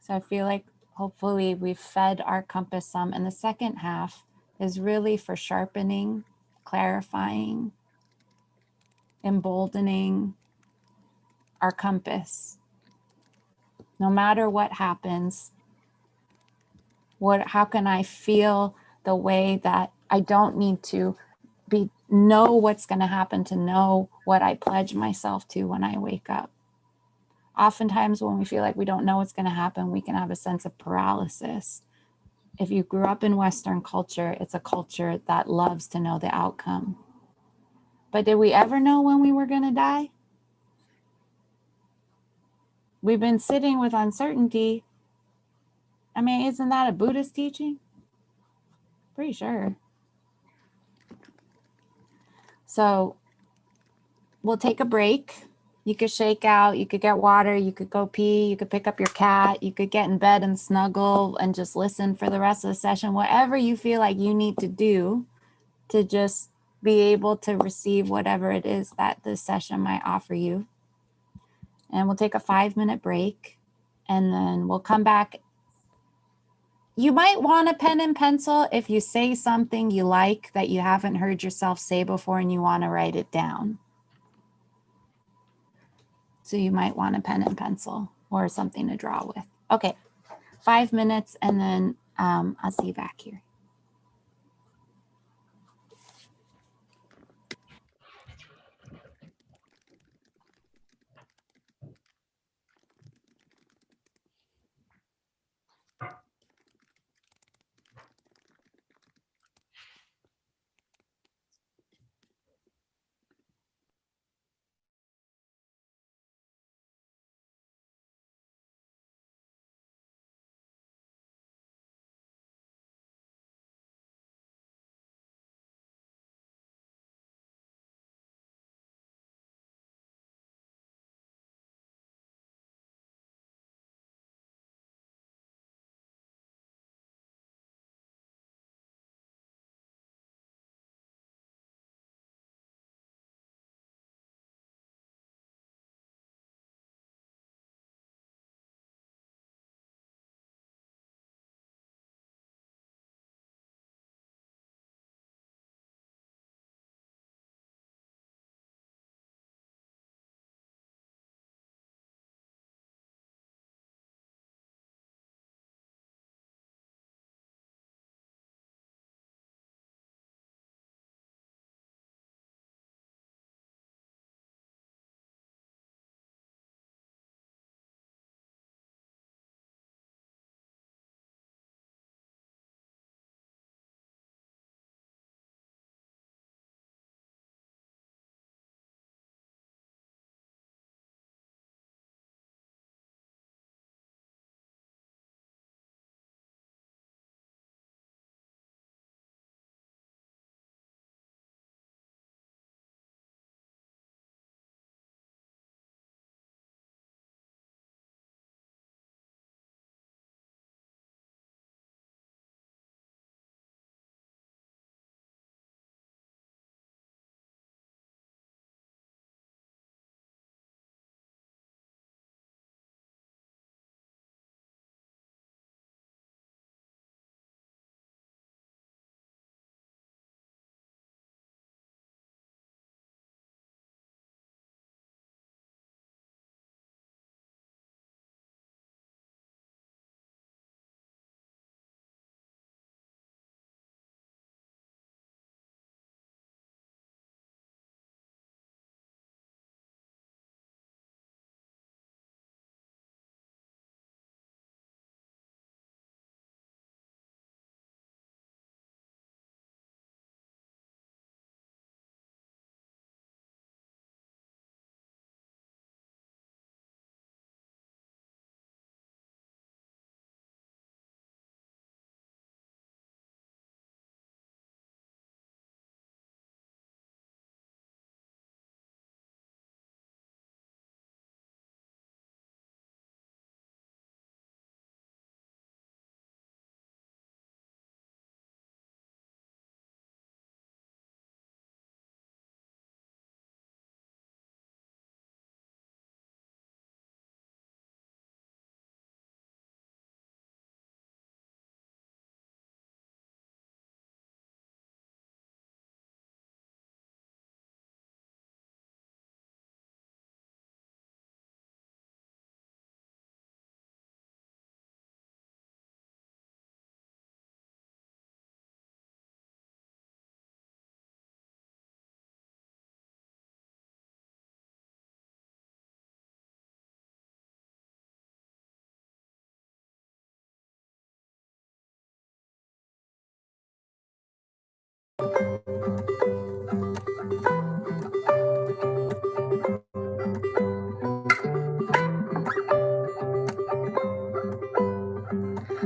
So I feel like hopefully we've fed our compass some, and the second half is really for sharpening, clarifying, emboldening our compass. No matter what happens, how can I feel the way that I don't need to know what's going to happen, to know what I pledge myself to when I wake up. Oftentimes when we feel like we don't know what's going to happen, we can have a sense of paralysis. If you grew up in Western culture, it's a culture that loves to know the outcome. But did we ever know when we were going to die? We've been sitting with uncertainty. I mean, isn't that a Buddhist teaching? Pretty sure. So we'll take a break. You could shake out, you could get water, you could go pee, you could pick up your cat, you could get in bed and snuggle and just listen for the rest of the session, whatever you feel like you need to do to just be able to receive whatever it is that this session might offer you. And we'll take a 5-minute break and then we'll come back. You might want a pen and pencil if you say something you like that you haven't heard yourself say before and you want to write it down. So you might want a pen and pencil or something to draw with. Okay, 5 minutes and then I'll see you back here.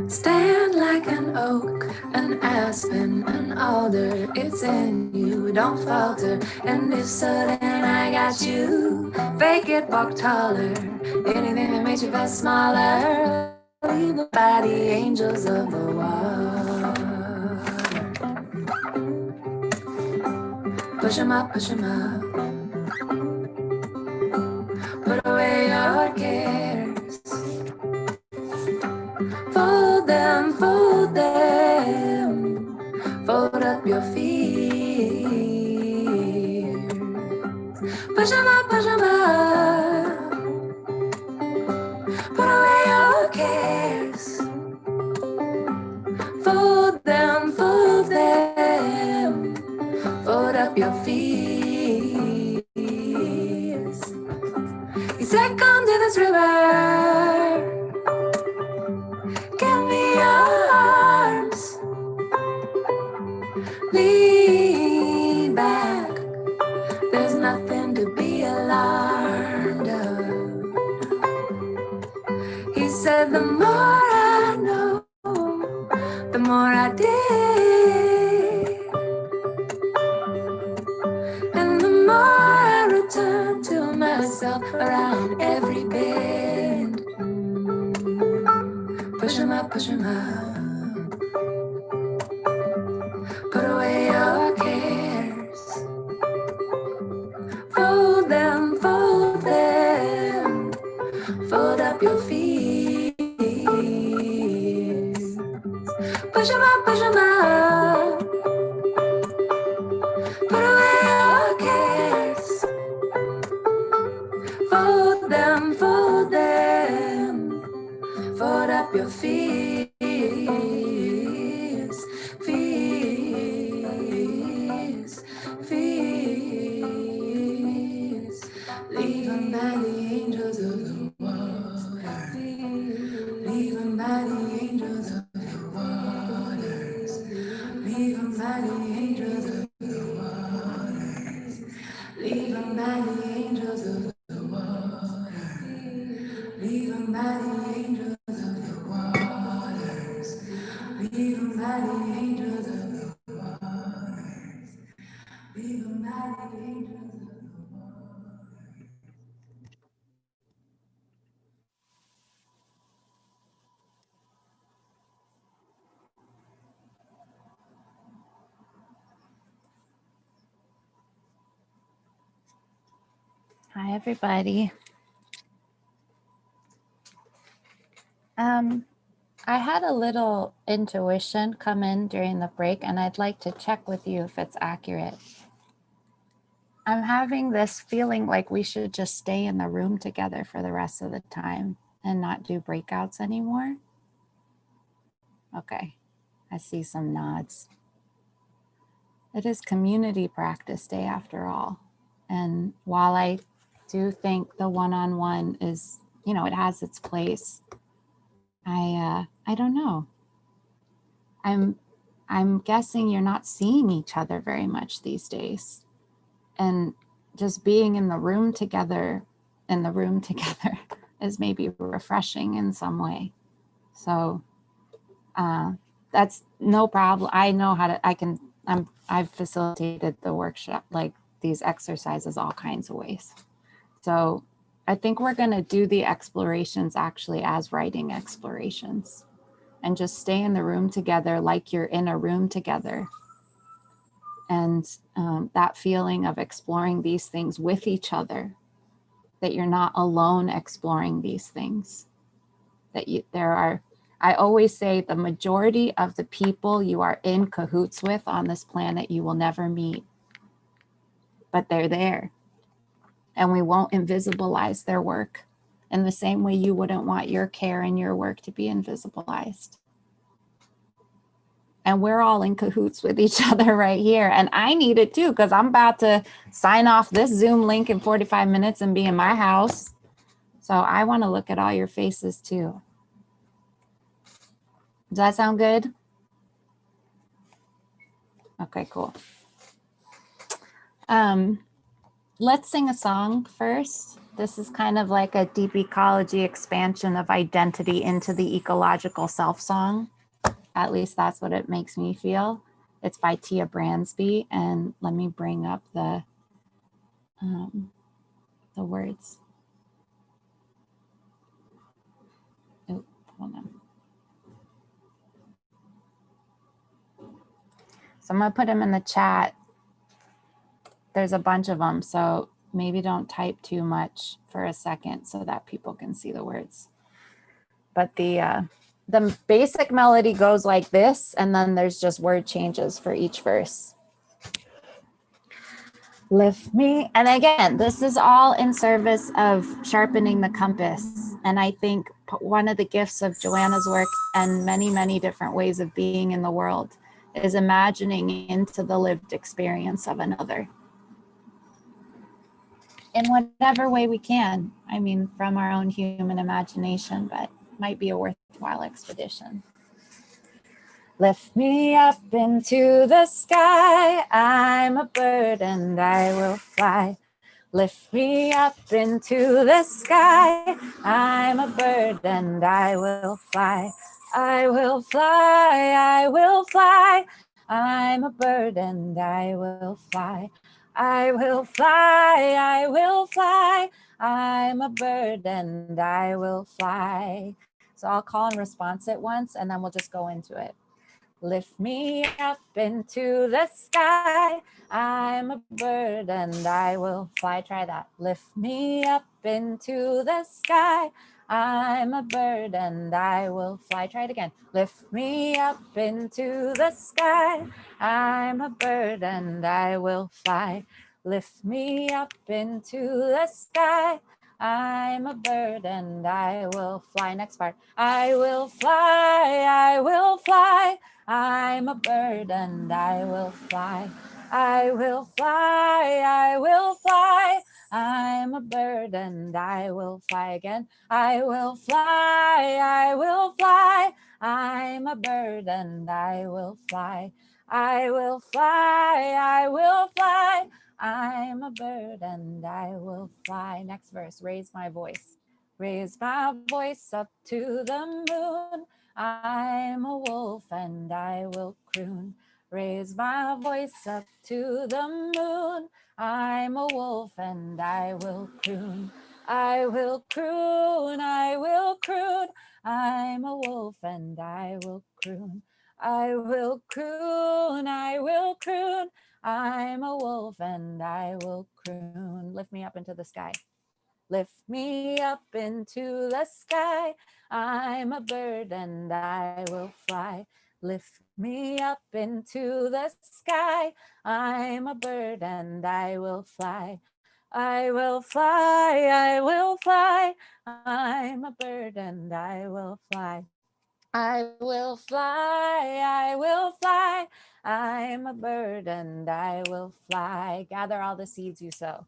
Stand like an oak, an aspen, an alder. It's in you, don't falter. And if so, then I got you. Fake it, walk taller. Anything that makes you feel smaller. Leave the body angels of the water. Push 'em up, push 'em up. Put away your cares. Fold them, fold them. Fold up your feet. Push 'em up, push 'em up. Put away your cares. Fold them, fold them. Fold up your feet. You said come to this river. Give me your arms. Lean back. There's nothing to be alarmed of. He said the more I know, the more I did. And the more I return to myself around every bend. Push 'em up, push 'em up. Put away your cares. Fold them, fold them. Fold up your feet. Push 'em up, push 'em up. Put away your cares. Fold them, fold them. Fold up your feet. Fears, fears. Leave 'em by the angels of the water. Leave 'em by the angels of the waters. Leave 'em by the angels of the waters. Leave 'em by the angels of the waters. Leave 'em by the angels of the waters. Leave 'em by the angels of the waters. Leave 'em by the angels of the waters. Hi, everybody. I had a little intuition come in during the break, and I'd like to check with you if it's accurate. I'm having this feeling like we should just stay in the room together for the rest of the time and not do breakouts anymore. Okay, I see some nods. It is community practice day after all. And while I do think the one-on-one is, it has its place, I don't know. I'm guessing you're not seeing each other very much these days. And just being in the room together is maybe refreshing in some way. So that's no problem. I know how to, I've facilitated the workshop, like these exercises, all kinds of ways. So I think we're going to do the explorations actually as writing explorations and just stay in the room together like you're in a room together. And that feeling of exploring these things with each other, that you're not alone exploring these things, that I always say the majority of the people you are in cahoots with on this planet, you will never meet, but they're there. And we won't invisibilize their work in the same way you wouldn't want your care and your work to be invisibilized. And we're all in cahoots with each other right here. And I need it too, because I'm about to sign off this Zoom link in 45 minutes and be in my house. So I want to look at all your faces too. Does that sound good? Okay, cool. Let's sing a song first. This is kind of like a deep ecology expansion of identity into the ecological self song. At least that's what it makes me feel. It's by Tia Bransby, and let me bring up the words. Oh, hold on. So I'm gonna put them in the chat. There's a bunch of them, so maybe don't type too much for a second so that people can see the words. But the basic melody goes like this, and then there's just word changes for each verse. Lift me, and again, this is all in service of sharpening the compass. And I think one of the gifts of Joanna's work and many, many different ways of being in the world is imagining into the lived experience of another. In whatever way we can. I mean, from our own human imagination, but might be a worthwhile expedition. Lift me up into the sky. I'm a bird and I will fly. Lift me up into the sky. I'm a bird and I will fly. I will fly, I will fly. I'm a bird and I will fly. I will fly, I will fly. I'm a bird and I will fly. So I'll call and response it once and then we'll just go into it. Lift me up into the sky. I'm a bird and I will fly. Try that. Lift me up into the sky. I'm a bird and I will fly. Try it again. Lift me up into the sky. I'm a bird and I will fly. Lift me up into the sky. I'm a bird and I will fly. Next part. I will fly, I will fly. I'm a bird and I will fly. I will fly, I will fly. I'm a bird and I will fly again. I will fly, I will fly. I'm a bird and I will fly. I will fly, I will fly. I'm a bird and I will fly. Next verse, raise my voice. Raise my voice up to the moon. I'm a wolf and I will croon. Raise my voice up to the moon. I'm a wolf and I will croon. I will croon, I will croon. I'm a wolf and I will croon. I will croon, I will croon. I'm a wolf and I will croon. Lift me up into the sky. Lift me up into the sky. I'm a bird and I will fly. Lift me up into the sky. I'm a bird and I will fly. I will fly, I will fly. I'm a bird and I will fly. I will fly, I will fly. I'm a bird and I will fly. Gather all the seeds you sow.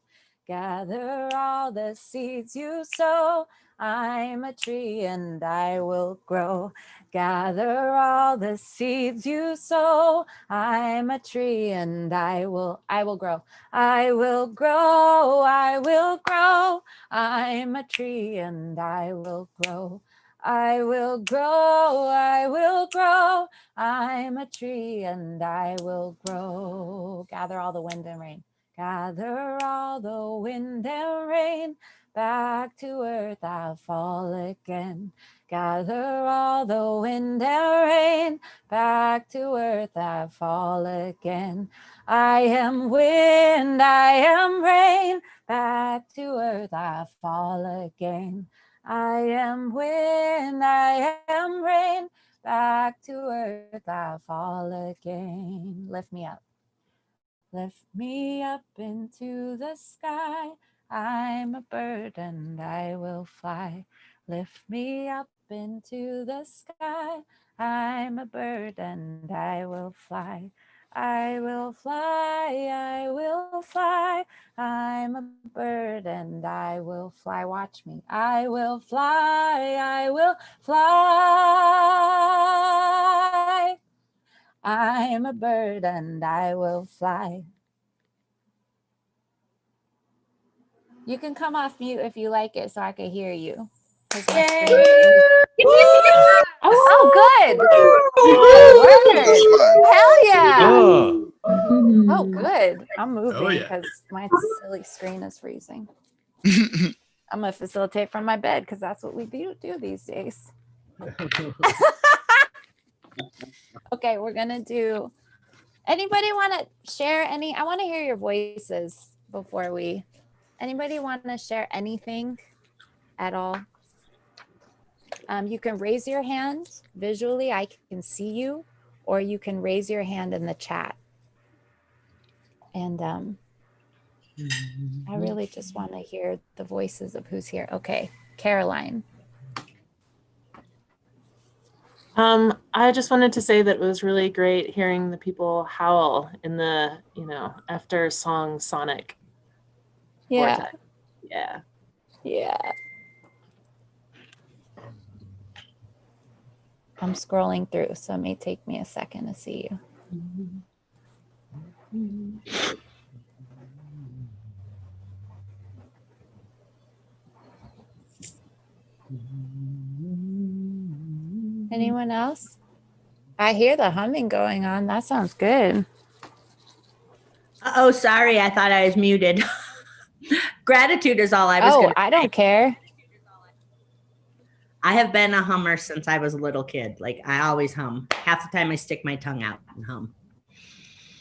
Gather all the seeds you sow. I'm a tree and I will grow. Gather all the seeds you sow. I'm a tree and I will grow. I will grow, I will grow. I'm a tree and I will grow. I will grow, I will grow. I'm a tree and I will grow. Gather all the wind and rain. Gather all the wind and rain. Back to earth I fall again. Gather all the wind and rain. Back to earth I fall again. I am wind, I am rain. Back to earth I fall again. I am wind, I am rain. Back to earth I fall again. Lift me up. Lift me up into the sky. I'm a bird and I will fly. Lift me up into the sky. I'm a bird and I will fly. I will fly, I will fly. I'm a bird and I will fly. Watch me. I will fly, I will fly. I am a bird and I will fly. You can come off mute if you like it so I can hear you. Oh, good. Hell yeah. Oh, good. I'm moving because my silly screen is freezing. I'm going to facilitate from my bed because that's what we do these days. Okay, we're going to do, anybody want to share any, I want to hear your voices before we, anybody want to share anything at all? You can raise your hand visually, I can see you, or you can raise your hand in the chat. And I really just want to hear the voices of who's here. Okay, Caroline. I just wanted to say that it was really great hearing the people howl in the, after song Sonic. Yeah. Vortex. Yeah. Yeah. I'm scrolling through, so it may take me a second to see you. Anyone else? I hear the humming going on. That sounds good. Oh, sorry. I thought I was muted. Gratitude is all I was going to say. I don't care. I have been a hummer since I was a little kid. Like I always hum. Half the time I stick my tongue out and hum.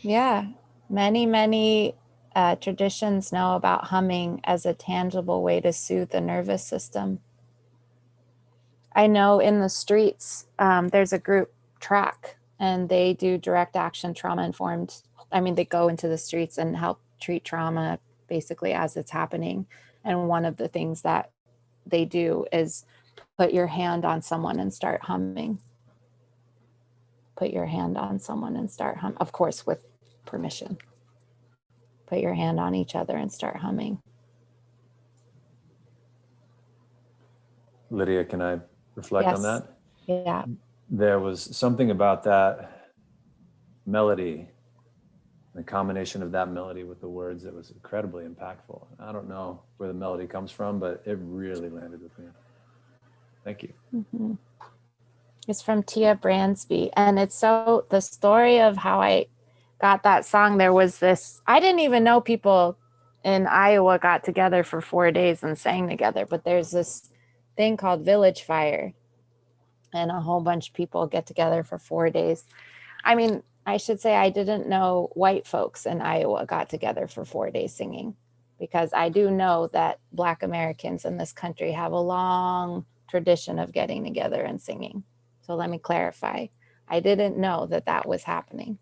Yeah. Many traditions know about humming as a tangible way to soothe the nervous system. I know in the streets, there's a group, TRACK, and they do direct action trauma informed. I mean, they go into the streets and help treat trauma basically as it's happening. And one of the things that they do is put your hand on someone and start humming. Put your hand on someone and start humming, of course, with permission. Put your hand on each other and start humming. Lydia, can I reflect on that? Yeah. There was something about that melody, the combination of that melody with the words that was incredibly impactful. I don't know where the melody comes from, but it really landed with me. Thank you. Mm-hmm. It's from Tia Bransby. And it's the story of how I got that song. There was this, I didn't even know people in Iowa got together for 4 days and sang together, but there's this thing called Village Fire. And a whole bunch of people get together for 4 days. I mean, I should say I didn't know white folks in Iowa got together for 4 days singing, because I do know that Black Americans in this country have a long tradition of getting together and singing. So let me clarify. I didn't know that that was happening.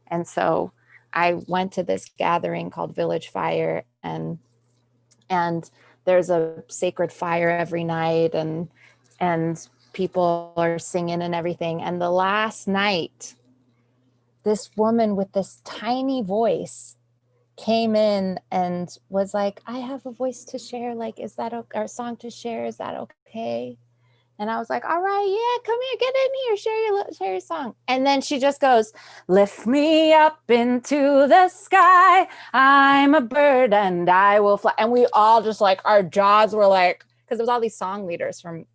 And so I went to this gathering called Village Fire, and there's a sacred fire every night, and people are singing and everything. And the last night, this woman with this tiny voice came in and was like, I have a voice to share. Like, is that okay? Or a song to share? Is that okay? And I was like, all right, yeah, come here, get in here, share your song. And then she just goes, lift me up into the sky. I'm a bird and I will fly. And we all just like, our jaws were like, because there was all these song leaders from,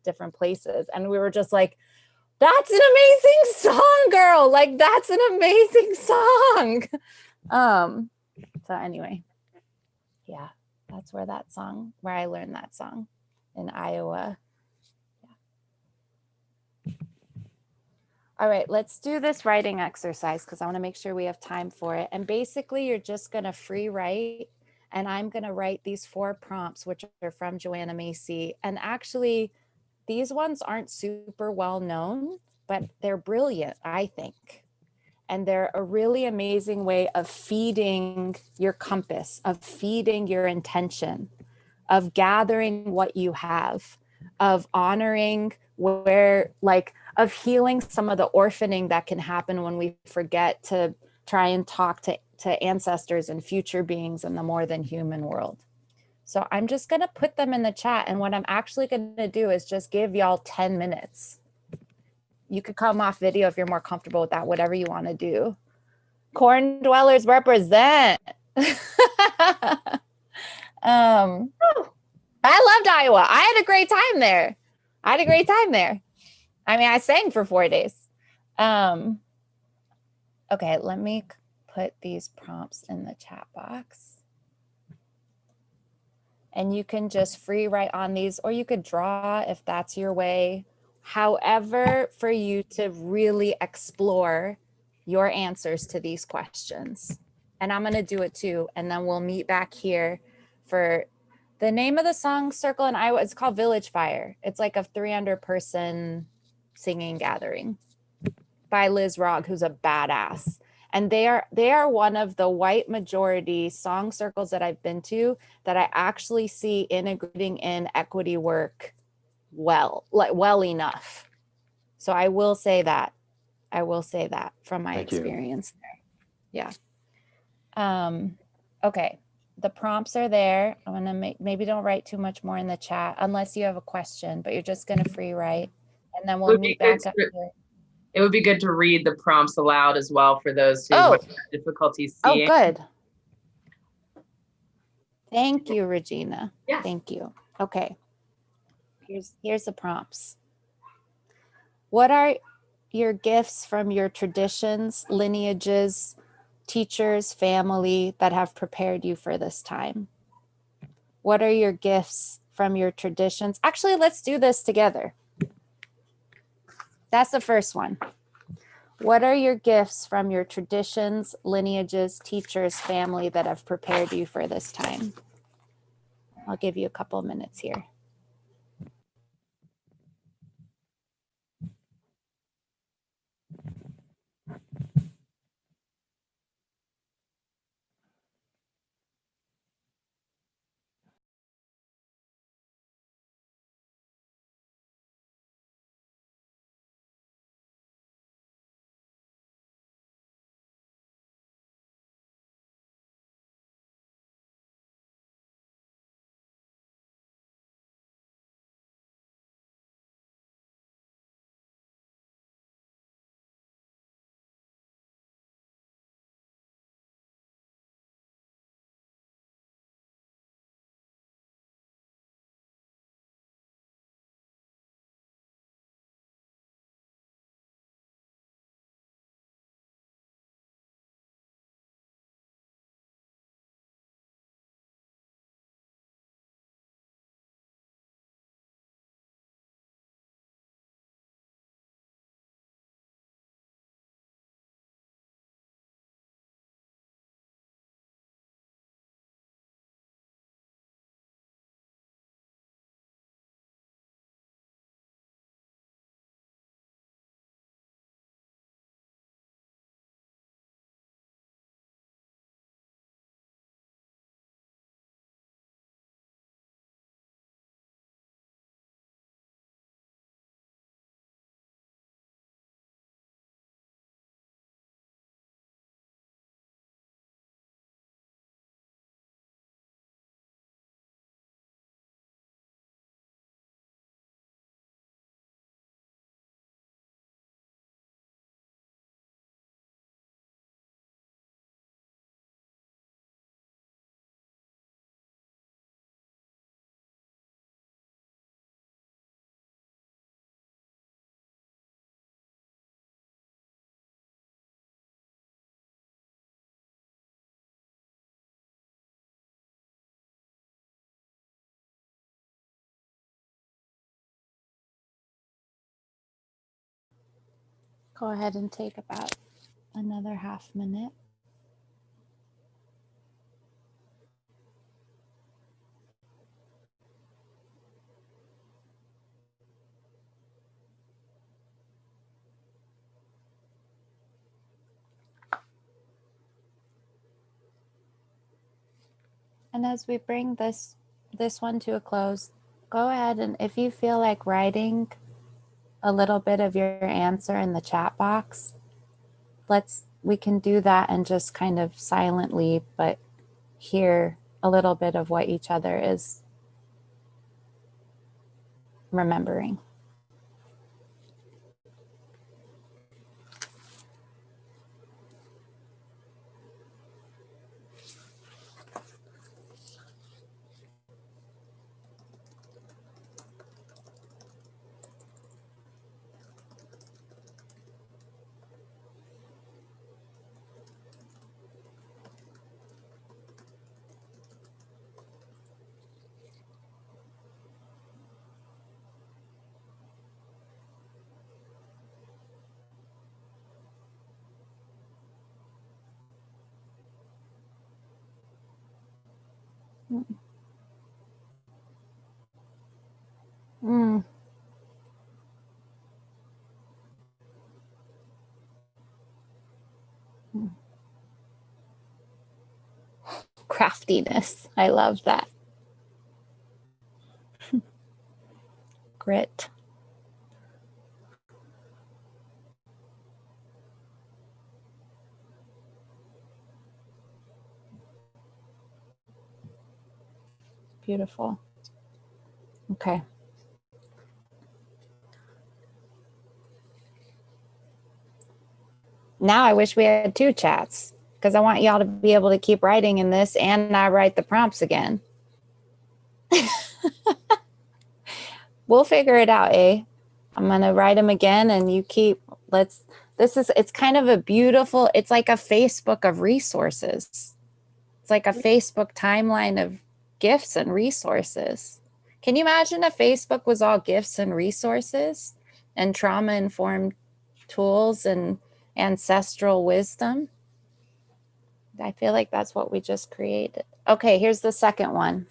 different places. And we were just like, that's an amazing song, girl. Like, that's an amazing song. So anyway, yeah, that's where I learned that song in Iowa. Yeah. All right, let's do this writing exercise because I want to make sure we have time for it. And basically, you're just going to free write, and I'm going to write these 4 prompts, which are from Joanna Macy. And actually, these ones aren't super well known, but they're brilliant, I think. And they're a really amazing way of feeding your compass, of feeding your intention, of gathering what you have, of honoring of healing some of the orphaning that can happen when we forget to try and talk to ancestors and future beings in the more than human world. So I'm just going to put them in the chat. And what I'm actually going to do is just give y'all 10 minutes. You could come off video if you're more comfortable with that, whatever you want to do. Corn dwellers represent. I loved Iowa. I had a great time there. I mean, I sang for 4 days. Okay, let me put these prompts in the chat box. And you can just free write on these, or you could draw if that's your way. However, for you to really explore your answers to these questions. And I'm going to do it too. And then we'll meet back here for the name of the song circle in Iowa. It's called Village Fire. It's like a 300-person singing gathering by Liz Rogg, who's a badass. And they are one of the white majority song circles that I've been to that I actually see integrating in equity work well enough. So I will say that from my Thank you. experience there. Yeah. Okay. The prompts are there. I'm gonna maybe don't write too much more in the chat unless you have a question, but you're just gonna free write, and then we'll meet back up here. It would be good to read the prompts aloud as well for those who have difficulty seeing. Oh, good. Thank you, Regina. Yes. Thank you. Okay. Here's the prompts. What are your gifts from your traditions, lineages, teachers, family that have prepared you for this time? What are your gifts from your traditions? Actually, let's do this together. That's the first one. What are your gifts from your traditions, lineages, teachers, family that have prepared you for this time? I'll give you a couple of minutes here. Go ahead and take about another half minute. And as we bring this one to a close, go ahead and if you feel like writing a little bit of your answer in the chat box, we can do that and just kind of silently, but hear a little bit of what each other is remembering. Mm. Craftiness. I love that. Grit. Beautiful. Okay. Now I wish we had 2 chats because I want y'all to be able to keep writing in this and I write the prompts again. We'll figure it out, eh? I'm going to write them again and you keep, it's kind of a beautiful, it's like a Facebook of resources. It's like a Facebook timeline of gifts and resources. Can you imagine if Facebook was all gifts and resources and trauma-informed tools and ancestral wisdom? I feel like that's what we just created. Okay, here's the second one.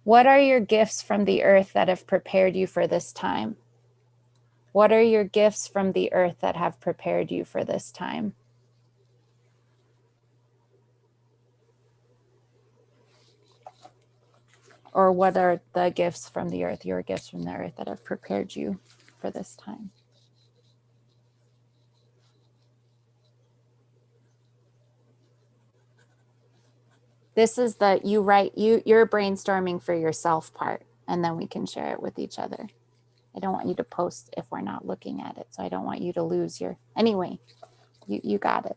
What are your gifts from the earth that have prepared you for this time? What are your gifts from the earth that have prepared you for this time? Or what are the gifts from the earth, your gifts from the earth that have prepared you for this time? This is the you're brainstorming for yourself part, and then we can share it with each other. I don't want you to post if we're not looking at it. So I don't want you to lose your, anyway, you got it.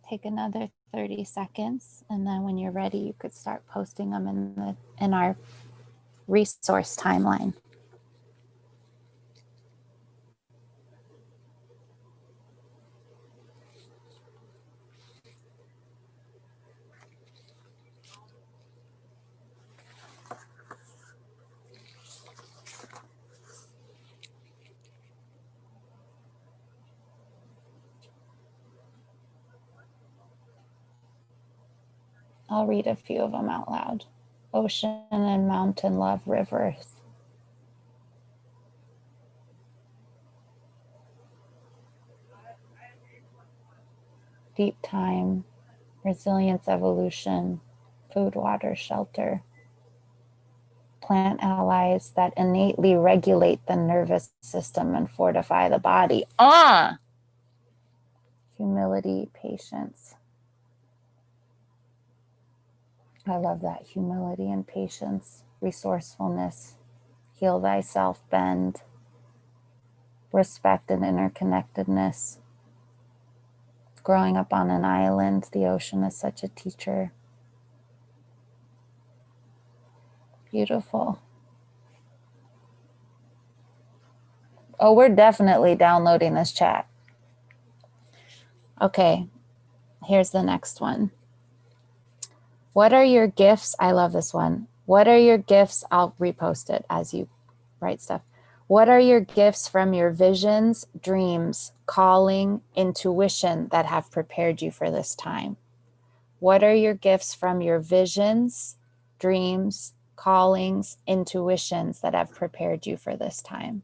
Take another 30 seconds, and then when you're ready, you could start posting them in our resource timeline. I'll read a few of them out loud. Ocean and mountain love rivers. Deep time, resilience, evolution, food, water, shelter. Plant allies that innately regulate the nervous system and fortify the body. Humility, patience. I love that. Humility and patience, resourcefulness, heal thyself, bend, respect and interconnectedness. Growing up on an island, the ocean is such a teacher. Beautiful. Oh, we're definitely downloading this chat. Okay, here's the next one. What are your gifts? I love this one. What are your gifts? I'll repost it as you write stuff. What are your gifts from your visions, dreams, calling, intuition that have prepared you for this time? What are your gifts from your visions, dreams, callings, intuitions that have prepared you for this time?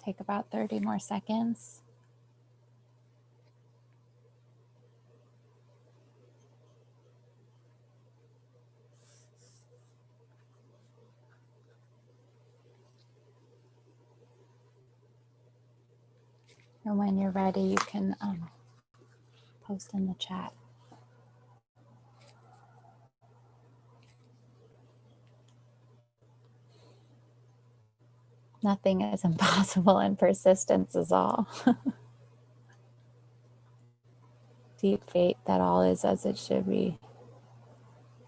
Take about 30 more seconds. And when you're ready, you can post in the chat. Nothing is impossible, and persistence is all. Deep faith that all is as it should be.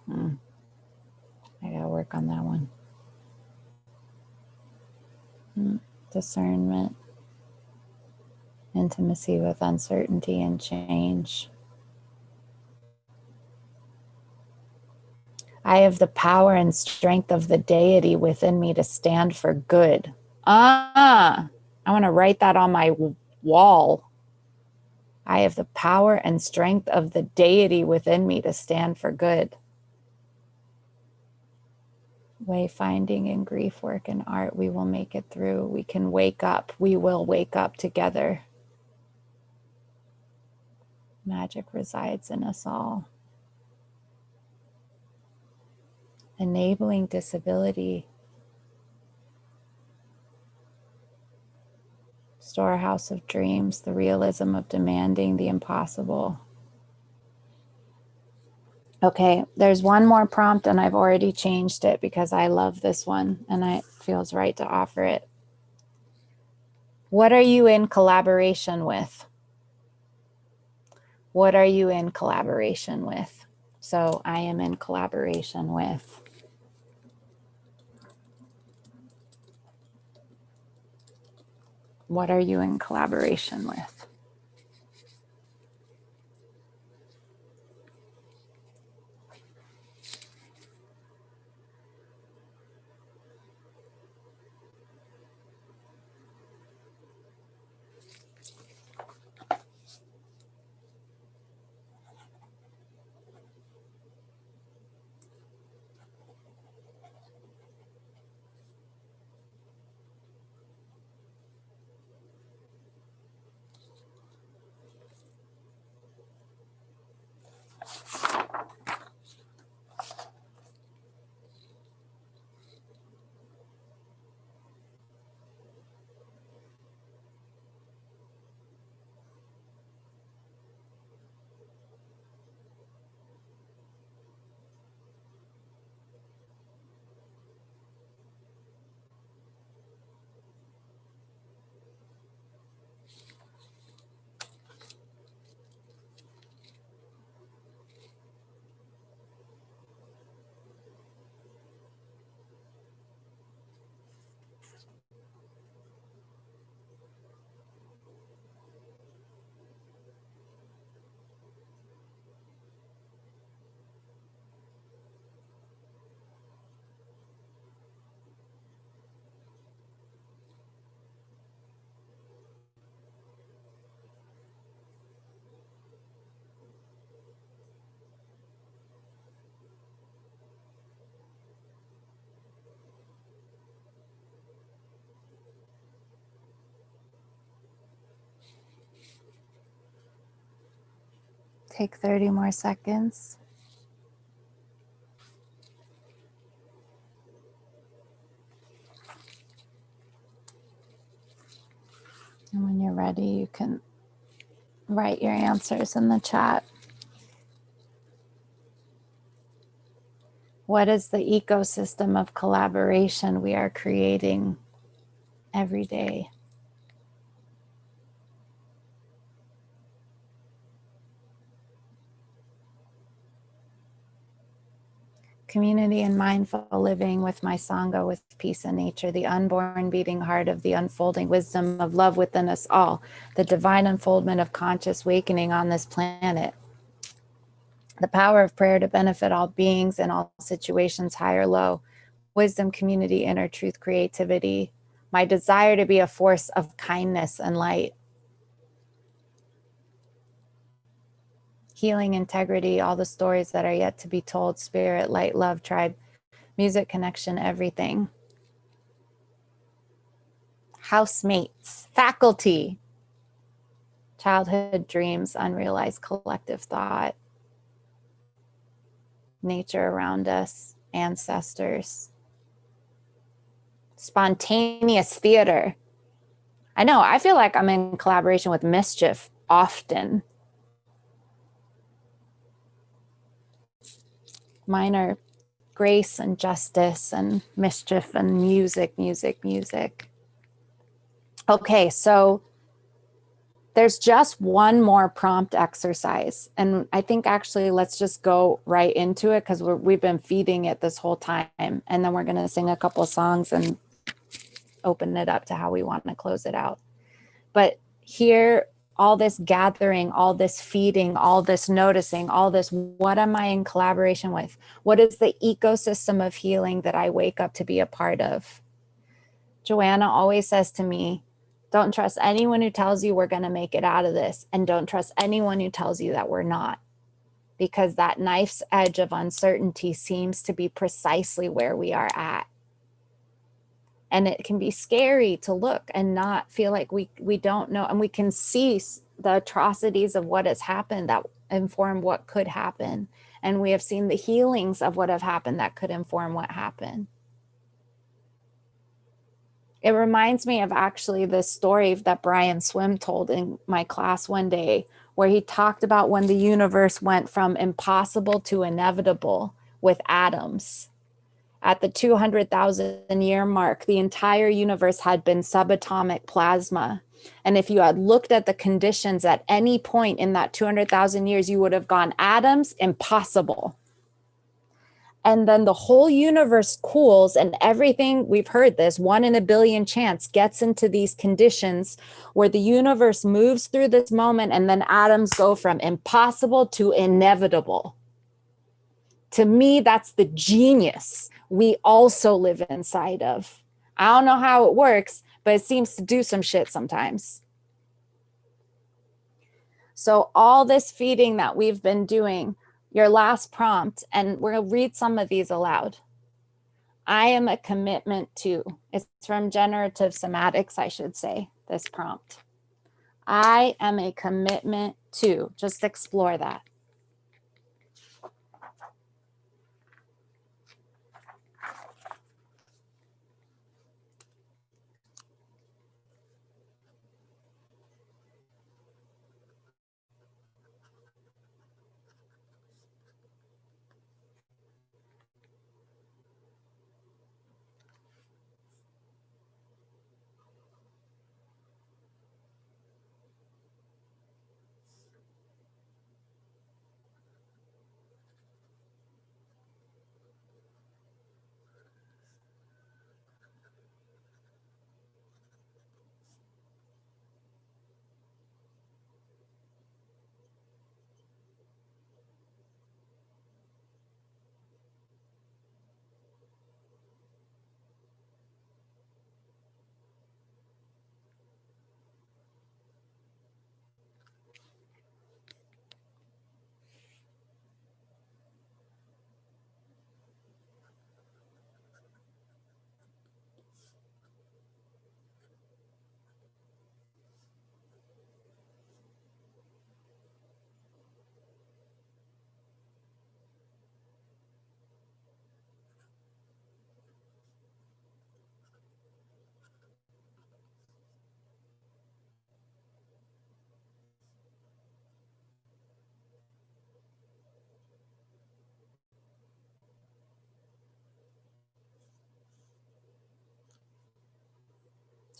I gotta work on that one. Discernment, intimacy with uncertainty and change. I have the power and strength of the deity within me to stand for good. I want to write that on my wall. I have the power and strength of the deity within me to stand for good. Wayfinding and grief work and art, we will make it through. We can wake up. We will wake up together. Magic resides in us all. Enabling disability. Storehouse of dreams, the realism of demanding the impossible. Okay, there's one more prompt and I've already changed it because I love this one and it feels right to offer it. What are you in collaboration with? What are you in collaboration with? So I am in collaboration with. What are you in collaboration with? Take 30 more seconds. And when you're ready, you can write your answers in the chat. What is the ecosystem of collaboration we are creating every day? Community and mindful living with my Sangha, with peace and nature, the unborn beating heart of the unfolding wisdom of love within us all, the divine unfoldment of conscious awakening on this planet, the power of prayer to benefit all beings in all situations, high or low, wisdom, community, inner truth, creativity, my desire to be a force of kindness and light, healing, integrity, all the stories that are yet to be told, spirit, light, love, tribe, music, connection, everything. Housemates, faculty, childhood dreams, unrealized collective thought, nature around us, ancestors, spontaneous theater. I know, I feel like I'm in collaboration with Mischief often. Mine are grace and justice and mischief and music, music, music. Okay, so there's just one more prompt exercise. And I think actually let's just go right into it because we've been feeding it this whole time. And then we're going to sing a couple songs and open it up to how we want to close it out. But here, all this gathering, all this feeding, all this noticing, all this, what am I in collaboration with? What is the ecosystem of healing that I wake up to be a part of? Joanna always says to me, don't trust anyone who tells you we're going to make it out of this, and don't trust anyone who tells you that we're not, because that knife's edge of uncertainty seems to be precisely where we are at. And it can be scary to look and not feel like we don't know. And we can see the atrocities of what has happened that inform what could happen. And we have seen the healings of what have happened that could inform what happened. It reminds me of actually the story that Brian Swim told in my class one day, where he talked about when the universe went from impossible to inevitable with atoms. At the 200,000 year mark, the entire universe had been subatomic plasma. And if you had looked at the conditions at any point in that 200,000 years, you would have gone atoms, impossible. And then the whole universe cools and everything, we've heard this, 1 in a billion chance gets into these conditions where the universe moves through this moment and then atoms go from impossible to inevitable. To me, that's the genius we also live inside of. I don't know how it works, but it seems to do some shit sometimes. So all this feeding that we've been doing, your last prompt, and we'll read some of these aloud. I am a commitment to, it's from Generative Somatics, I should say, this prompt. I am a commitment to, just explore that.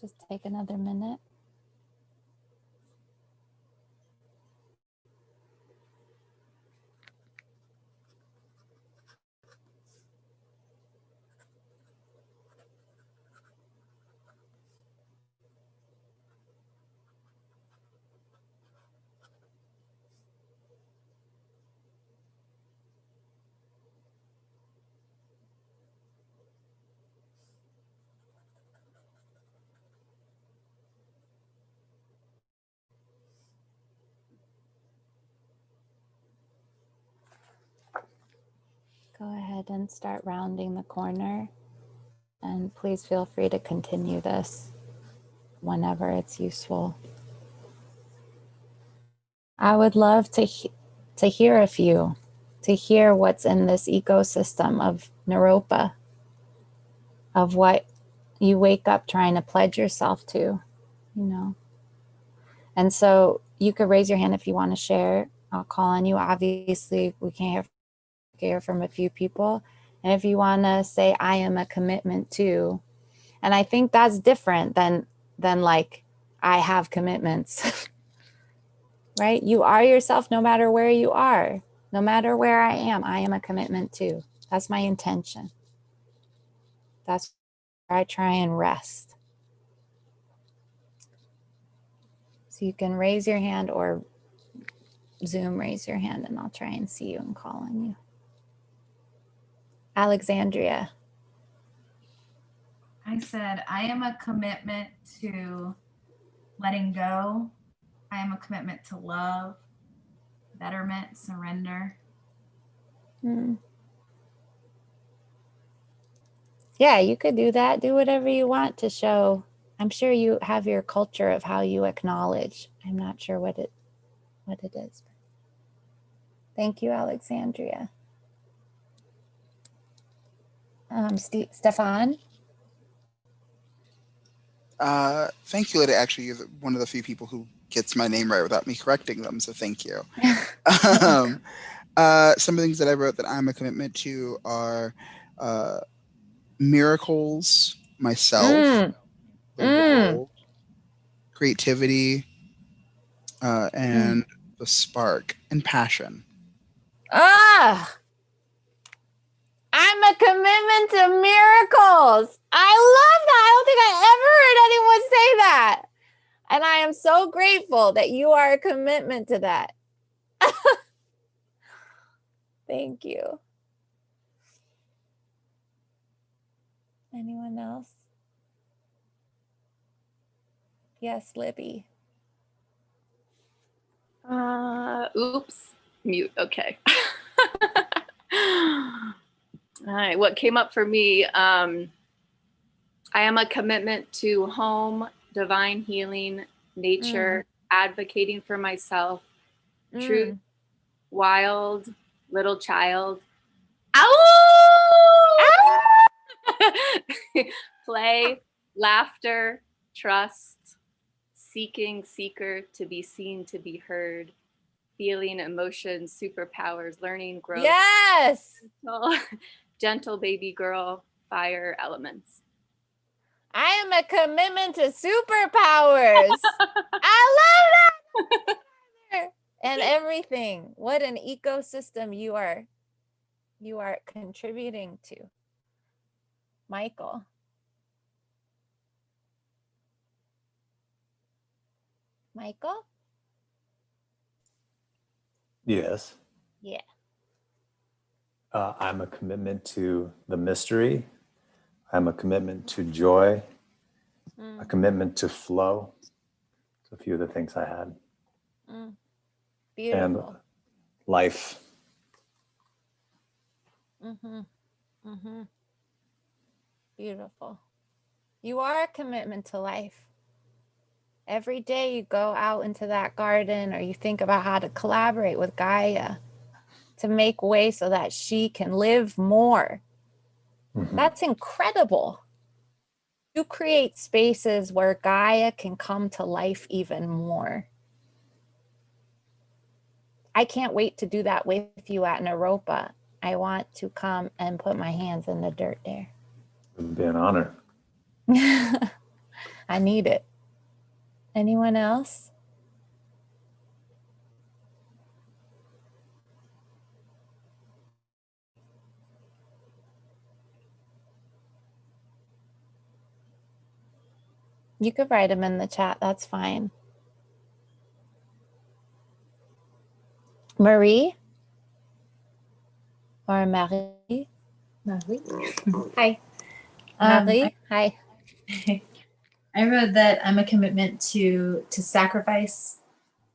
Just take another minute. Go ahead and start rounding the corner. And please feel free to continue this whenever it's useful. I would love to hear a few, to hear what's in this ecosystem of Naropa, of what you wake up trying to pledge yourself to, you know. And so you could raise your hand if you want to share. I'll call on you. Obviously, we can't hear from a few people. And if you want to say, I am a commitment to, and I think that's different than like, I have commitments, right? You are yourself no matter where you are, no matter where I am a commitment to. That's my intention. That's where I try and rest. So you can raise your hand or Zoom raise your hand and I'll try and see you and call on you. Alexandria. I said, I am a commitment to letting go. I am a commitment to love, betterment, surrender. Yeah, you could do that. Do whatever you want to show. I'm sure you have your culture of how you acknowledge. I'm not sure what it is. Thank you, Alexandria. Stefan? Thank you, Lydia. Actually, you're one of the few people who gets my name right without me correcting them, so thank you. Some of the things that I wrote that I'm a commitment to are miracles, myself, the world, creativity, and the spark and passion. I'm a commitment to miracles. I love that. I don't think I ever heard anyone say that. And I am so grateful that you are a commitment to that. Thank you. Anyone else? Yes, Libby. Oops, mute. Okay. All right, what came up for me, I am a commitment to home, divine healing, nature, advocating for myself, truth, wild, little child. Play, laughter, trust, seeking, seeker, to be seen, to be heard, feeling, emotions, superpowers, learning, growth. Yes. Gentle baby girl, fire, elements. I am a commitment to superpowers. I love that. And everything. What an ecosystem you are contributing to. Michael. Michael? Yes. Yeah. I'm a commitment to the mystery. I'm a commitment to joy, a commitment to flow. It's a few of the things I had. Beautiful. And life. Beautiful. You are a commitment to life. Every day you go out into that garden or you think about how to collaborate with Gaia to make way so that she can live more. That's incredible. You create spaces where Gaia can come to life even more. I can't wait to do that with you at Naropa. I want to come and put my hands in the dirt there. It would be an honor. I need it. Anyone else? You could write them in the chat. That's fine. Marie or Marie? Marie. Hi. Marie, hi. I wrote that I'm a commitment to sacrifice,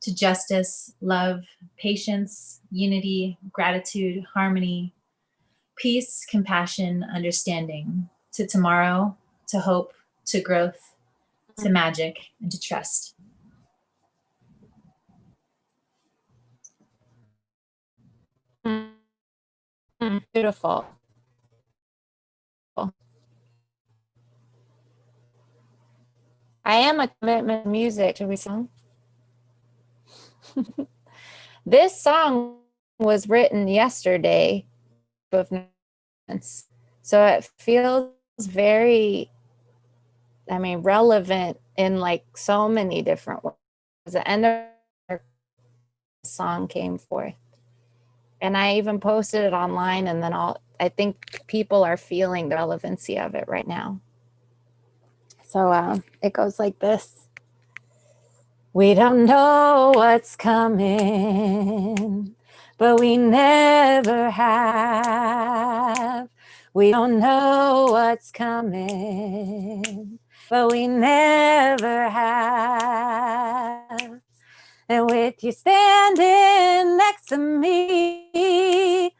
to justice, love, patience, unity, gratitude, harmony, peace, compassion, understanding, to tomorrow, to hope, to growth, to magic, and to trust. Beautiful. I am a commitment to music. Should we sing? This song was written yesterday, so it feels very, I mean, relevant in like so many different ways. The end of the song came forth, and I even posted it online, and then I think people are feeling the relevancy of it right now. So it goes like this. We don't know what's coming, but we never have. We don't know what's coming, but we never have. And with you standing next to me,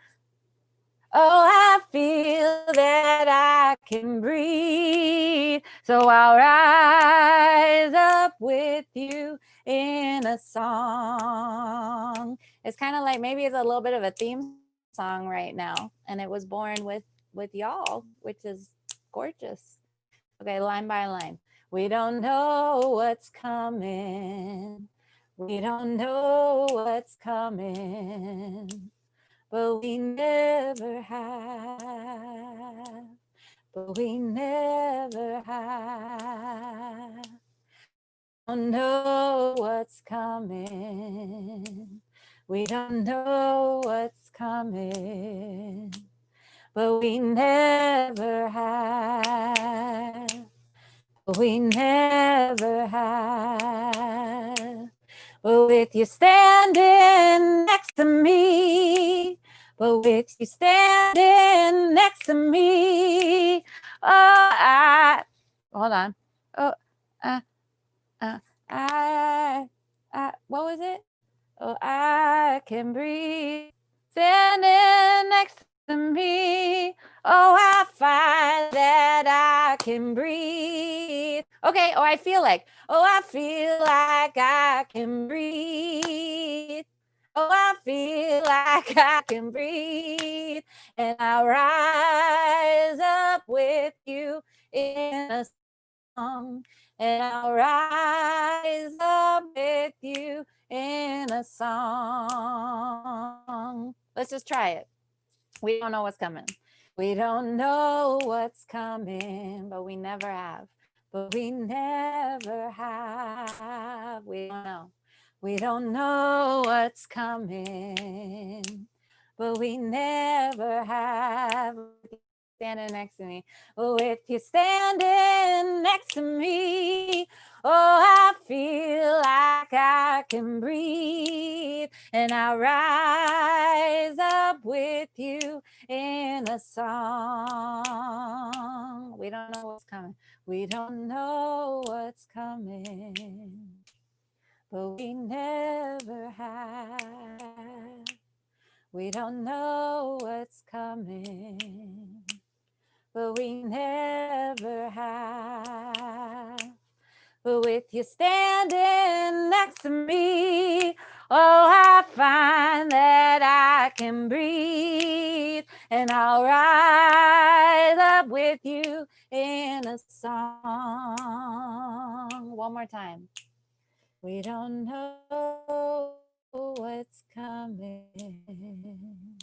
oh, I feel that I can breathe. So I'll rise up with you in a song. It's kind of like, maybe it's a little bit of a theme song right now. And it was born with y'all, which is gorgeous. Okay, line by line. We don't know what's coming. We don't know what's coming, but we never have. But we never have. Don't know what's coming. We don't know what's coming, but we never have. But we never have. But with you standing next to me, but with you standing next to me, oh, hold on. Oh, what was it? Oh, I can breathe. Standing next to me, oh, I find that I can breathe. Okay, oh, I feel like I can breathe. Oh, I feel like I can breathe. And I rise up with you in a song. And I'll rise up with you in a song. Let's just try it. We don't know what's coming. We don't know what's coming, but we never have. But we never have. We don't know. We don't know what's coming, but we never have. Standing next to me, with you standing next to me, oh, I feel like I can breathe, and I rise up with you in a song. We don't know what's coming. We don't know what's coming, but we never have. We don't know what's coming, but we never have. But with you standing next to me, oh, I find that I can breathe, and I'll rise up with you in a song. One more time. We don't know what's coming,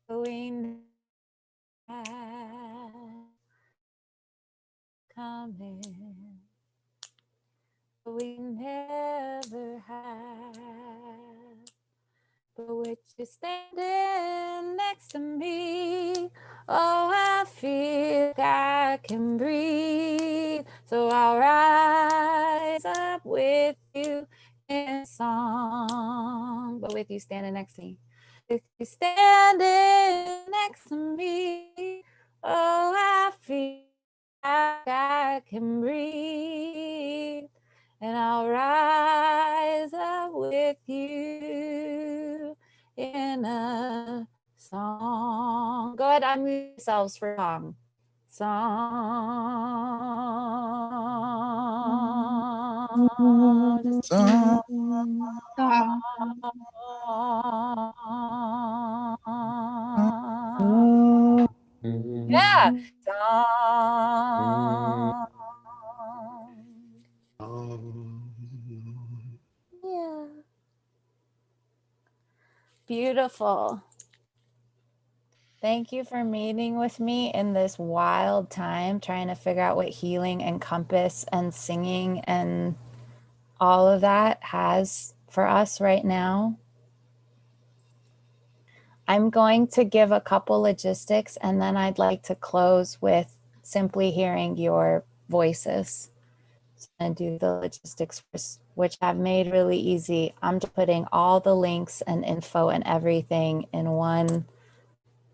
but we know coming, but with you standing next to me, oh, I feel like I can breathe. So I'll rise up with you in song, but with you standing next to me. With you standing next to me, oh, I feel like I can breathe. And I'll rise up with you in a song. Go ahead, unmute yourselves for song. Yeah. Song. Yeah. Beautiful. Thank you for meeting with me in this wild time, trying to figure out what healing and compass and singing and all of that has for us right now. I'm going to give a couple logistics and then I'd like to close with simply hearing your voices. And do the logistics first, which I've made really easy. I'm just putting all the links and info and everything in one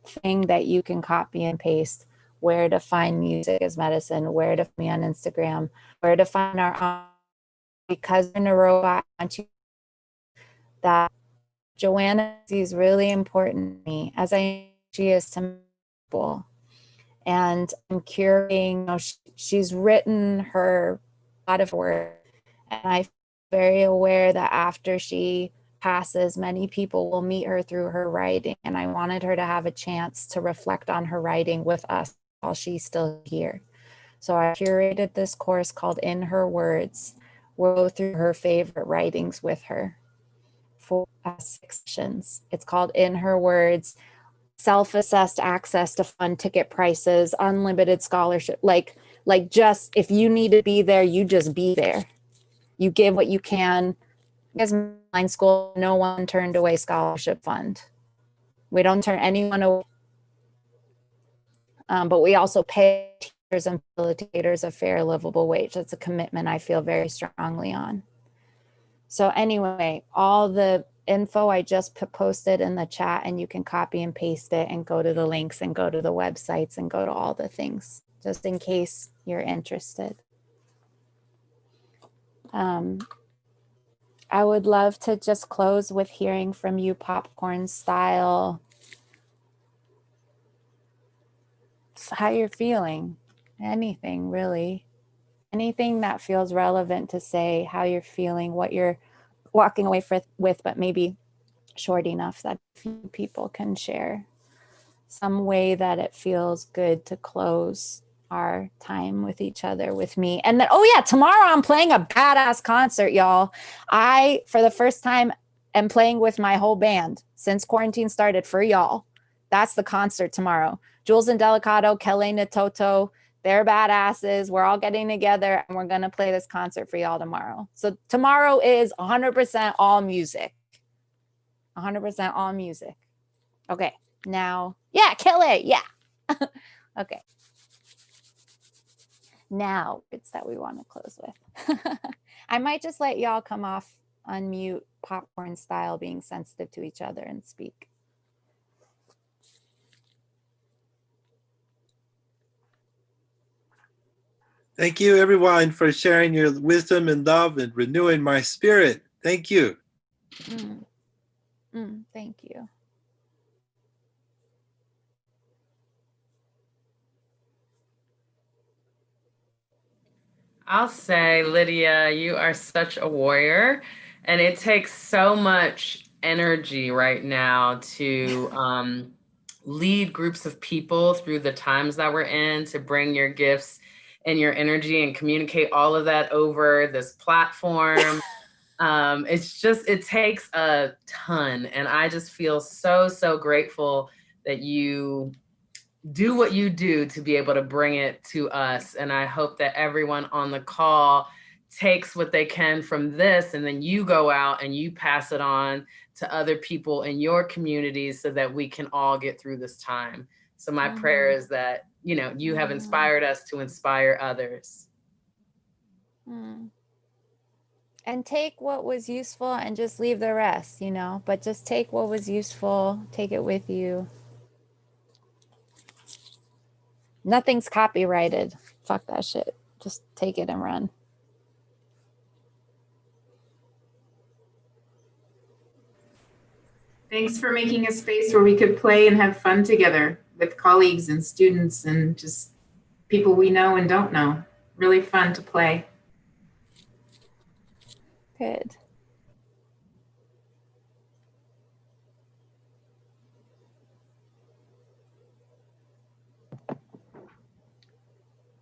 thing that you can copy and paste. Where to find Music is Medicine, where to find me on Instagram, where to find our, because in a robot, I want you that Joanna is really important to me, as she is to people. And I'm curating, she's written her lot of work, and I'm very aware that after she passes, many people will meet her through her writing, and I wanted her to have a chance to reflect on her writing with us while she's still here. So I curated this course called In Her Words. We'll go through her favorite writings with her for 6 sessions. It's called In Her Words. Self-assessed access to fund ticket prices, unlimited scholarship, like just if you need to be there, you just be there. You give what you can. Because online school, no one turned away scholarship fund. We don't turn anyone away. But we also pay teachers and facilitators a fair, livable wage. That's a commitment I feel very strongly on. So anyway, all the info I just posted in the chat, and you can copy and paste it and go to the links and go to the websites and go to all the things, just in case you're interested. I would love to just close with hearing from you, popcorn style, how you're feeling, anything really, anything that feels relevant to say, how you're feeling, what you're walking away with, but maybe short enough that few people can share some way that it feels good to close our time with each other, with me. And then, oh yeah, tomorrow I'm playing a badass concert, y'all. I, for the first time, am playing with my whole band since quarantine started for y'all. That's the concert tomorrow. Jules and Delicato, Kelly Natoto, they're badasses. We're all getting together and we're going to play this concert for y'all tomorrow. So tomorrow is 100% all music. 100% all music. Okay, now, yeah, kill it. Yeah. Okay. Now it's that we want to close with. I might just let y'all come off, unmute, popcorn style, being sensitive to each other and speak. Thank you, everyone, for sharing your wisdom and love and renewing my spirit. Thank you. Thank you. I'll say, Lydia, you are such a warrior, and it takes so much energy right now to lead groups of people through the times that we're in, to bring your gifts and your energy and communicate all of that over this platform. It takes a ton, and I just feel so grateful that you do what you do to be able to bring it to us. And I hope that everyone on the call takes what they can from this, and then you go out and you pass it on to other people in your communities so that we can all get through this time. So my prayer is that, you know, you have inspired us to inspire others. And take what was useful and just leave the rest, you know, but just take what was useful, take it with you. Nothing's copyrighted. Fuck that shit. Just take it and run. Thanks for making a space where we could play and have fun together with colleagues and students and just people we know and don't know. Really fun to play. Good.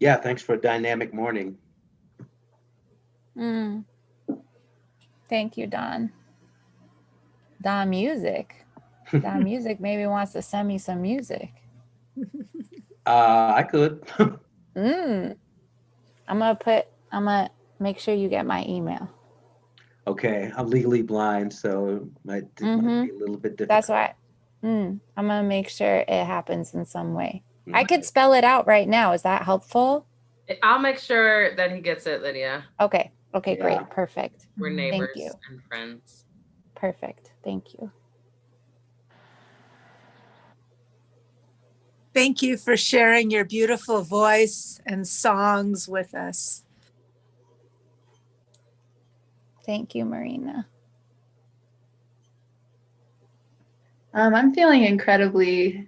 Yeah, thanks for a dynamic morning. Thank you, Don. Don Music. Don Music maybe wants to send me some music. I could. I'm gonna make sure you get my email. Okay, I'm legally blind, so it might be a little bit difficult. That's why I'm gonna make sure it happens in some way. I could spell it out right now. Is that helpful? I'll make sure that he gets it, Lydia. Okay. Okay, great. Perfect. We're neighbors Thank you. and friends. Perfect. Thank you. Thank you for sharing your beautiful voice and songs with us. Thank you, Marina. I'm feeling incredibly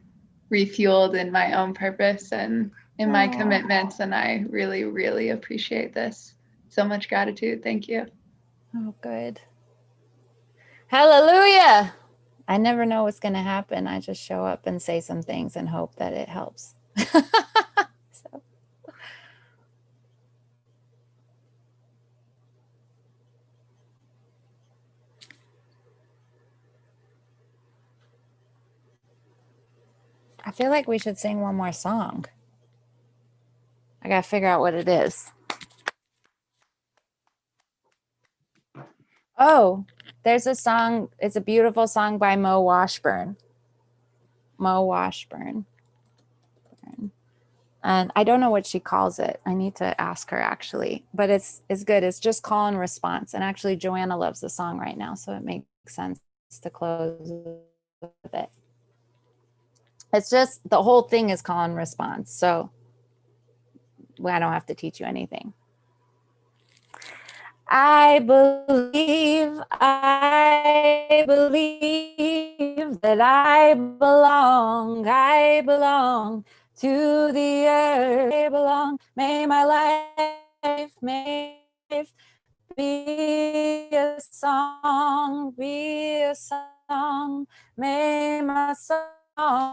refueled in my own purpose and in my commitments, and I really, really appreciate this. So much gratitude. Thank you. Oh, good. Hallelujah. I never know what's going to happen. I just show up and say some things and hope that it helps. So. I feel like we should sing one more song. I got to figure out what it is. Oh, there's a song. It's a beautiful song by Mo Washburn. Mo Washburn. And I don't know what she calls it. I need to ask her actually, but it's good. It's just call and response. And actually Joanna loves the song right now, so it makes sense to close with it. It's just the whole thing is call and response. So I don't have to teach you anything. I believe that I belong to the earth. I belong, may my life be a song, may my song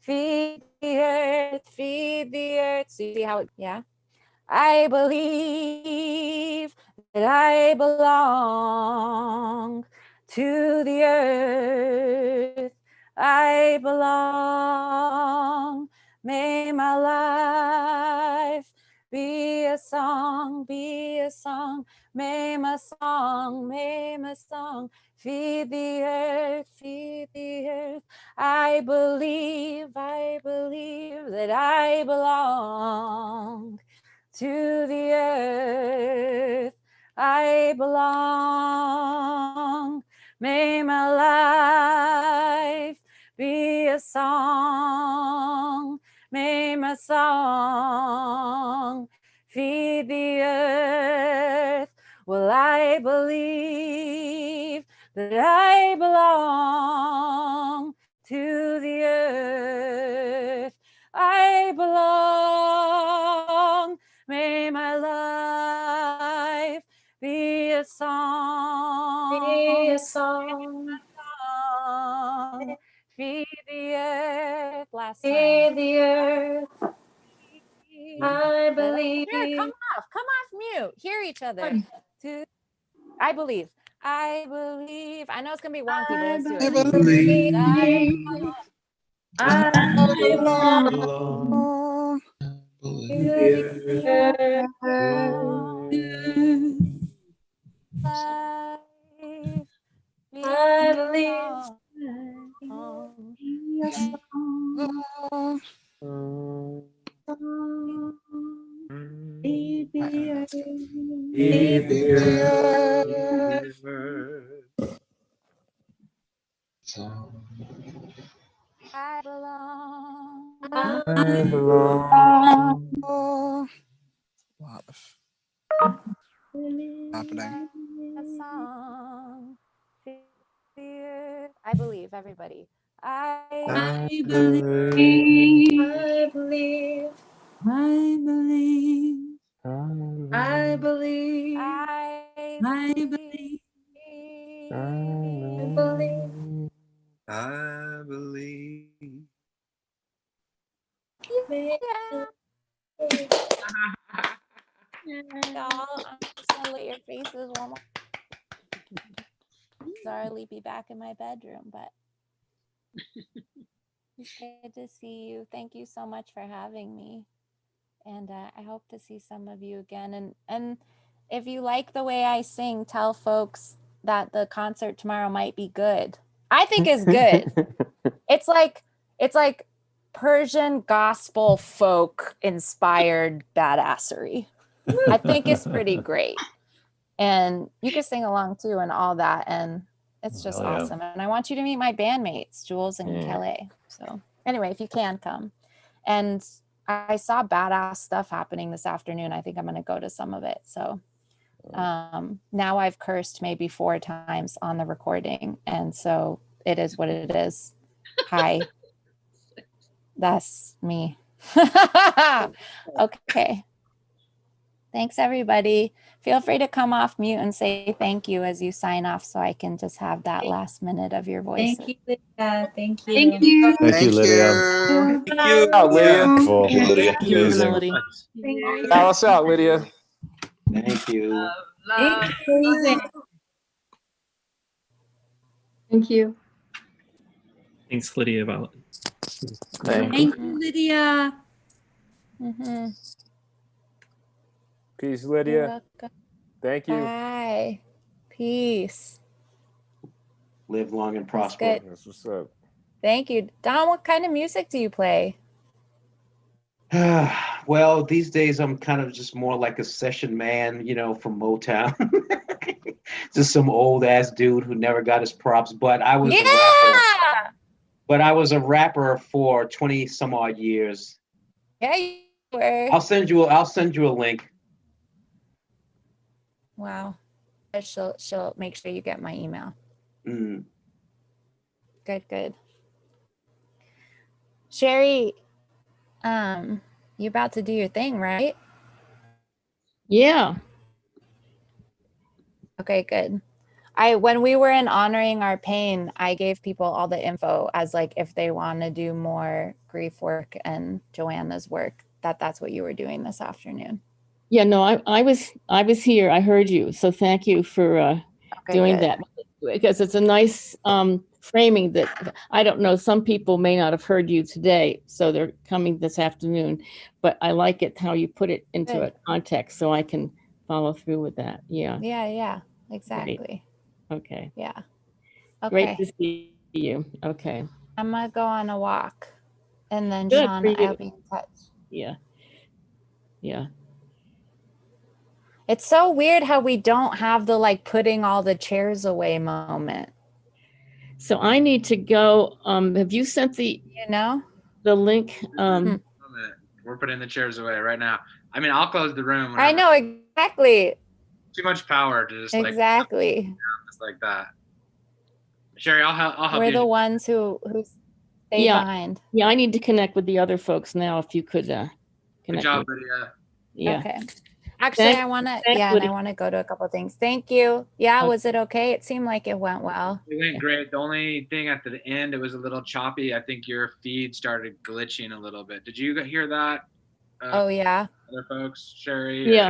feed the earth. See how it, yeah? I believe that I belong to the earth. I belong. May my life be a song, May my song feed the earth, I believe that I belong to the earth. I belong. May my life be a song. May my song feed the earth. Well, I believe that I belong to the earth. I belong. May my life be a song. Feed the earth. Last time. Feed the earth. I believe. Here, come off mute. Hear each other. I believe. I know it's gonna be wonky, but let's do it. I believe. I belong. I belong. A lot of happening. A song. Fear. I believe, everybody. I believe. I believe. I believe. I believe. I believe. I believe. I believe. Y'all, I'm just gonna let your faces warm up. Sorry, be back in my bedroom, but it's good to see you. Thank you so much for having me, and I hope to see some of you again. And if you like the way I sing, tell folks that the concert tomorrow might be good. I think it's good. It's like Persian gospel folk inspired badassery. I think it's pretty great. And you can sing along too and all that. And it's just Hell yeah. awesome. And I want you to meet my bandmates, Jules and Yeah. Kelly. So anyway, if you can come. And I saw badass stuff happening this afternoon. I think I'm going to go to some of it. So now I've cursed maybe 4 times on the recording. And so it is what it is. Hi. That's me. Okay. Thanks, everybody. Feel free to come off mute and say thank you as you sign off so I can just have that last minute of your voice. Thank you, Lydia. Thank you. Thank you. Thank you, Lydia. Thank you. Out, Lydia. Cool. Thank you, Lydia. Thank you, Amazing. Melody. Bow us out, Lydia. Thank you. Thank you. Thank you. Thanks, Lydia. Violet. Thank Thank you, Lydia. Mm-hmm. Peace, You're Lydia. welcome. Thank you. Bye. Peace. Live long and That's prosper. good. That's what's up. Thank you. Don, what kind of music do you play? Well, these days I'm kind of just more like a session man, from Motown. Just some old ass dude who never got his props. But I was a rapper. But I was a rapper for 20 some odd years. Yeah, you were. I'll send you a link. Wow. She'll make sure you get my email. Mm. Good. Sherry, you about to do your thing, right? Yeah. Okay, good. When we were in honoring our pain, I gave people all the info as like if they want to do more grief work and Joanna's work, that's what you were doing this afternoon. Yeah, no, I was here. I heard you. So thank you for doing good. that, because it's a nice framing that I don't know. Some people may not have heard you today, so they're coming this afternoon. But I like it how you put it into Good. a context, so I can follow through with that. Yeah. Yeah, exactly. Great. Okay. Yeah. Great Okay. to see you. Okay. I'm gonna go on a walk, and then Good Sean, for you. I'll be in touch. Yeah. Yeah. It's so weird how we don't have the like putting all the chairs away moment. So I need to go. Have you sent the link? We're putting the chairs away right now. I mean, I'll close the room. I know exactly. Too much power to just Exactly. just like that. Sherry, I'll help We're you. the ones who stay behind. Yeah, I need to connect with the other folks now. If you could connect. Good job, with- Lydia. Yeah. Okay. Actually, I want to, and I want to go to a couple of things. Thank you. Yeah, was it okay? It seemed like it went well. It went great. The only thing at the end, it was a little choppy. I think your feed started glitching a little bit. Did you hear that? Oh yeah. Other folks, Sherry? Yeah.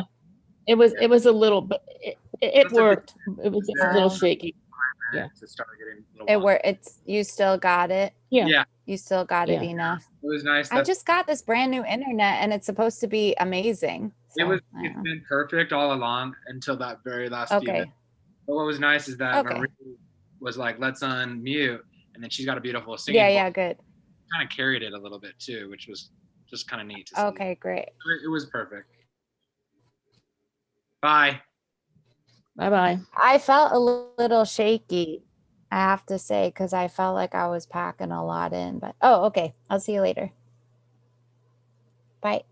It was a little, but it worked. It was a little Oh. shaky. Yeah. To start getting a little It were. You still got it. Yeah. Yeah. You still got it Yeah. enough. It was nice. I just got this brand new internet, and it's supposed to be amazing. It's been perfect all along until that very last few Okay. minutes. But what was nice is that Okay. was like, let's unmute. And then she's got a beautiful singing Yeah, voice. yeah, good. Kind of carried it a little bit too, which was just kind of neat to see. Okay, great. It was perfect. Bye. Bye-bye. I felt a little shaky, I have to say, because I felt like I was packing a lot in, but oh, okay. I'll see you later. Bye.